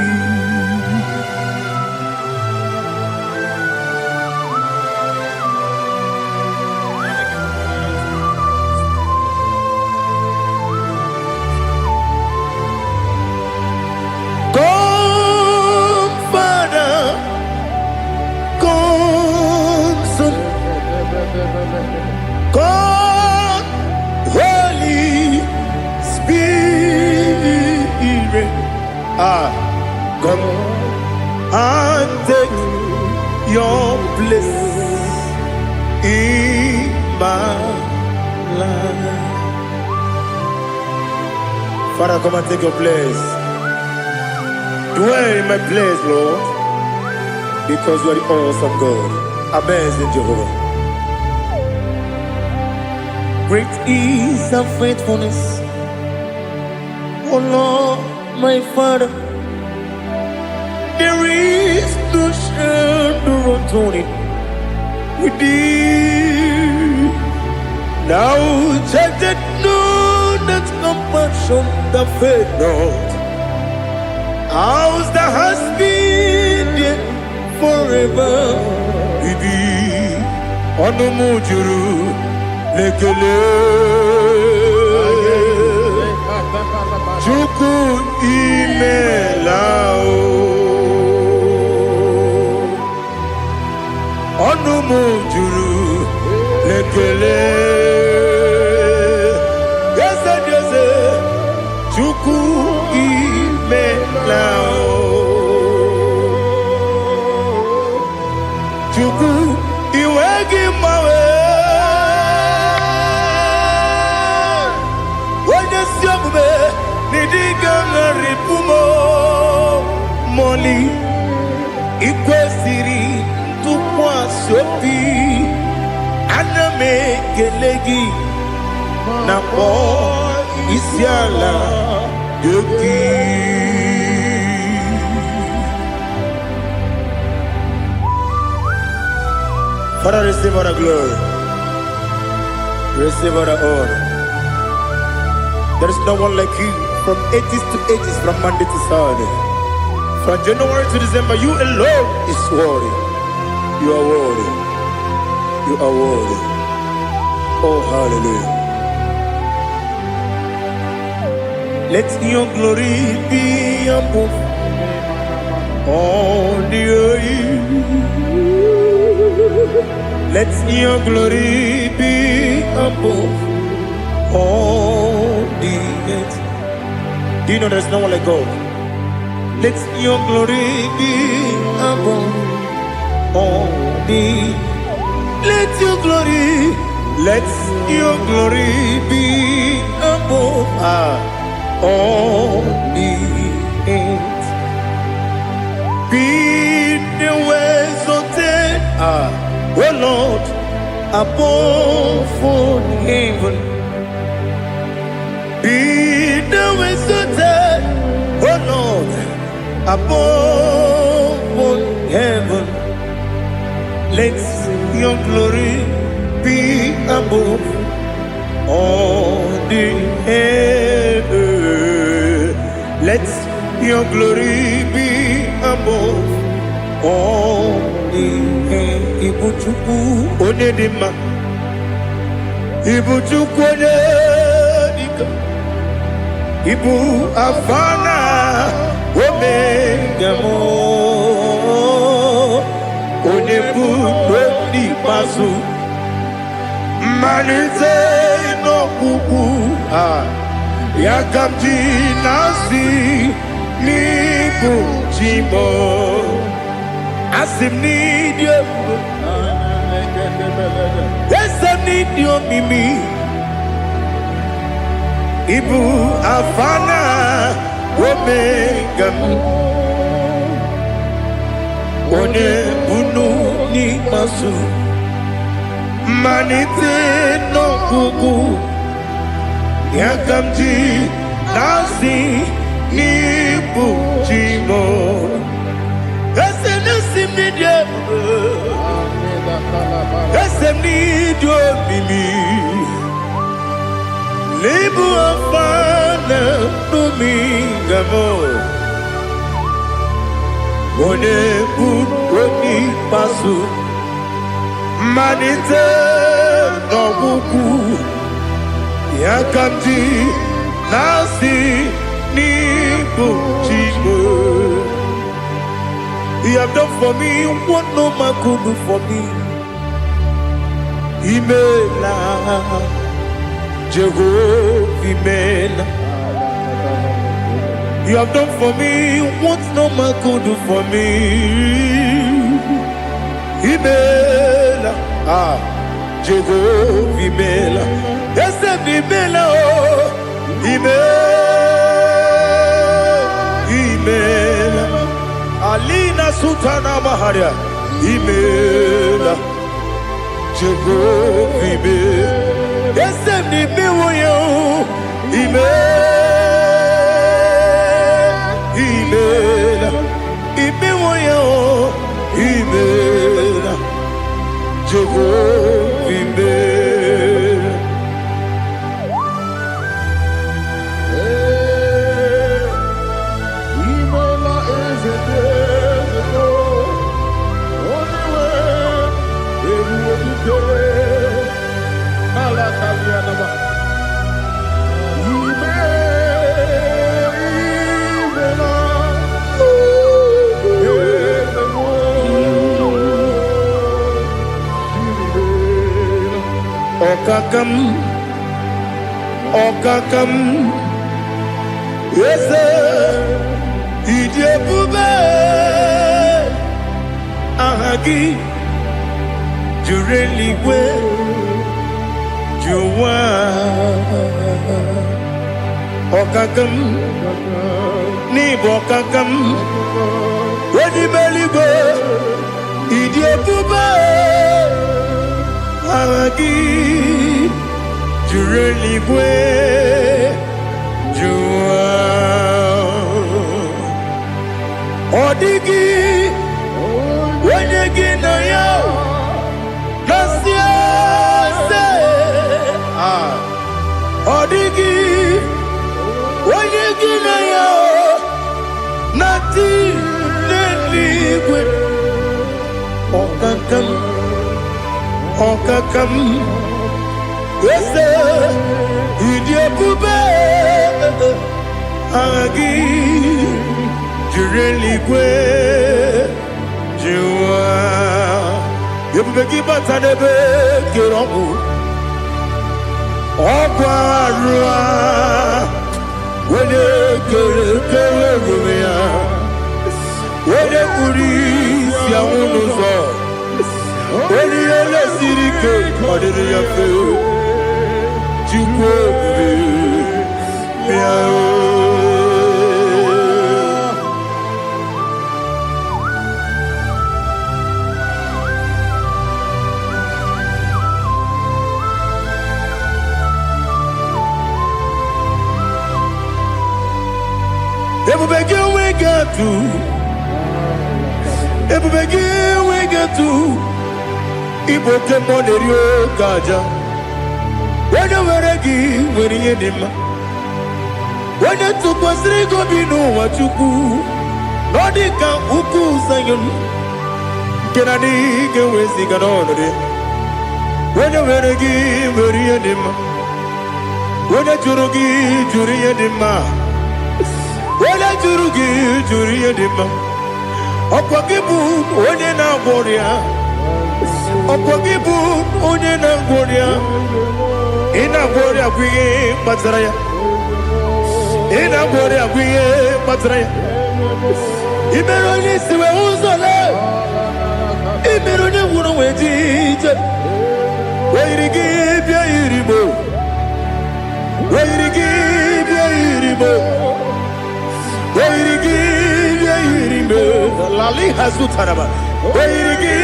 Come and take your place in my life. Father, come and take your place. Dwell in my place, Lord, because you are the awesome God. Amazing Jehovah. Great is thy faithfulness, oh Lord, my Father. There is no shadow of turning with thee. Now check that no, that compassion that faith not. Ours that has been there forever with thee. Onumujuru lekele Chuku imelao Onumujuru lekele Yese Chuku imelao Chuku iwegi mawe Nidigangaripumo Moli Ikwesiri Tukwa sopi Aname kelegi Napo Isiala Yoki Father, receive all the glory. Receive all the honor. There is no one like you. From ages to ages, from Monday to Saturday, from January to December, you alone is worthy. You are worthy. You are worthy. Oh, hallelujah. Let your glory be above all the earth. Let your glory be above all the earth. Do you know there's no one like God? Let your glory be above all the. Let your glory be above all the earth. Be the ways of death, oh Lord, above all heaven. Be the ways of death, oh Lord, above all heaven. Let your glory be above all the earth. Let your glory be above all the earth. Ibuchuku onedima, Ibuchuku onedika, Ibu afana omega mo, onebu doni pasu, manite no kuku yakamji nasi nibu chimo asim nidio esem nidio mimi Ibu afana omega one bunu ni masu manite no kuku yakamji nasi nibu chimo esem nasi media esem nidio mimi Libu afana dominga mo, one buni pasu, manite no buku, yakamji nasi nibu chigo. You have done for me what no man could do for me. Imela. Jehovah, Amen. You have done for me what no man could do for me. Imela, Jehovah Imela, yes, Imela, Imela, Alina Sultana Maharia, Imela, Jehovah Imela, yes, Imela, Imela, Jehovah Imela. Imela is a desert, only way it will be good. Alakalianaba. Okakam, yes, Idebube, Ahagi, Jureligwe, Juwa, Okakam, Nibokakam, Wedibeligwe, Idebube, Ahagi, Jureligwe, Juwa, Odigi, Wenyegi na yo, Nasiase, Odigi, Wenyegi na yo, Nati Neligwe, Okakam, Okakam, yes, Idebube, Agi, Jureligwe, Juwa, Yebubeki Batanebe, Kiromu, Okwarua, Wede Kerumia, Wede Kuris Yamunuzo, Wede Yele Sirike, Kodiri Yafu. Ebubegi we get to Iboke Monerio Gaja. When you were again, when you did, when you took us, they go be no what you do. Nodika Uku Sayon Kennedy get with the Ganoni. When you were again, when you did, when you Jurugi, Juria Dima, when you Jurugi, Juria Dima, Opagibu, Odena Boria, Opagibu, Odena Boria. Ina bori akwiye matraya. Ina bori akwiye matraya. Ibero ni siwe uzole. Ibero ni wunu wejije. Weirigi bia iribo. Weirigi bia iribo. Weirigi bia iribo. Lali hasutaraba. Weirigi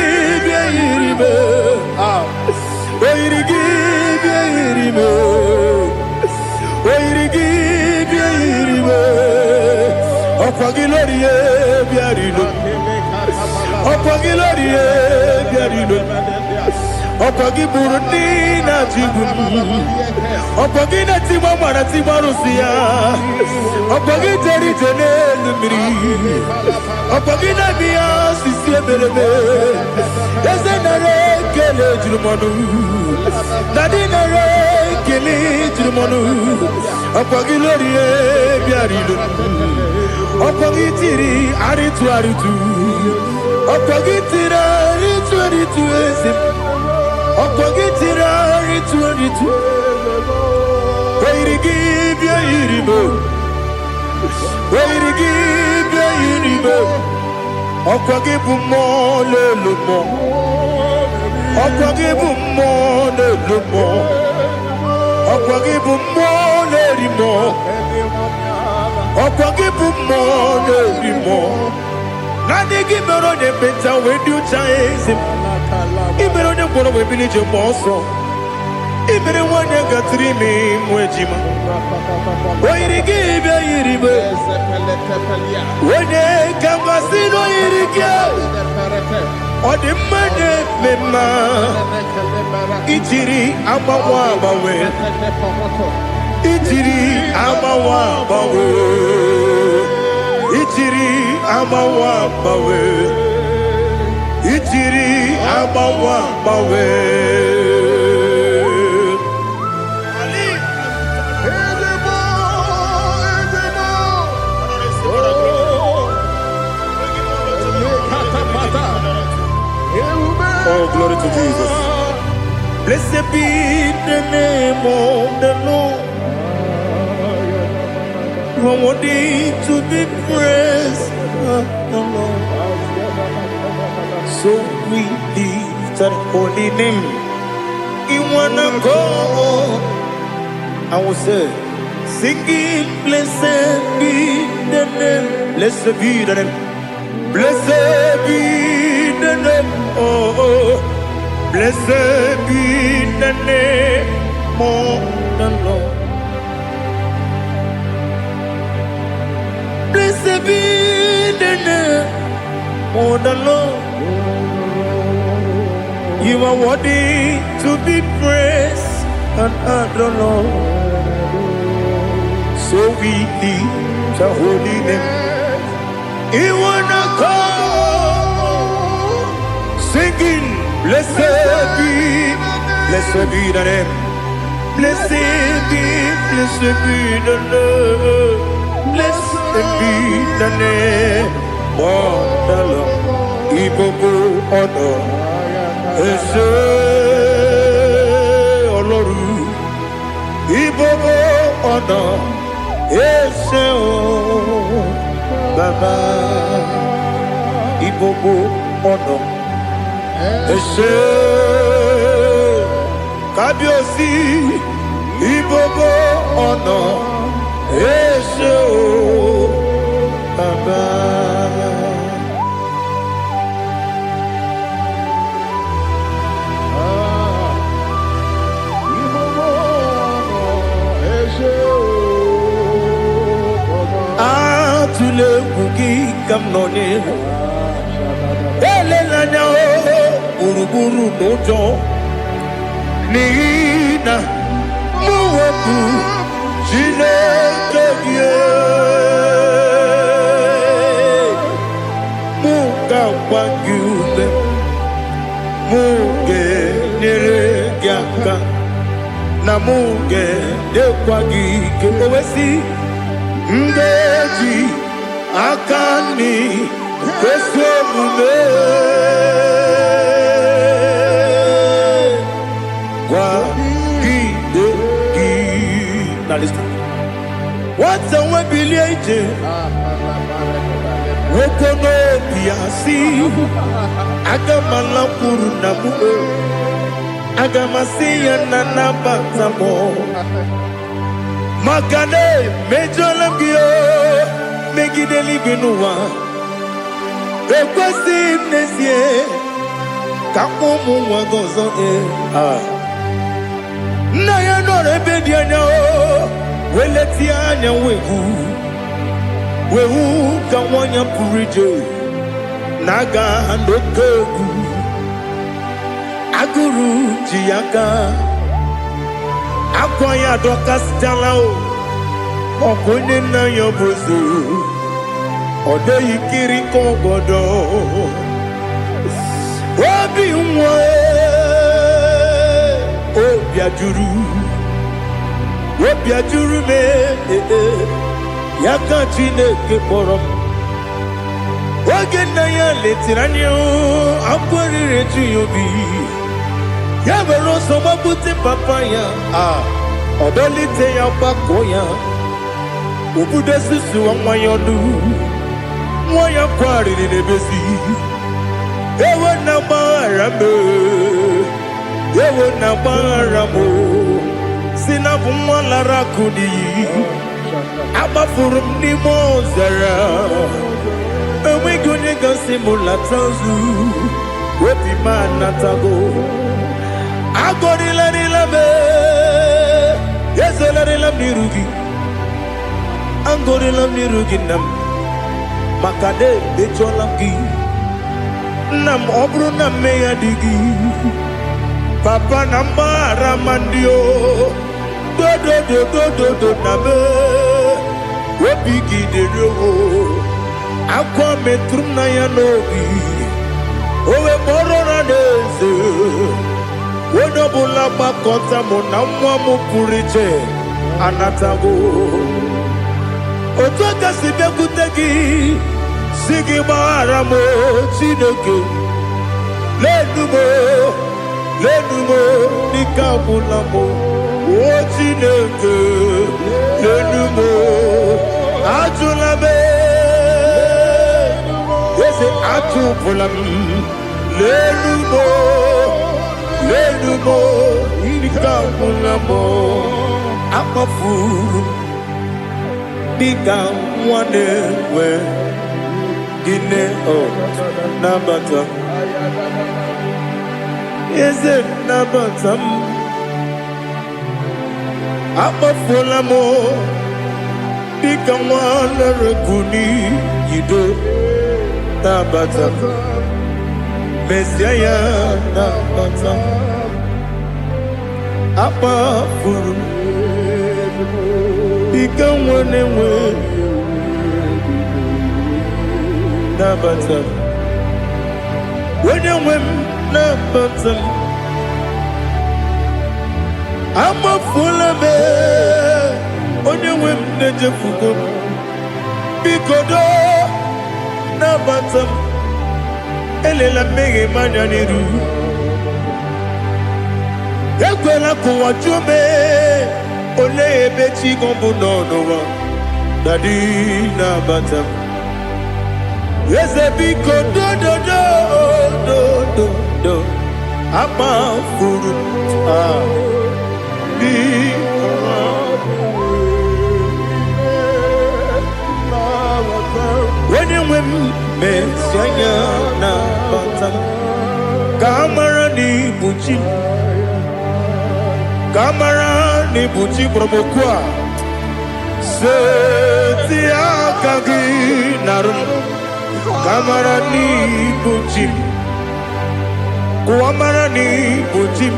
bia iribo. Weirigi bia iribo. Weirigi bia iribo. Okwagilorie bia iribo. Okwagilorie bia iribo. Okwagiburundi na jigun. Okwagina timama na timarusia. Okwagiteri jene lumiri. Okwagina biya sisi ebelebe. Ezenare kele jirumonu. Nadinare kele jirumonu. Okwagilorie bia iribo. Okwagitiri aritu aritu. Okwagitira aritu aritu esim. Okwagitira aritu aritu. Weirigi bia iribo. Oyirigi bia yiribe. Okwagi bumo lelumo. Okwagi bumo lelumo. Okwagi bumo lerimo. Okwagi bumo lerimo. Nani gimero de beta we do chase. Imero de kono we bilije moso. Imere wanya gatrimi mwejima. Oyirigi bia yiribe. Wene kamasino yirige. Odi mane mema. Ijiri amawa bawe. Ijiri amawa bawe. Ijiri amawa bawe. Ijiri amawa bawe. Oh, glory to Jesus. Blessed be the name of the Lord. You are worthy to be praised, the Lord. So we lift our holy name. You wanna go? I will say, singing, blessed be the name. Blessed be the name. Blessed be the name. Oh, blessed be the name of the Lord. Blessed be the name of the Lord. You are worthy to be praised and adored. So we lift your holy name. You wanna call, singing, blessed be the name. Blessed be the Lord. Blessed be the name of the Lord. Ibobo honor, ese oloru. Ibobo honor, ese o Baba. Ibobo honor, ese Kabiosi. Ibobo honor, ese o Baba. Atule kuki kamnone. Ele lanya o uruburu nojo. Nina muweku Chineke muka wanyume muge neregiaka na muge dekwagike owesi ngeji akani kwesomume kwa gidegi. Now listen. What's a webileje? Wokono biasi agamala kuru namu agamasiya nanabatamo Magane mejolamgio megideli binuwa ekwesi nesie kamumu wagozo na ya nore bedi anya weleti anya wehu kawanya purije naga ndokogu aguru jiyaka akwanya dokas jalao okonye na yobozu ode yikiri kogodo obi nwe obi ajuru me yaka Chineke kpọrọ oge nna ya letiri anya akwarịrị eju ya obi ya were ọsọ gbapute papa ya ọdọlite ya gbakọ ya Ubude susu wa mwayonu Mwaya kwari ni nebezi Ewe na marame Ewe na maramo Sinabu mwala rakudi Abafurum ni mozara Ewe gune gasi mulatanzu Wepi manatago Agori la nilabe Yeso la nilam nirugi Angori lam nirugi nam Makade becho lamgi Nam obru nam meya digi Papa namara mandio Do do do do do do nabe Webigi de rogo Aqua metrum na yanogi Owe moro na neze Wenobula bakota mo namwa mo puriche Anatago Otoka sibekutegi Sigi maramo Chineke Lenumo Nikabulamo O Chineke Lenumo Ajulame Yese Ajupulam Lenumo Nikabulamo Amafu Bika wane we Gine nabata Is it nabata Amafola mo Bika wane rekuni Yido nabata Mesiaya nabata Amafuru Bika wane we Nabata When you win Nabata I'm a full of it When you win Nejafugo Bikodo Nabata Elela mege manyaniru Yakwela kuwa jume Ole ebechi gombu nonowa Dadi Nabata Yes, a big do I'm a fool. When you win, Messiah, Nabata, Camarani Buchi, Camarani Buchi, Probokwa, Setia Kagi Narum. Kamarani Buchim Kuamarani Buchim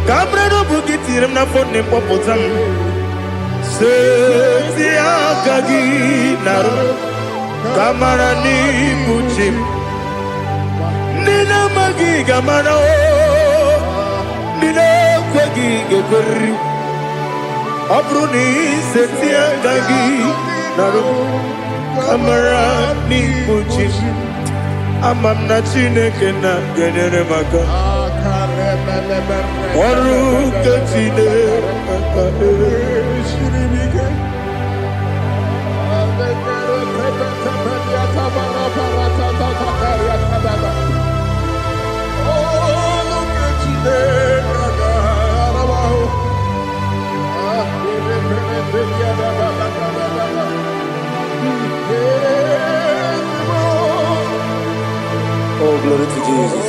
Kamrano Bukitiram na phone popotam Setia Kagi Naru Kamarani Buchim Nina Magi Gamana Nina Kwagi Gokuri Abruni Setia Kagi Naru Kamarani Buchim Amamna Chineke na genere maka Oru Kachine Shiribike Oh, glory to Jesus.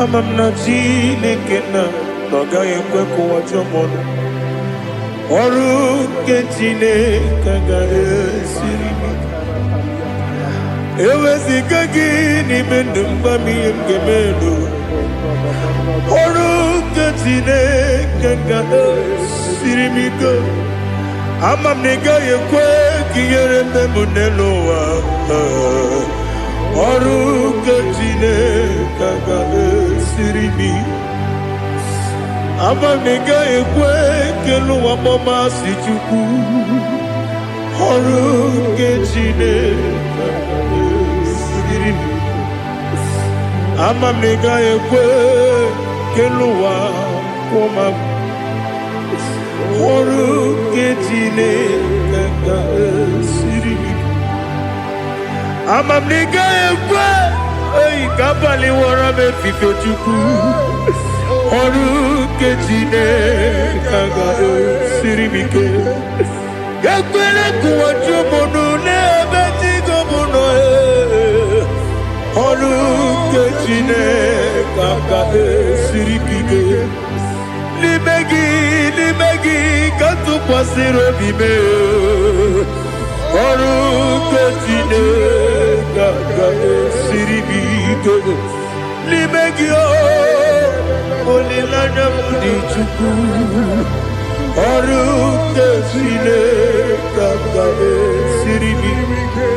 Amamna Chineke na noga yekwe kuwa chomono. Oru Chineke ga esiri. Ewezi kagi ni mendumba miyemgemendo. Oru Chineke ga esiri miko. Amam nega yekwe kiyere memuneloa Oru Chineke ga esiri. Amam nega yekwe keluwa mama si chuku Oru Chineke ga esiri. Amam nega yekwe keluwa mama ọrụ nke Chineke ga-esiri amamniga ekwe oyi ka abalị wara m efife Chukwu ọrụ nke Chineke ga-esiri m ike ekwere kụwachi ụmụnụ n'ebe Chigo bụ nọ ọrụ nke Chineke ga-esiri m ike n'ime gị ka tụkwasịrị obi m ọrụ nke Chineke ga-esiri m ike n'ime gị olileanya m dị Chukwu ọrụ nke Chineke ga-esiri m ike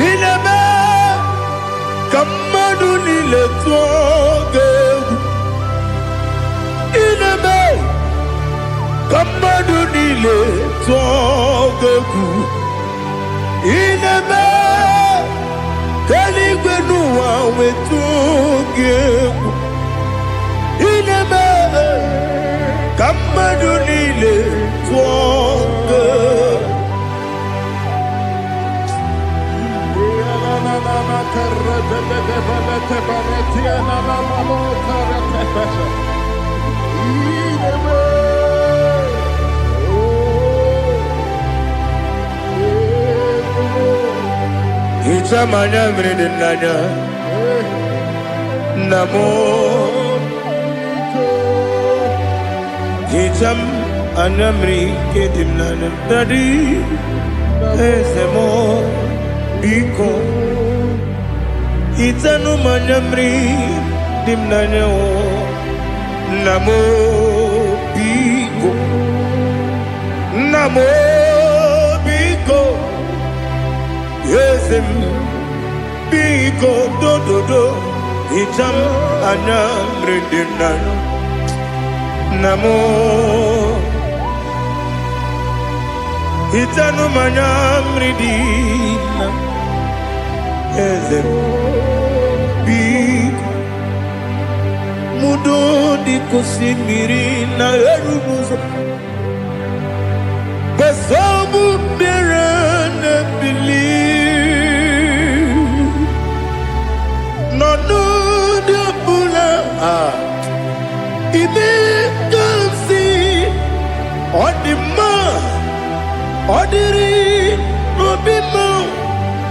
ineme ka mmadụ niile tụọ gị egwu ineme ka mmadụ niile tụọ gị egwu ineme ka eluigwe n'ụwa wee tụọ gị egwu ineme ka mmadụ niile tụọ gị egwu Hicham anya mmiri dị n'anya nna m hicham anya mmiri nke dị m n'anya dadi eze m biko hitanụ m anya mmiri dị m n'anya nna m biko nna m biko eze m biko dododo hicham anya mmiri dị m n'anya nna m hitanụ m anya mmiri dị na eze m biko mudo di kosimiri na erubuzo besobu bere ne bili no no de bula ibe kansi odima odiri obima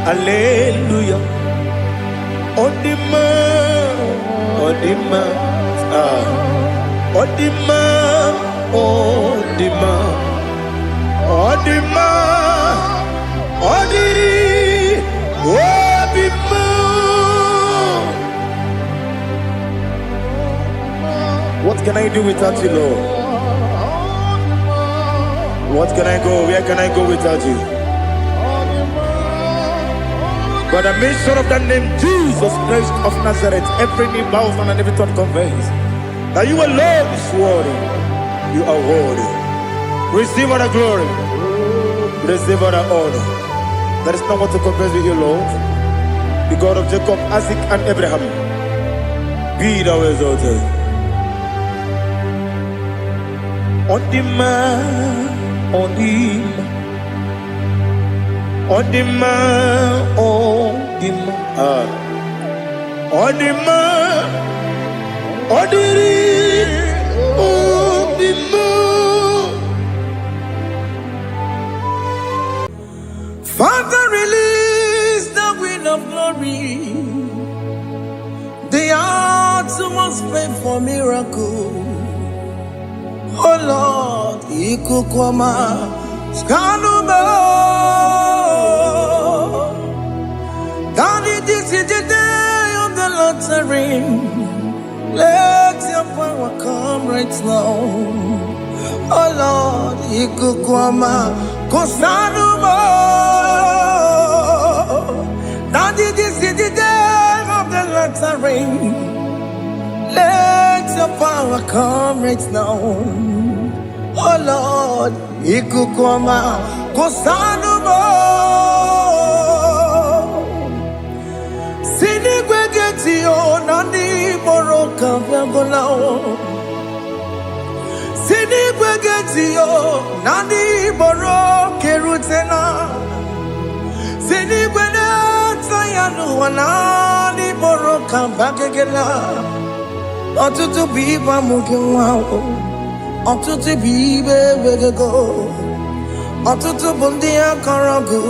hallelujah odima odima odima odima odima odiri obima. What can I do without you, Lord? What can I go? Where can I go without you? By the mention of that name, Jesus Christ of Nazareth, every knee bows and every tongue confesses that you alone is worthy. You are worthy. Receive all the glory. Receive all the honor. There is no one to compare with you, Lord. The God of Jacob, Isaac, and Abraham. Be thou exalted. On the man, on the man. On the man, on the man, on the man, on the man. Father, release the wind of glory. The hearts must pray for miracle. Oh Lord, Ikukwama, Skanuma. Daddy, this is the day of the lottery. Let your power come right now. Oh Lord, Ikukwama, Kosanuma. Daddy, this is the day of the lottery. Let your power come right now. Oh Lord, Ikukwama, Kosanumo Sini Gwegeti o Nani Moroka Vyangolao Sini Gwegeti o Nani Moroke Rutena Sini Gwegeti Yanu Nani Moroka Bagegela Otutu biba mukiwao Otutu bibe wegego Otutu bundi akaragu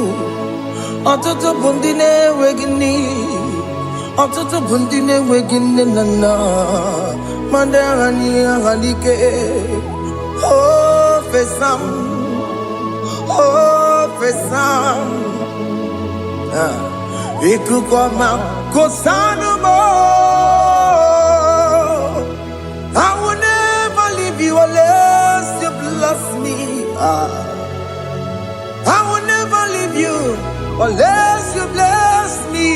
Otutu bundi ne wegini Otutu bundi ne wegini nana Mandarani ahalike Oh fesam Iku kwa Kosanumo I will never leave you unless you bless me. I will never leave you unless you bless me.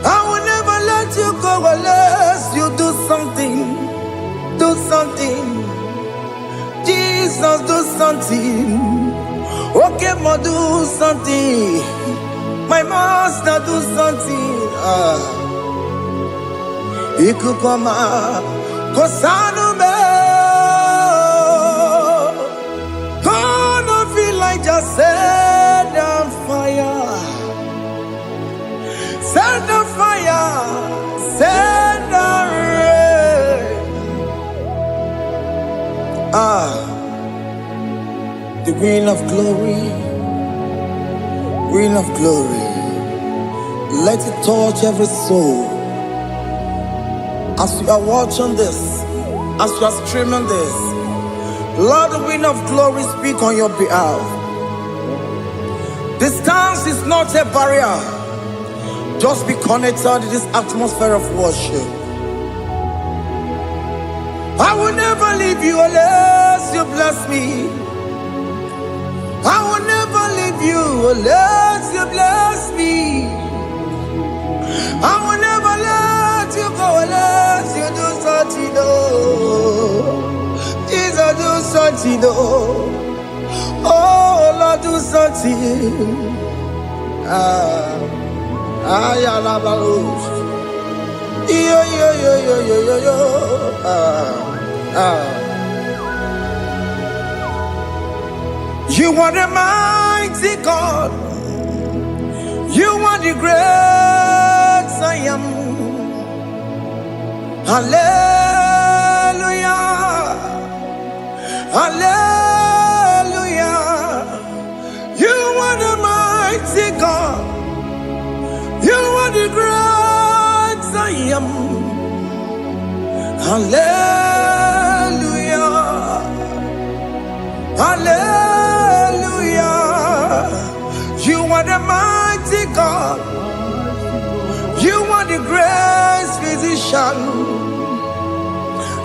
I will never let you go unless you do something. Do something. Jesus, do something. Okay, ma, do something. My master, do something. Ikukoma Kosanume Gonna feel like just set on fire. Set on fire. Set on rain. The wind of glory. Wind of glory. Let it touch every soul. As you are watching this, as you are streaming this, Lord, the wind of glory speak on your behalf. Distance is not a barrier. Just be connected to this atmosphere of worship. I will never leave you unless you bless me. I will never leave you unless you bless me. I will never let you go unless you do something. Jesus, do something. Oh, Lord, do something. You are the mighty God. You are the great I am. Hallelujah. Hallelujah. You are the mighty God. You are the great I am. Hallelujah. Hallelujah. You are the mighty God. You are the great physician.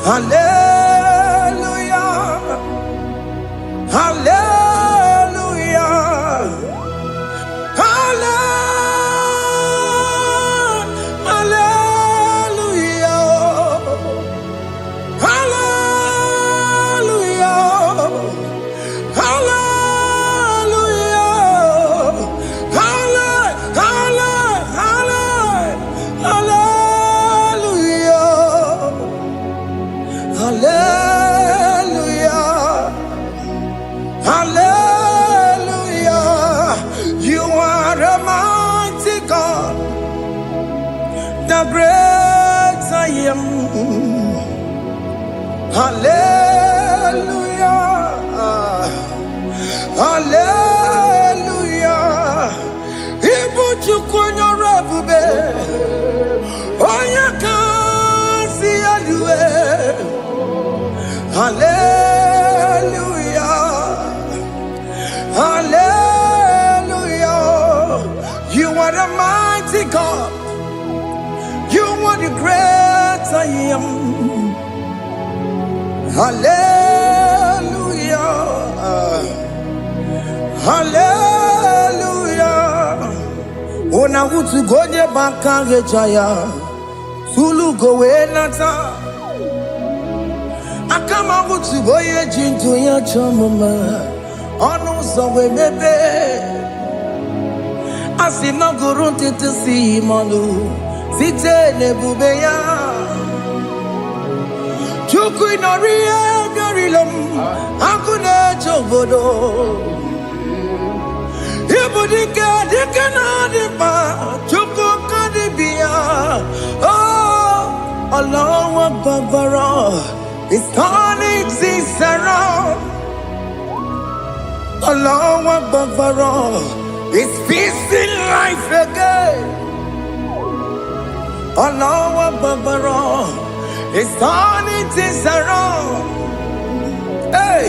Hallelujah. Hallelujah. Hallelujah. Hallelujah. Hallelujah. You are the mighty God, the great I am. Hallelujah. Hallelujah. Ibuchukunyo rebube. Oya kasi alue. Hallelujah. Hallelujah. You are the mighty God. You are the great I am. Hallelujah. Hallelujah. Ona utu gonye bakange jaya. Sulu gowe nata. Akama utu boye jinto ya chamama. ọnụ ụzọ wee mepee. Asị na gụrụ ntịtị si mmanụ site n'ebube ya. Chukwu ịnọrọ ihe bịarịla m akụ na-eche obodo. Ibu dike dike na-adị mkpa Chukwu ka dịbi ya. Allahu Akbar is turning things around. Allahu Akbar is fixing life again. Allahu Akbar is turning things around. Hey,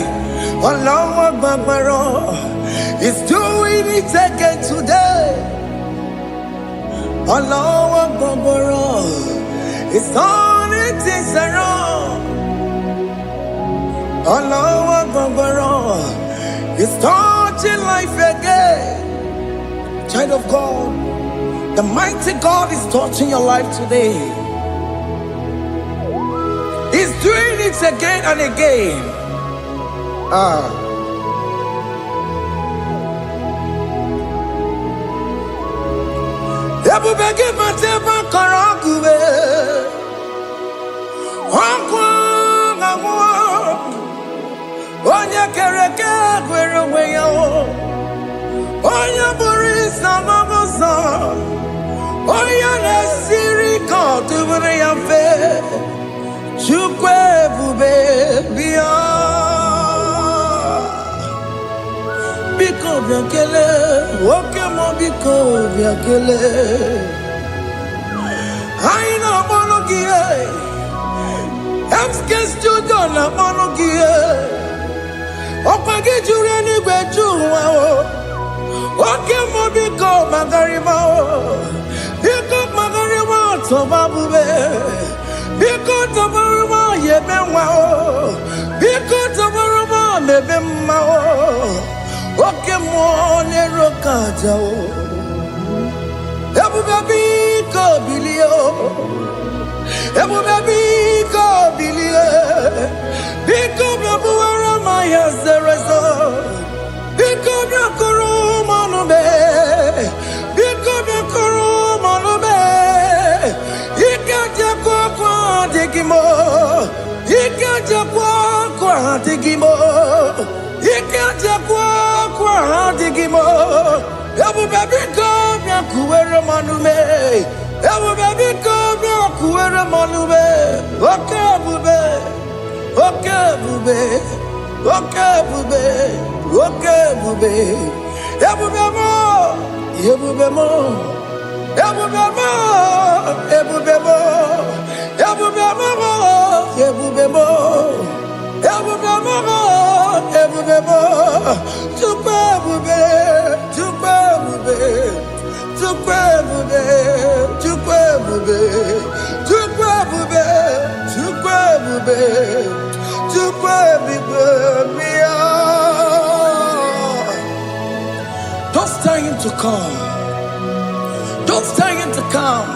Allahu Akbar is doing it again today. Allahu Akbar is turning things around. Allahu Akbar is touching life again. Child of God, the mighty God is touching your life today. He's doing it again and again. Ebubege mateba karakube. Wakwa ngwa. Onye kereke gwere onwe ya. Onye bụrụ isa mabusa. Onye na-esiri ka ọ tụbụrụ ya mfe. Chukwu ebube bịa. Biko bịa kelee, oke mọ biko bịa kelee. Anyị na-akpọrọ gị MSK Studio na-akpọrọ gị ọkwa gị juru eluigwe ju ụwa oke mọ biko magarịma biko magarịma tọba bube biko tọbarịma yebe nwa biko tọbarịma mebe mma oke mmụọ na-ero ka aja ebube biko bilie ebube biko bilie biko bịabụwara ma ya zerezo biko bịakọrọ mmanụ be biko bịakọrọ mmanụ be ike jakwa akwa adịghị m ike jakwa akwa adịghị m ike jakwa akwa adịghị m ebube biko bịakwuwere mmanụ me ebube biko bịakwuwere mmanụ me oke ebube oke ebube oke ebube oke ebube ebube mo ebube mo ebube mo ebube mo ebube mo ebube mo ebube mo ebube mo Chukwu ebube Chukwu ebube Chukwu ebube Chukwu ebube Chukwu ebube Chukwu ebube Chukwu ebube bịa. Just tell him to come. Just tell him to come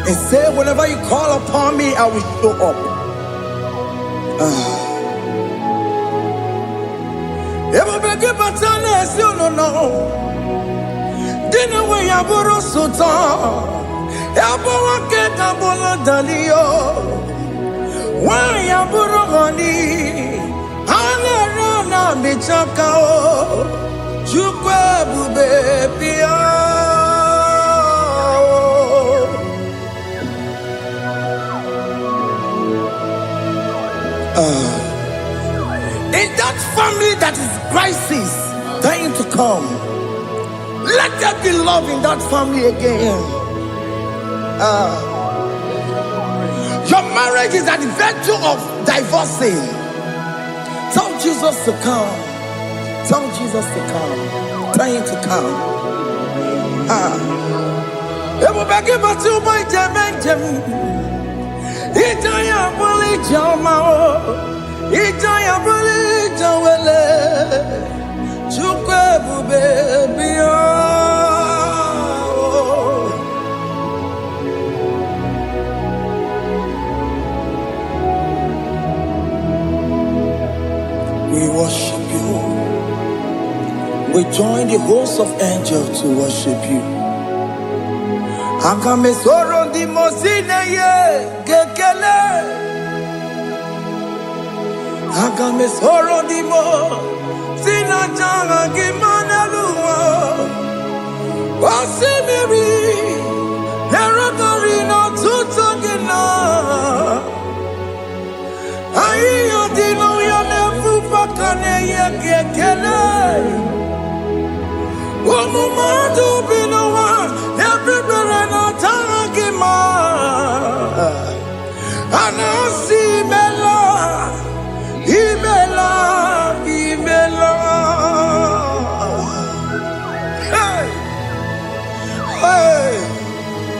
and say, whenever you call upon me, I will show up. Everybody but unless you don't know. Dinner way I borrow sultan. Everyone get a bola dalio. Why I borrow honey? Ana rana michaka. Chukwu ebube bịa. In that family that is crisis, dying to come, let there be love in that family again. Your marriage is at the verge of divorcing. Tell Jesus to come. Tell Jesus to come. Tell him to come. Ebubeke batu boy jemenjem. Ijaya buli jamao. Ijaya buli jawele. Chukwu ebube bịa. We worship you. Join the host of angels to worship you. Akame soro di mosine ye gekele. Akame soro di mo sina janga gimana luwa. Wasimiri nerotori no tutogina. Ayo dino ya nefu pakane ye gekele. Umumadu binowa everywhere na tangima. Anasi mela, imela, imela. Hey, hey,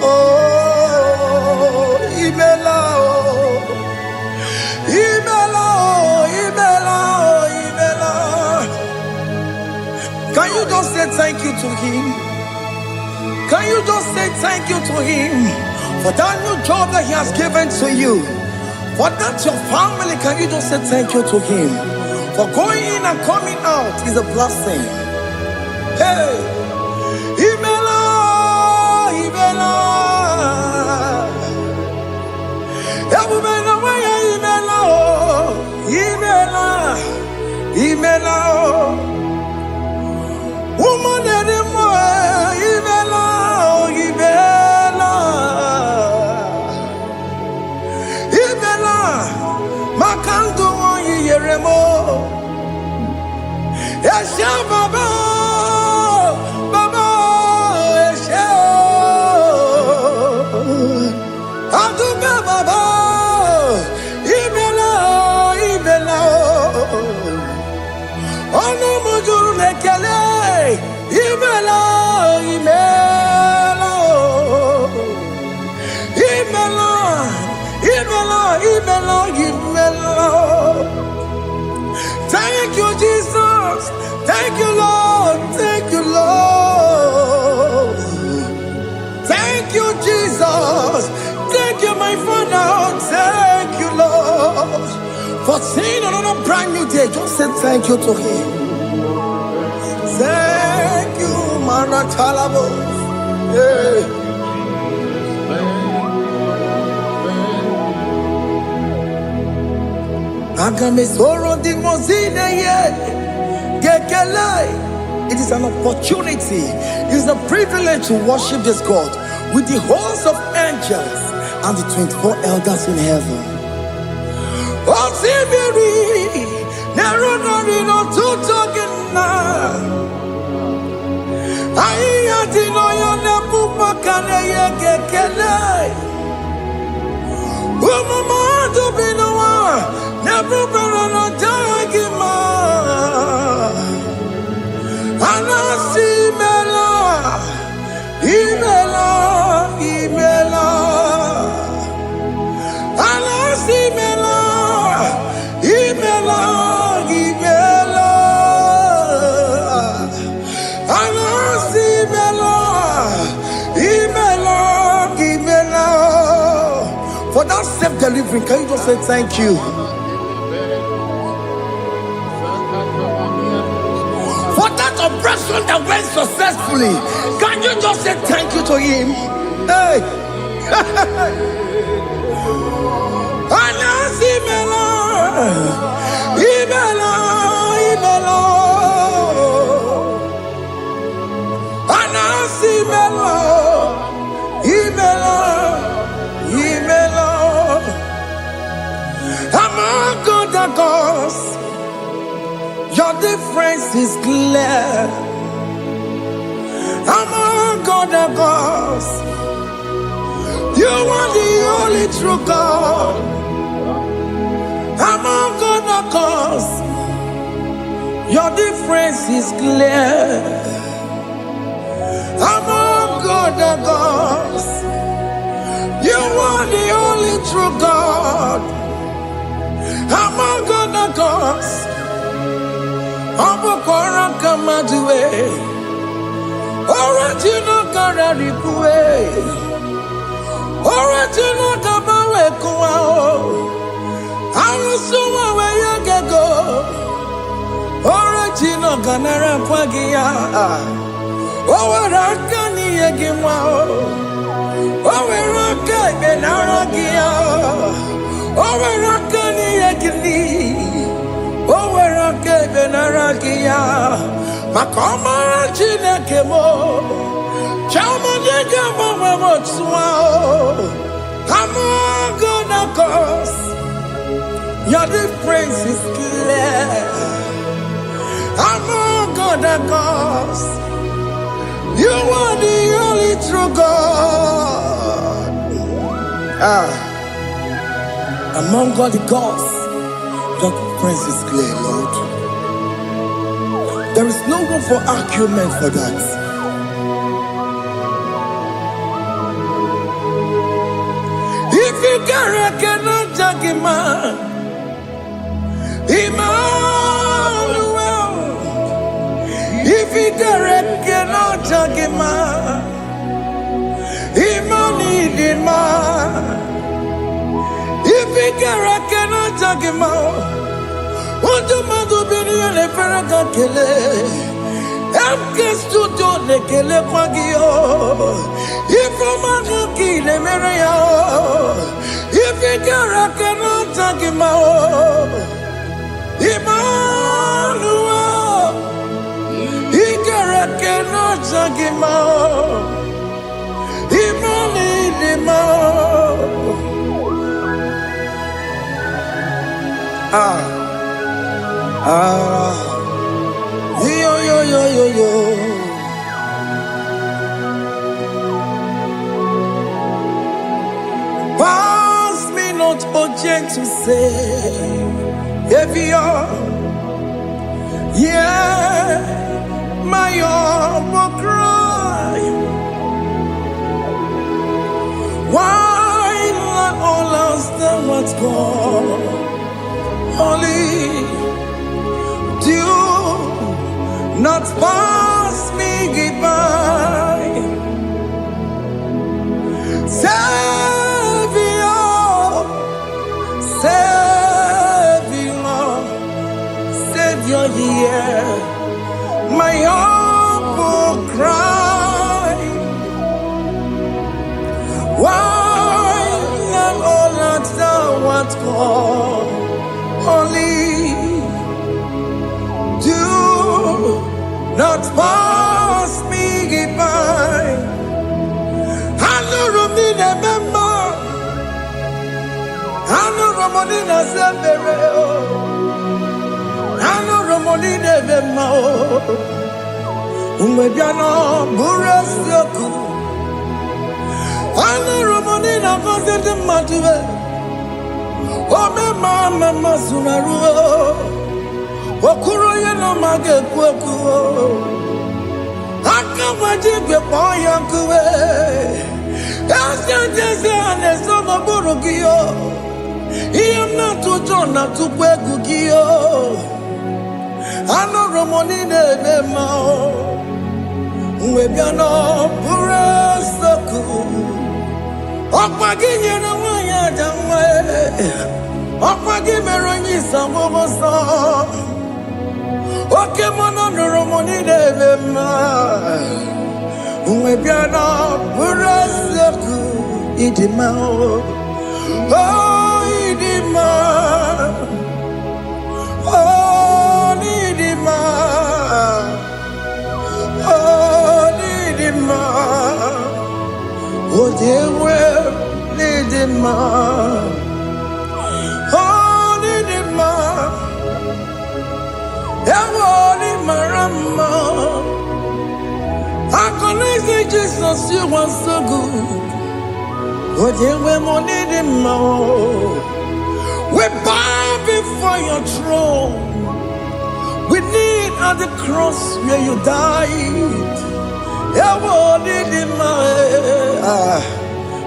oh, imela, oh, imela, oh, imela, oh, imela. Can you just say thank you to him? Can you just say thank you to him for that new job that he has given to you? For that your family, can you just say thank you to him? For going in and coming out is a blessing. Hey, Imela, Imela, Imela, Imela, Imela, woman anymore, Imela, Imela, Imela, Makandu Yeremo, Esha Baba, Baba, Esha, Aduba Baba, Imela, Imela, Ono Mujuru Lekele. Imela, Imela, Imela, Imela, Imela, Imela. Thank you, Jesus. Thank you, Lord. Thank you, Lord. Thank you, Jesus. Thank you, my Father. Thank you, Lord. For seeing another brand new day, just say thank you to him. Thank you, Manatalabo. Yeah. Agame soro di mozine ye gekele. It is an opportunity, it is a privilege to worship this God with the host of angels and the 24 elders in heaven. Oh, Sibiri, Nerunari no tutogina. Aiya dino yo nebu makane ye gekele. Umumadu binowa nebu berano jagima. Anasi mela, imela, imela. Anasi mela, imela, imela. Anasi mela, imela, imela. For that self-delivery, can you just say thank you? For that operation that went successfully, can you just say thank you to him? Hey! Anasi mela, imela, imela. Anasi mela, imela, imela. Among other gods, your difference is clear. Among other gods, you are the only true God. Among other gods, your difference is clear. Among other gods, you are the only true God. Among other gods, Abukora Kamadue, original Kararikue, original Kabawe Kuao, Arusuma where you go, original kanara kwagia. Oweraka ni egimwa. Oweraka benaragia. Oweraka ni egini. Oweraka benaragia. Makoma chineke mo. Chama nigga mama motswa. I'm gonna cause your difference is clear. I'm gonna cause you are the only true God. Among all the gods, your difference is clear, Lord. There is no room for argument for that. If you cannot judge him, Emmanuel. If you cannot judge him, Emmanuel. If you cannot judge him, what do you do? Be the Ferraga Kele. Emke studio ne kele kwagio. Ifoma ki le mereya. Ifigara kena tagima. Emmanuel. Igara kena tagima. Yo. Pass me not urgent to say, if you're, yeah, my will cry. Why not all else than what's gone? Only do not pass me by. Savior, here, my humble cry. Why not all that thou art called? Only do not pass me by. I know Romina member. I know Romonina Zembere. I know Romonina member. Umediano Burasoku. I know Romonina Gozette Matue. Oh, Mama Sunaru. Okuro yeno mage kweku. Akamajigwe poyankuwe. Jese anesomo burugiyo. Iyam na tujona tukwegugiyo. Ano romonine bemao. Uwebiano burasoku. Okwaginye na wanya jamwe. Okwagimeronyi samboboso. Oke mono romoni deve ma. Umebiana buraseku idima oh idima oh idima oh idima oh dewe idima oh idima Ewoni marama. I can say Jesus, you are so good. But you will need him more. We bow before your throne. We need at the cross where you died. Ewoni him more.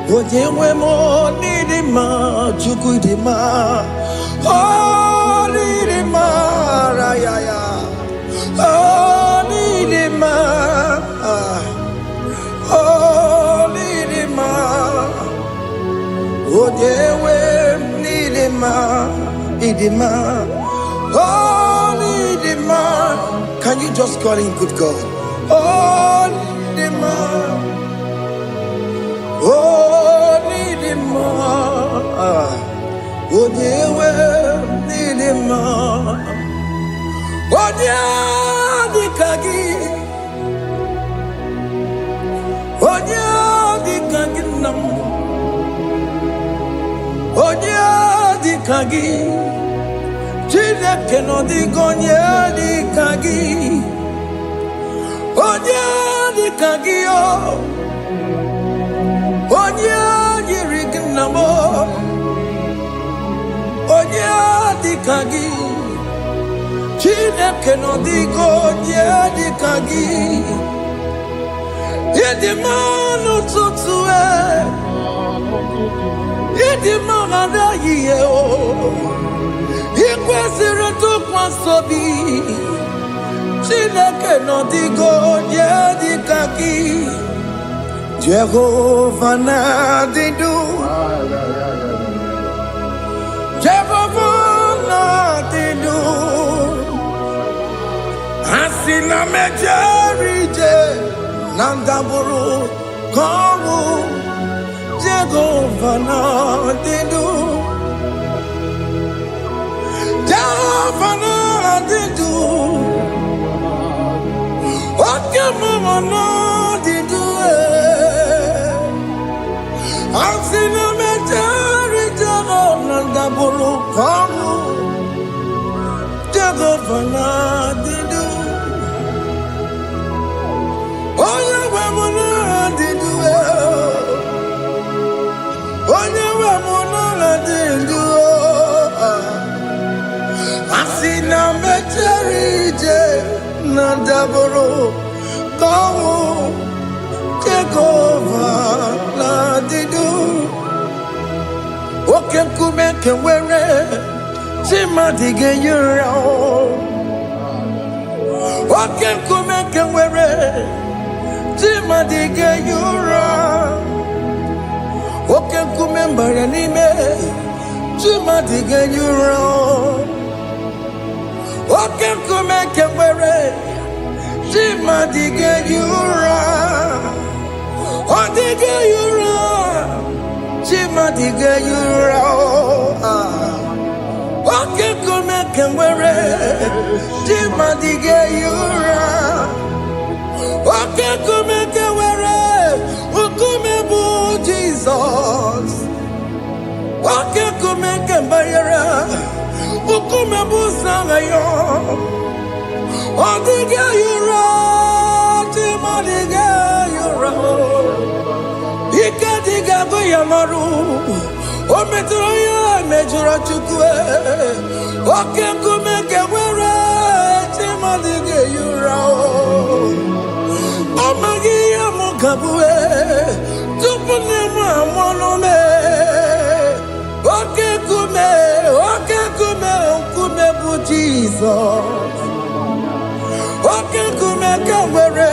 But you will need him more. Chukudima. Oh, need him more. Oh, need him more. Oh, need him more. Oh, they will need him more. Need him more. Oh, need him more. Can you just call him good God? Oh, Nidima. Oh, Nidima. Oh, Dewe, Nidima. Oh, Dikagi. Oh, Dikagi nam. Oh, Dikagi. Chineke no digonye Dikagi. Onye Dikagi o. Onye yirignamo. Onye Dikagi. Chineke no digonye Dikagi. Yedimanu tutue. Yedimanu adaye o. Ikwesịrị ntụkwasị obi. Chineke nọ dịgo onye dịka gị. Jehova na-adịdu. Jehova na-adịdu. Asị na mejere ije na ndagwurugwu ka ọnwụ. Jehova na-adịdu. Jehova na-adịdu. Oke mama na-adịdu. Asị na mejere ije na ndagwurugwu ka ọnwụ. Jehova na-adịdu. Onye nwe m na-adịdu. Onye nwe m na-adịdu. Asị na mejere ije na ndagwurugwu ka ọnwụ. Jehova na-adịdu. Oke nkume nke nwere chi mmadụ ga-eyi ụra. Oke nkume nke nwere chi mmadụ ga-eyi ụra. Oke nkume mbara n'ime chi mmadụ ga-eyi ụra. Oke nkume nke nwere chi mmadụ ga-eyi ụra. Ọ dịghị eyi ụra. Chi mmadụ ga-eyi ụra. Oke nkume nke nwere chi mmadụ ga-eyi ụra. Oke nkume nke nwere nkume bụ Jizọs. Oke nkume nke mbara nkume bụ Sara ya. Ọ dịghị eyi ụra. Chi mmadụ ga-eyi ụra. Ike dịghị agụ ya n'ọrụ. O metụrụ ya mejọrọ Chukwu. Oke nkume nke nwere chi mmadụ ga-eyi ụra. Ọ maghị ihe m ga-abụ tupu nne m amụọ m. Oke nkume nkume bụ Jizọs. Oke nkume nke nwere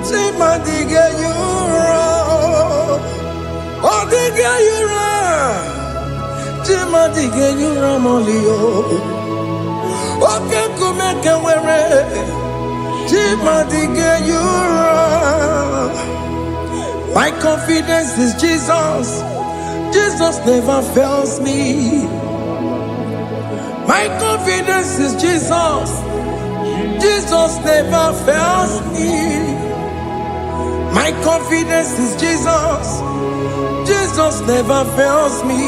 chi mmadụ ga-eyi ụra. Ọ dịghị eyi ụra. Chi mmadụ ga-eyi ụra ma ọlị o. Oke nkume nke nwere chi mmadụ ga-eyi ụra. My confidence is Jesus. Jesus never fails me. My confidence is Jesus. Jesus never fails me. My confidence is Jesus. Jesus never fails me.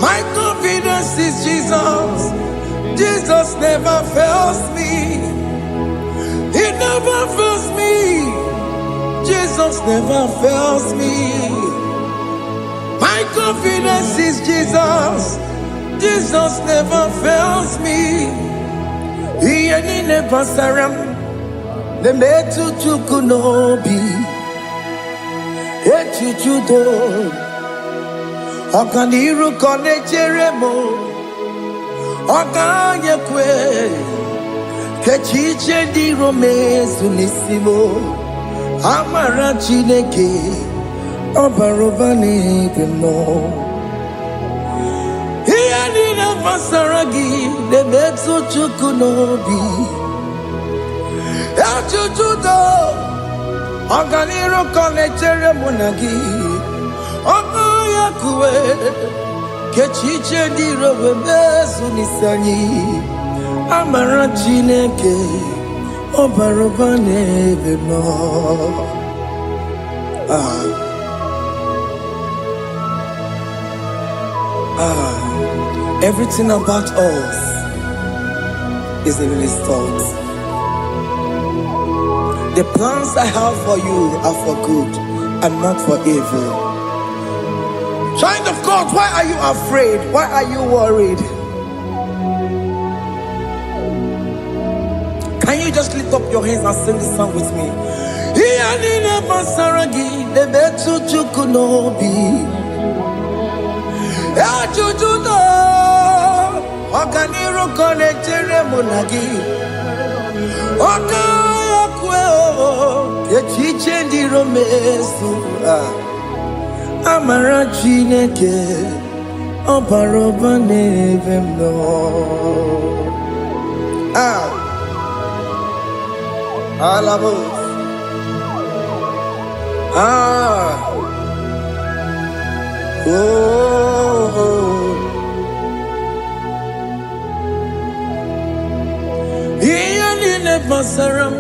My confidence is Jesus. Jesus never fails me. He never fails me. Jesus never fails me. My confidence is Jesus. Jesus never fails me. He never saram. The metu chukunobi. Echuchudo. Okaniru kone jeremo. Okanyekwe. Kechiche di romezu nisimo. Amara Chineke. Obarobani gemo. He niile gbasara gị na-emetụ Chukwu n'obi. Ajụjụ do ọganiru ka ọ na-echere mụ na gị. Ọnụ ya kuwe ka echiche dị iro wee mezu n'isi anyị. Amara Chineke ọ bara ụba n'ebe nọ. Everything about us is in His thoughts. The plans I have for you are for good and not for evil. Child of God, why are you afraid? Why are you worried? Can you just lift up your hands and sing this song with me? Ọganiru ka ọ na-echere mụ na gị. Ọka ya kwe echiche ndị iro mezu. Amara Chineke ọ bara ụba n'ebe m nọ. Alabo. Basaram,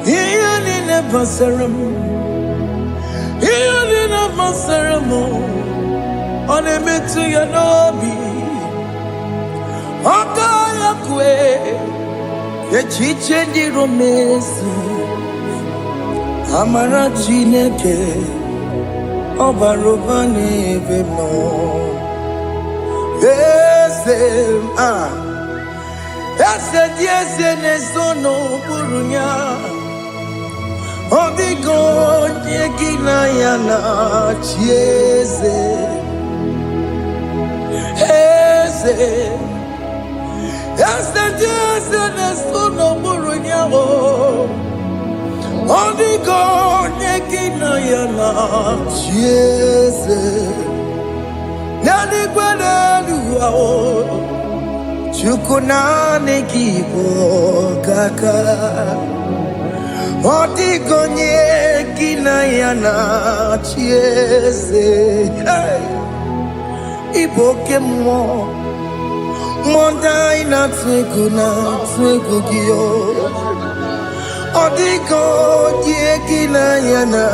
Iyanina Basaram, Iyanina Basaram, on a metu yanobi, Okaya kwe, Echiche di romesu, Amara Chineke, Obarobane vemo, Ese dieze ne sono burunya. Odigo nyekina yana chieze. Ese dieze ne sono burunya. Odigo nyekina yana chieze. Nani kwene luwa Chukuna nekibo kaka Odigo nyekina yana chieze. Iboke mo Mondai na twegu giyo. Odigo nyekina yana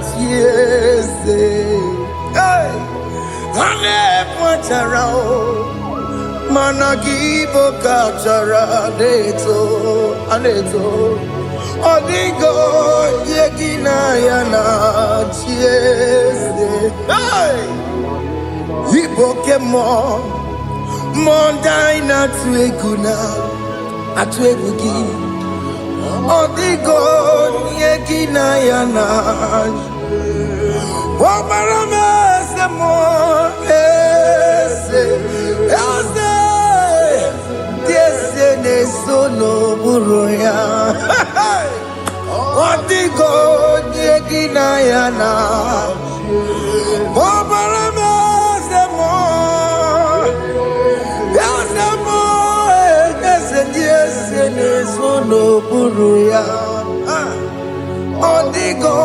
chieze. Ane pacharao Managibo kachara aneto Odigo yekina yana chiese. Iboke mo Mondai na atwegugi. Odigo yekina yana Wamarame se mo ne sono buruya. Odigo nyekina yana Obarame semo. Yasemo Ese ne sono buruya. Odigo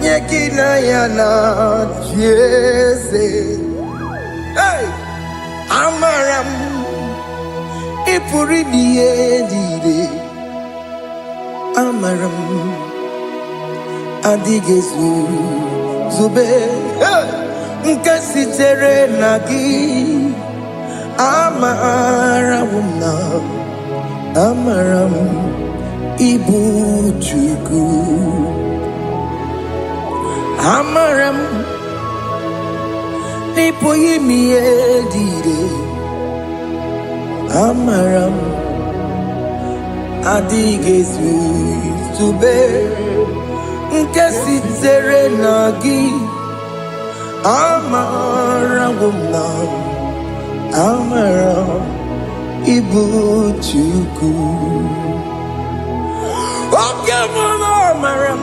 nyekina yana Jese. Amaram Ipuri diye Amaram Adigezu Zube Nkasitere nagi Amaram Ibu Chuku Amaram Nipoyi miedire Amaram Adigezu Zube Nkasitere nagi Amaram Ibu Chuku. Okay, Amaram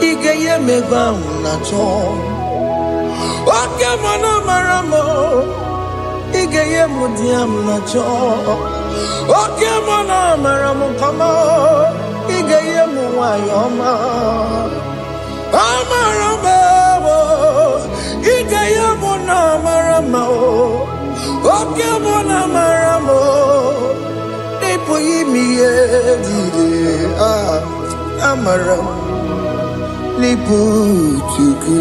Igeye meba unacho Oke mana maramo, igeye mudiam na cho. Oke mana maramo kama, igeye muwayoma. Amaramo, igeye muna maramo. Oke mana maramo, ipo yimiye dide. Amaramo, lipu chuku.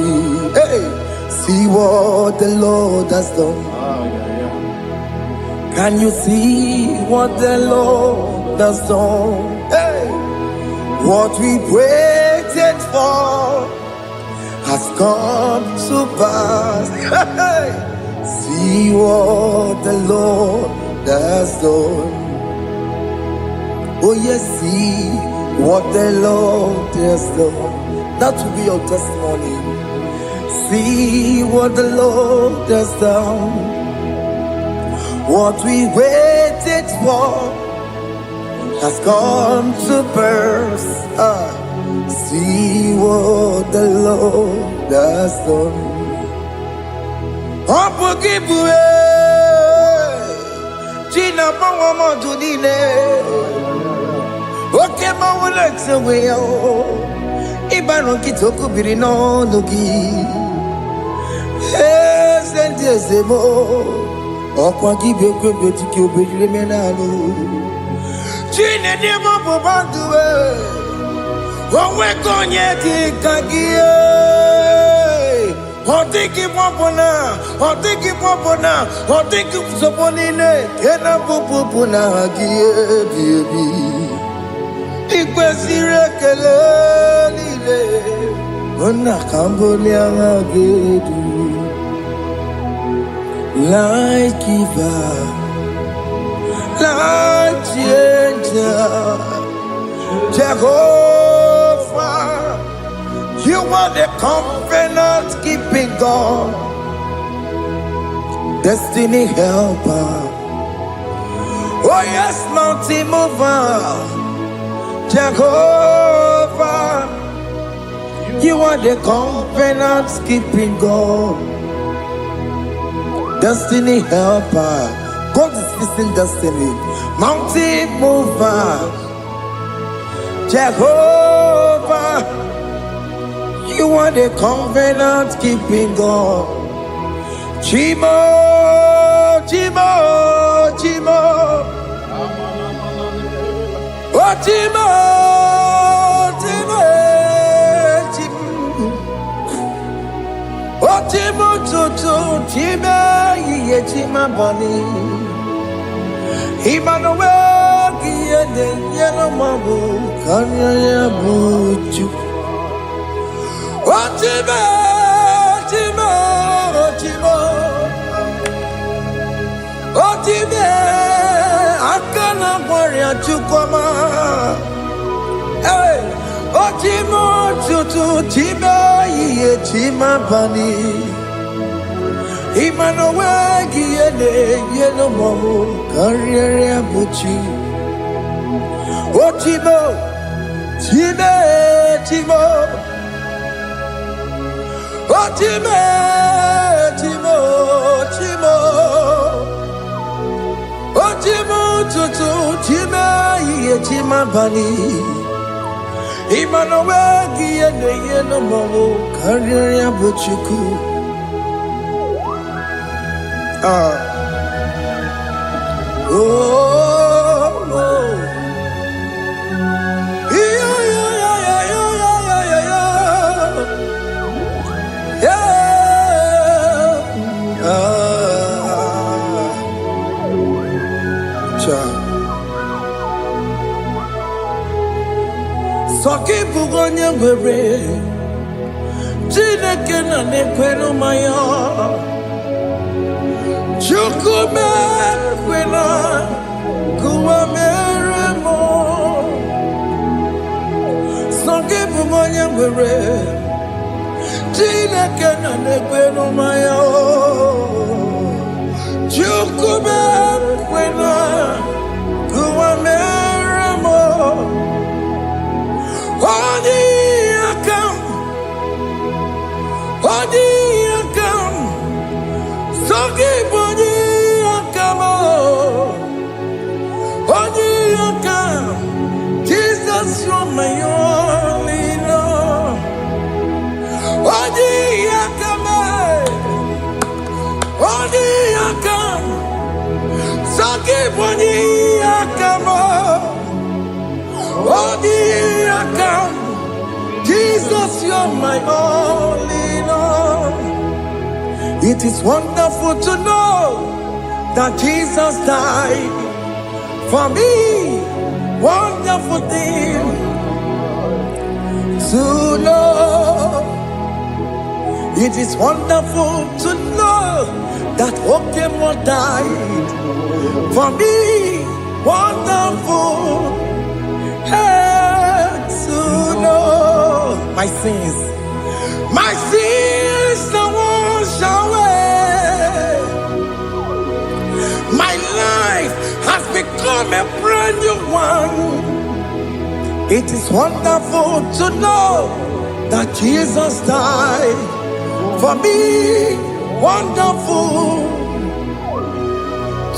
Hey. See what the Lord has done. Can you see what the Lord has done? Hey, what we waited for has come to pass. Hey, see what the Lord has done. Oh yes, see what the Lord has done. That will be your testimony. See what the Lord has done. What we waited for has come to pass. See what the Lord has done. Opogibue, Gina Bawa Judine, Oke Mawalex away. Ibano Kitoku Birino Nogi. Sentezemo okwa gibe kwebe tiki obejire menalo chine demo bobanduwe onwe konye tikagie otiki popona otiki soponine kena popona agie biebi ikwesire kelelile ona kambolia agedu. Light giver, light changer, Jehovah, you are the covenant keeping God, destiny helper. Oh yes, mountain mover, Jehovah, you are the covenant keeping God. Destiny helper, God is fixing destiny. Mountain mover, Jehovah, you are the covenant keeping God. Chimo, Chimo, Chimo, oh Chimo, Chimo, Chimo, oh Chimo, Chimo, Chimo. Chima bani Emmanuel Kiende Yeno Mabu Kanya Yabuchu Ochima Chima Ochima Ochime Akana Warrior Chukwama Hey Ochimo Chutu Chima Ye Chima bani Emmanuel Kiene Yeno Mamu Karriere Buchi Ochimo Chime Chimo Ochime Chimo Chimo Ochimo Tutu Chime Ye Chima Bani Emmanuel Kiene Yeno Mamu Karriere Buchiku. Oh, yeah, Soki bugonye ngwere, Chineke na nekwenu maya. Chukume kwena kuwa meremo Songe bumonye mwere Chineke na nekwenu maya Chukume kwena kuwa meremo Odi akam Jesus, you're my all in all. It is wonderful to know that Jesus died for me. Wonderful thing to know. It is wonderful to know that Okemo died for me. Wonderful to know my sins are washed away. My life has become a brand new one. It is wonderful to know that Jesus died for me. Wonderful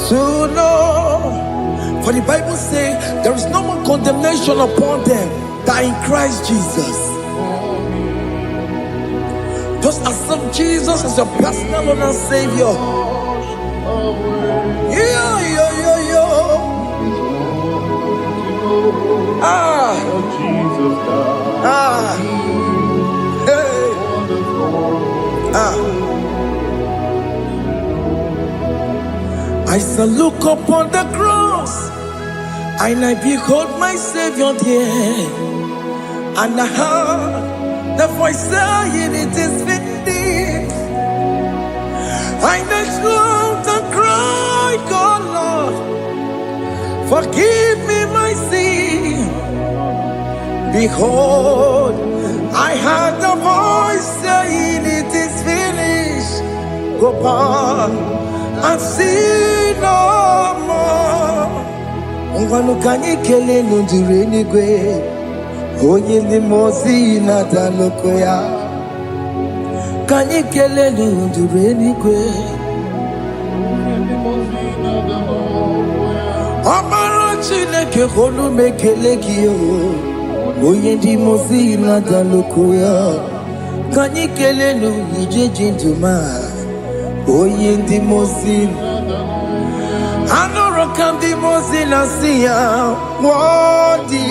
to know. For the Bible says there is no more condemnation upon them that in Christ Jesus. Just accept Jesus as your personal Lord and Savior. I shall look upon the cross, and I behold my Savior there, and I heard the voice saying, "It is finished." I knelt and cried, "God, Lord, forgive me my sin." Behold, I heard the voice saying, "It is finished." Go back and sin no more. Ngwanu kanyi kele nundure nigwe, onye limozi na daloko ya. Kanyi kele nundure nigwe, Amara Chineke kolu mekele kiyo, onye limozi na daloko ya. Kanyi kele nu ije jinduma, onye limozi. Anoro kam di mozina siya, worthy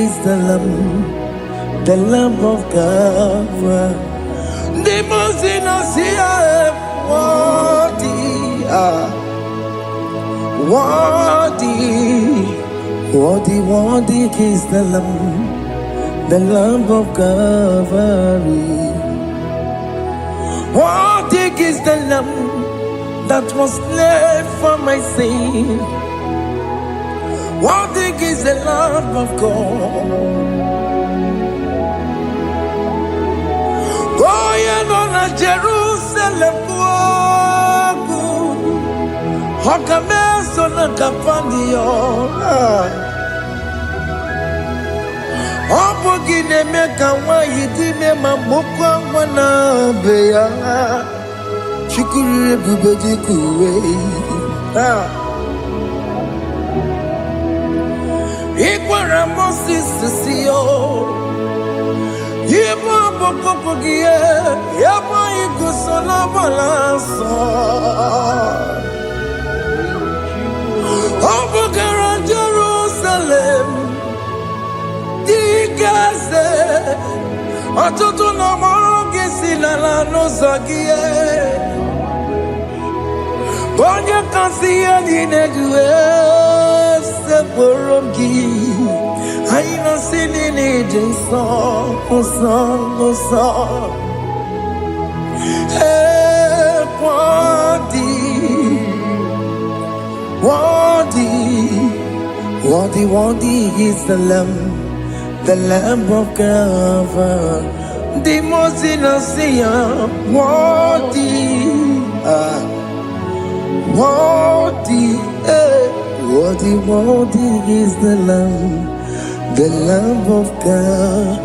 is the Lamb of God. Di mozina siya, worthy is the Lamb of God. Worthy is the Lamb that was slain for my sin. Worthy is the Lamb of God. Going on a Jerusalem, Hokameso na kapandio. Opogine meka wa yidime mamukwa wana beya. Shukuru bubedi kuwe. Ikwara Moses siyo. Yema popogie. Yema igusola balanso. Opogara Jerusalem. Dikaze. Atutu na moge silala no zagie. Bonye kansiya dinedwe se borongi. Aina sinini jinso oso. Worthy is the Lamb of God. The most innocent, worthy is the Lamb of God.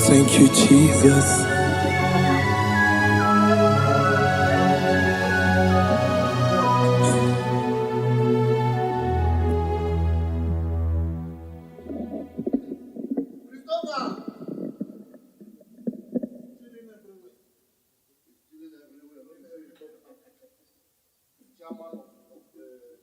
Thank you, Jesus. chairman of the